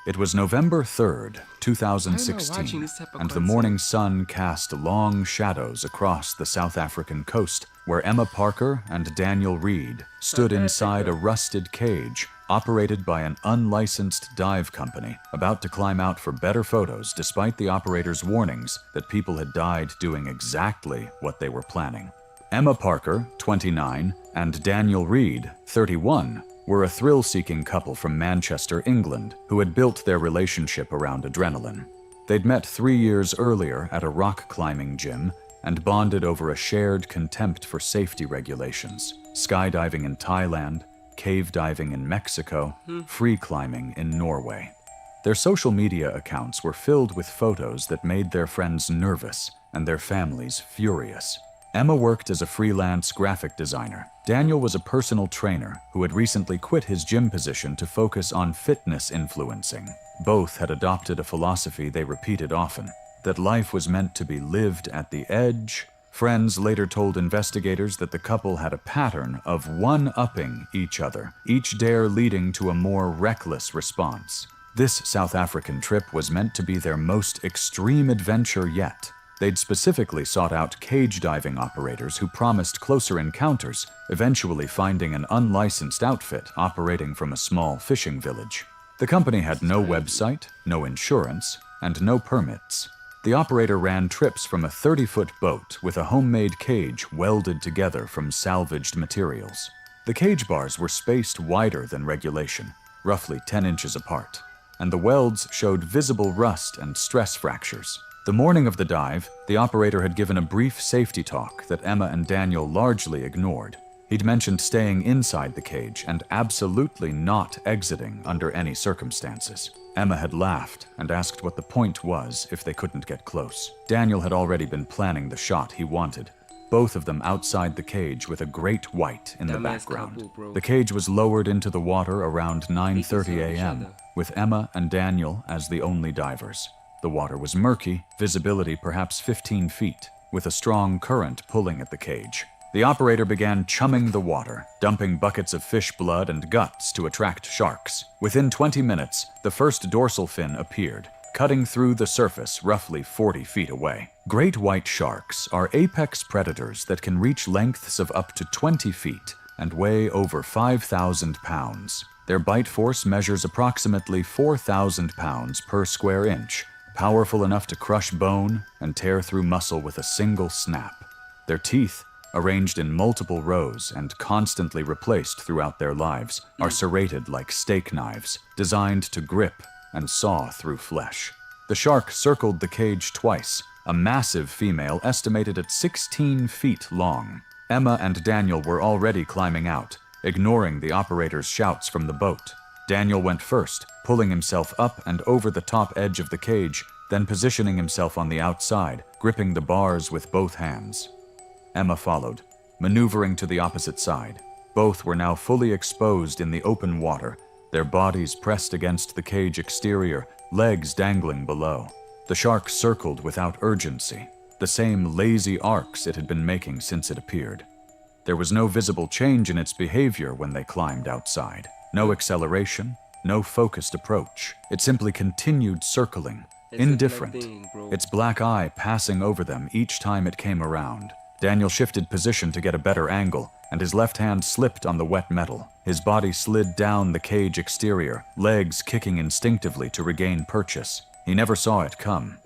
It was November 3rd, 2016, and the morning sun cast long shadows across the South African coast, where Emma Parker and Daniel Reed stood inside a rusted cage operated by an unlicensed dive company, about to climb out for better photos despite the operator's warnings that people had died doing exactly what they were planning. Emma Parker, 29, and Daniel Reed, 31, were a thrill-seeking couple from Manchester, England, who had built their relationship around adrenaline. They'd met 3 years earlier at a rock climbing gym and bonded over a shared contempt for safety regulations: skydiving in Thailand, cave diving in Mexico, free climbing in Norway. Their social media accounts were filled with photos that made their friends nervous and their families furious. Emma worked as a freelance graphic designer. Daniel was a personal trainer who had recently quit his gym position to focus on fitness influencing. Both had adopted a philosophy they repeated often, that life was meant to be lived at the edge. Friends later told investigators that the couple had a pattern of one-upping each other, each dare leading to a more reckless response. This South African trip was meant to be their most extreme adventure yet. They'd specifically sought out cage diving operators who promised closer encounters, eventually finding an unlicensed outfit operating from a small fishing village. The company had no website, no insurance, and no permits. The operator ran trips from a 30-foot boat with a homemade cage welded together from salvaged materials. The cage bars were spaced wider than regulation, roughly 10 inches apart, and the welds showed visible rust and stress fractures. The morning of the dive, the operator had given a brief safety talk that Emma and Daniel largely ignored. He'd mentioned staying inside the cage and absolutely not exiting under any circumstances. Emma had laughed and asked what the point was if they couldn't get close. Daniel had already been planning the shot he wanted, both of them outside the cage with a great white in the background. The cage was lowered into the water around 9:30 a.m., with Emma and Daniel as the only divers. The water was murky, visibility perhaps 15 feet, with a strong current pulling at the cage. The operator began chumming the water, dumping buckets of fish blood and guts to attract sharks. Within 20 minutes, the first dorsal fin appeared, cutting through the surface roughly 40 feet away. Great white sharks are apex predators that can reach lengths of up to 20 feet and weigh over 5,000 pounds. Their bite force measures approximately 4,000 pounds per square inch, powerful enough to crush bone and tear through muscle with a single snap. Their teeth, arranged in multiple rows and constantly replaced throughout their lives, are serrated like steak knives, designed to grip and saw through flesh. The shark circled the cage twice, a massive female estimated at 16 feet long. Emma and Daniel were already climbing out, ignoring the operator's shouts from the boat. Daniel went first, pulling himself up and over the top edge of the cage, then positioning himself on the outside, gripping the bars with both hands. Emma followed, maneuvering to the opposite side. Both were now fully exposed in the open water, their bodies pressed against the cage exterior, legs dangling below. The shark circled without urgency, the same lazy arcs it had been making since it appeared. There was no visible change in its behavior when they climbed outside. No acceleration, no focused approach. It simply continued circling, indifferent, its black eye passing over them each time it came around. Daniel shifted position to get a better angle, and his left hand slipped on the wet metal. His body slid down the cage exterior, legs kicking instinctively to regain purchase. He never saw it come.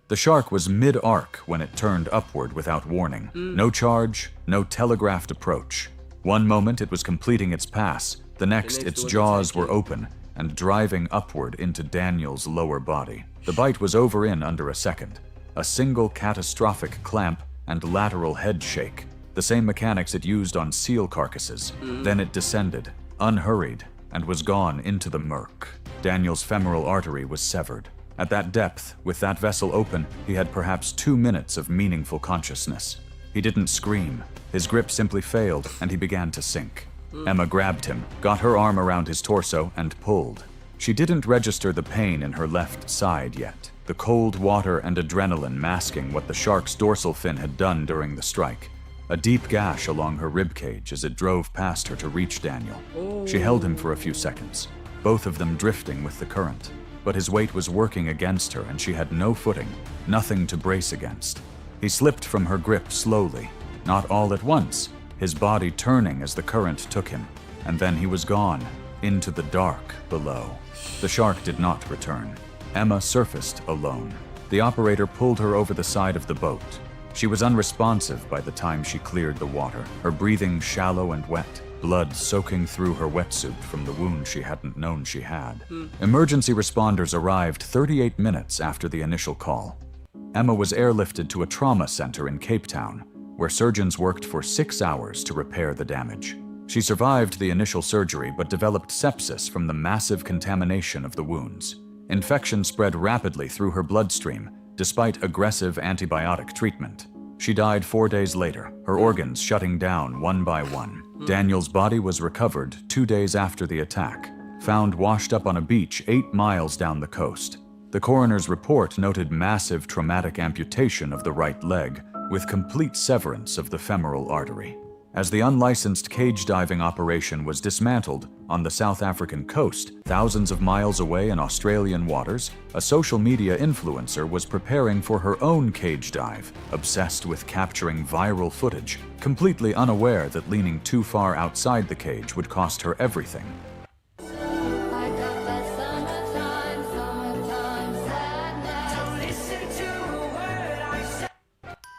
The shark was mid-arc when it turned upward without warning. No charge, no telegraphed approach. One moment it was completing its pass, the next its jaws were open and driving upward into Daniel's lower body. The bite was over in under a second. A single catastrophic clamp and lateral head shake, the same mechanics it used on seal carcasses. Then it descended, unhurried, and was gone into the murk. Daniel's femoral artery was severed. At that depth, with that vessel open, he had perhaps 2 minutes of meaningful consciousness. He didn't scream. His grip simply failed, and he began to sink. Emma grabbed him, got her arm around his torso, and pulled. She didn't register the pain in her left side yet, the cold water and adrenaline masking what the shark's dorsal fin had done during the strike. A deep gash along her ribcage as it drove past her to reach Daniel. She held him for a few seconds, both of them drifting with the current. But his weight was working against her and she had no footing, nothing to brace against. He slipped from her grip slowly, not all at once, his body turning as the current took him, and then he was gone, into the dark below. The shark did not return. Emma surfaced alone. The operator pulled her over the side of the boat. She was unresponsive by the time she cleared the water, her breathing shallow and wet, blood soaking through her wetsuit from the wound she hadn't known she had. Emergency responders arrived 38 minutes after the initial call. Emma was airlifted to a trauma center in Cape Town, where surgeons worked for 6 hours to repair the damage. She survived the initial surgery but developed sepsis from the massive contamination of the wounds. Infection spread rapidly through her bloodstream, despite aggressive antibiotic treatment. She died 4 days later, her organs shutting down one by one. Daniel's body was recovered 2 days after the attack, found washed up on a beach 8 miles down the coast. The coroner's report noted massive traumatic amputation of the right leg, with complete severance of the femoral artery. As the unlicensed cage diving operation was dismantled on the South African coast, thousands of miles away in Australian waters, a social media influencer was preparing for her own cage dive, obsessed with capturing viral footage, completely unaware that leaning too far outside the cage would cost her everything.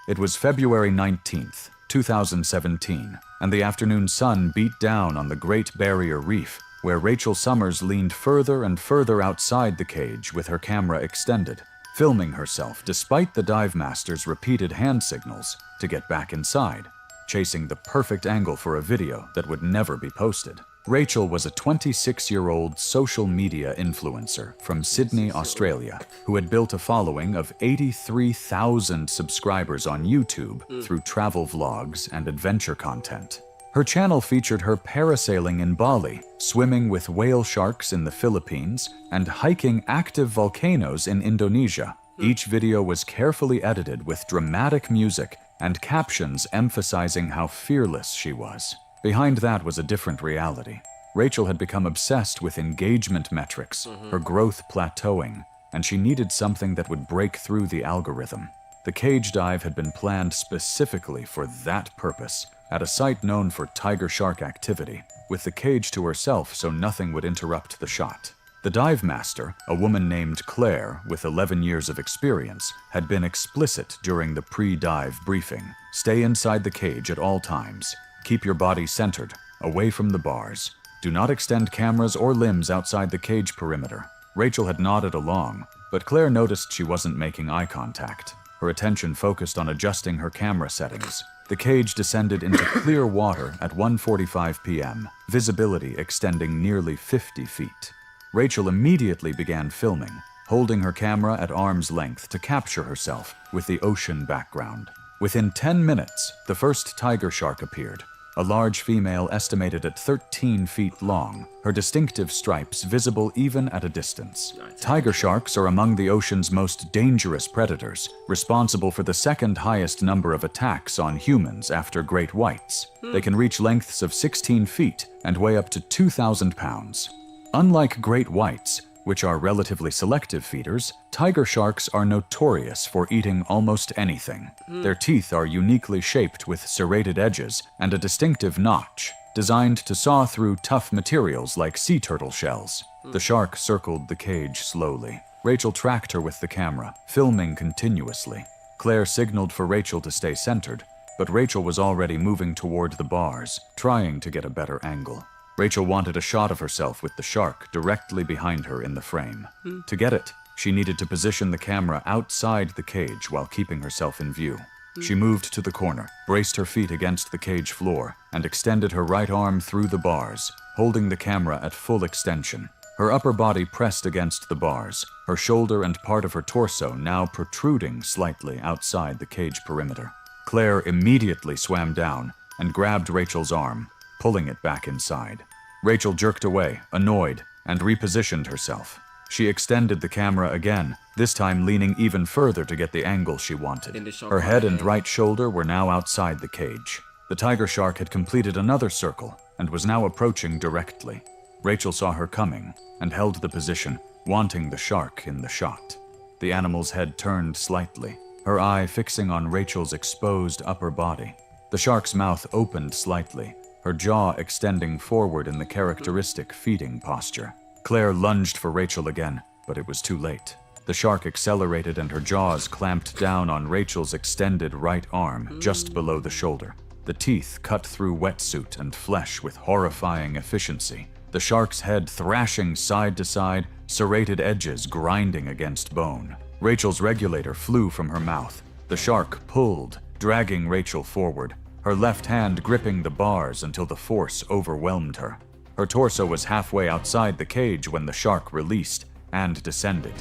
It was February 19th, 2017, and the afternoon sun beat down on the Great Barrier Reef, where Rachel Summers leaned further and further outside the cage with her camera extended, filming herself despite the dive master's repeated hand signals to get back inside, chasing the perfect angle for a video that would never be posted. Rachel was a 26-year-old social media influencer from Sydney, Australia, who had built a following of 83,000 subscribers on YouTube through travel vlogs and adventure content. Her channel featured her parasailing in Bali, swimming with whale sharks in the Philippines, and hiking active volcanoes in Indonesia. Each video was carefully edited with dramatic music and captions emphasizing how fearless she was. Behind that was a different reality. Rachel had become obsessed with engagement metrics, her growth plateauing, and she needed something that would break through the algorithm. The cage dive had been planned specifically for that purpose, at a site known for tiger shark activity, with the cage to herself so nothing would interrupt the shot. The dive master, a woman named Claire with 11 years of experience, had been explicit during the pre-dive briefing. Stay inside the cage at all times. Keep your body centered, away from the bars. Do not extend cameras or limbs outside the cage perimeter. Rachel had nodded along, but Claire noticed she wasn't making eye contact. Her attention focused on adjusting her camera settings. The cage descended into clear water at 1:45 p.m., visibility extending nearly 50 feet. Rachel immediately began filming, holding her camera at arm's length to capture herself with the ocean background. Within 10 minutes, the first tiger shark appeared, a large female estimated at 13 feet long, her distinctive stripes visible even at a distance. Tiger sharks are among the ocean's most dangerous predators, responsible for the second highest number of attacks on humans after great whites. They can reach lengths of 16 feet and weigh up to 2,000 pounds. Unlike great whites, which are relatively selective feeders, tiger sharks are notorious for eating almost anything. Their teeth are uniquely shaped with serrated edges and a distinctive notch, designed to saw through tough materials like sea turtle shells. The shark circled the cage slowly. Rachel tracked her with the camera, filming continuously. Claire signaled for Rachel to stay centered, but Rachel was already moving toward the bars, trying to get a better angle. Rachel wanted a shot of herself with the shark directly behind her in the frame. To get it, she needed to position the camera outside the cage while keeping herself in view. She moved to the corner, braced her feet against the cage floor, and extended her right arm through the bars, holding the camera at full extension. Her upper body pressed against the bars, her shoulder and part of her torso now protruding slightly outside the cage perimeter. Claire immediately swam down and grabbed Rachel's arm, pulling it back inside. Rachel jerked away, annoyed, and repositioned herself. She extended the camera again, this time leaning even further to get the angle she wanted. Her head and right shoulder were now outside the cage. The tiger shark had completed another circle and was now approaching directly. Rachel saw her coming and held the position, wanting the shark in the shot. The animal's head turned slightly, her eye fixing on Rachel's exposed upper body. The shark's mouth opened slightly, her jaw extending forward in the characteristic feeding posture. Claire lunged for Rachel again, but it was too late. The shark accelerated and her jaws clamped down on Rachel's extended right arm, just below the shoulder. The teeth cut through wetsuit and flesh with horrifying efficiency. The shark's head thrashing side to side, serrated edges grinding against bone. Rachel's regulator flew from her mouth. The shark pulled, dragging Rachel forward, her left hand gripping the bars until the force overwhelmed her. Her torso was halfway outside the cage when the shark released and descended.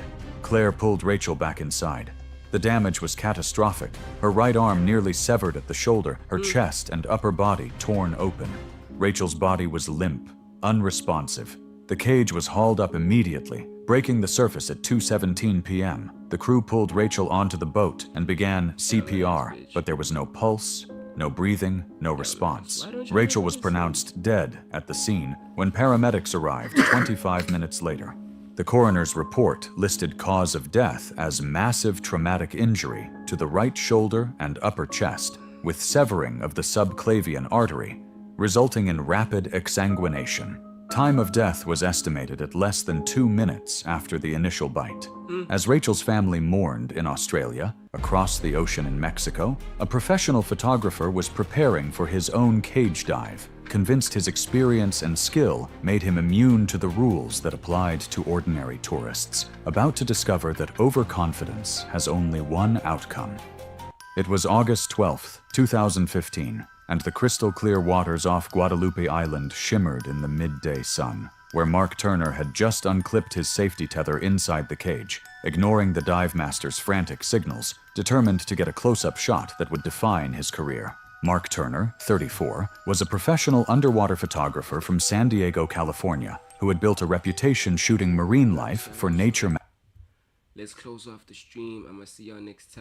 Claire pulled Rachel back inside. The damage was catastrophic. Her right arm nearly severed at the shoulder, her chest and upper body torn open. Rachel's body was limp, unresponsive. The cage was hauled up immediately, breaking the surface at 2:17 p.m. The crew pulled Rachel onto the boat and began CPR, but there was no pulse, no breathing, no response. Rachel was pronounced dead at the scene when paramedics arrived 25 minutes later. The coroner's report listed cause of death as massive traumatic injury to the right shoulder and upper chest, with severing of the subclavian artery, resulting in rapid exsanguination. Time of death was estimated at less than 2 minutes after the initial bite. As Rachel's family mourned in Australia, across the ocean in Mexico, a professional photographer was preparing for his own cage dive, convinced his experience and skill made him immune to the rules that applied to ordinary tourists, about to discover that overconfidence has only one outcome. It was August 12th, 2015, and the crystal-clear waters off Guadalupe Island shimmered in the midday sun, where Mark Turner had just unclipped his safety tether inside the cage, ignoring the dive master's frantic signals, determined to get a close-up shot that would define his career. Mark Turner, 34, was a professional underwater photographer from San Diego, California, who had built a reputation shooting marine life for Nature. Let's close off the stream. I'm gonna see y'all next time.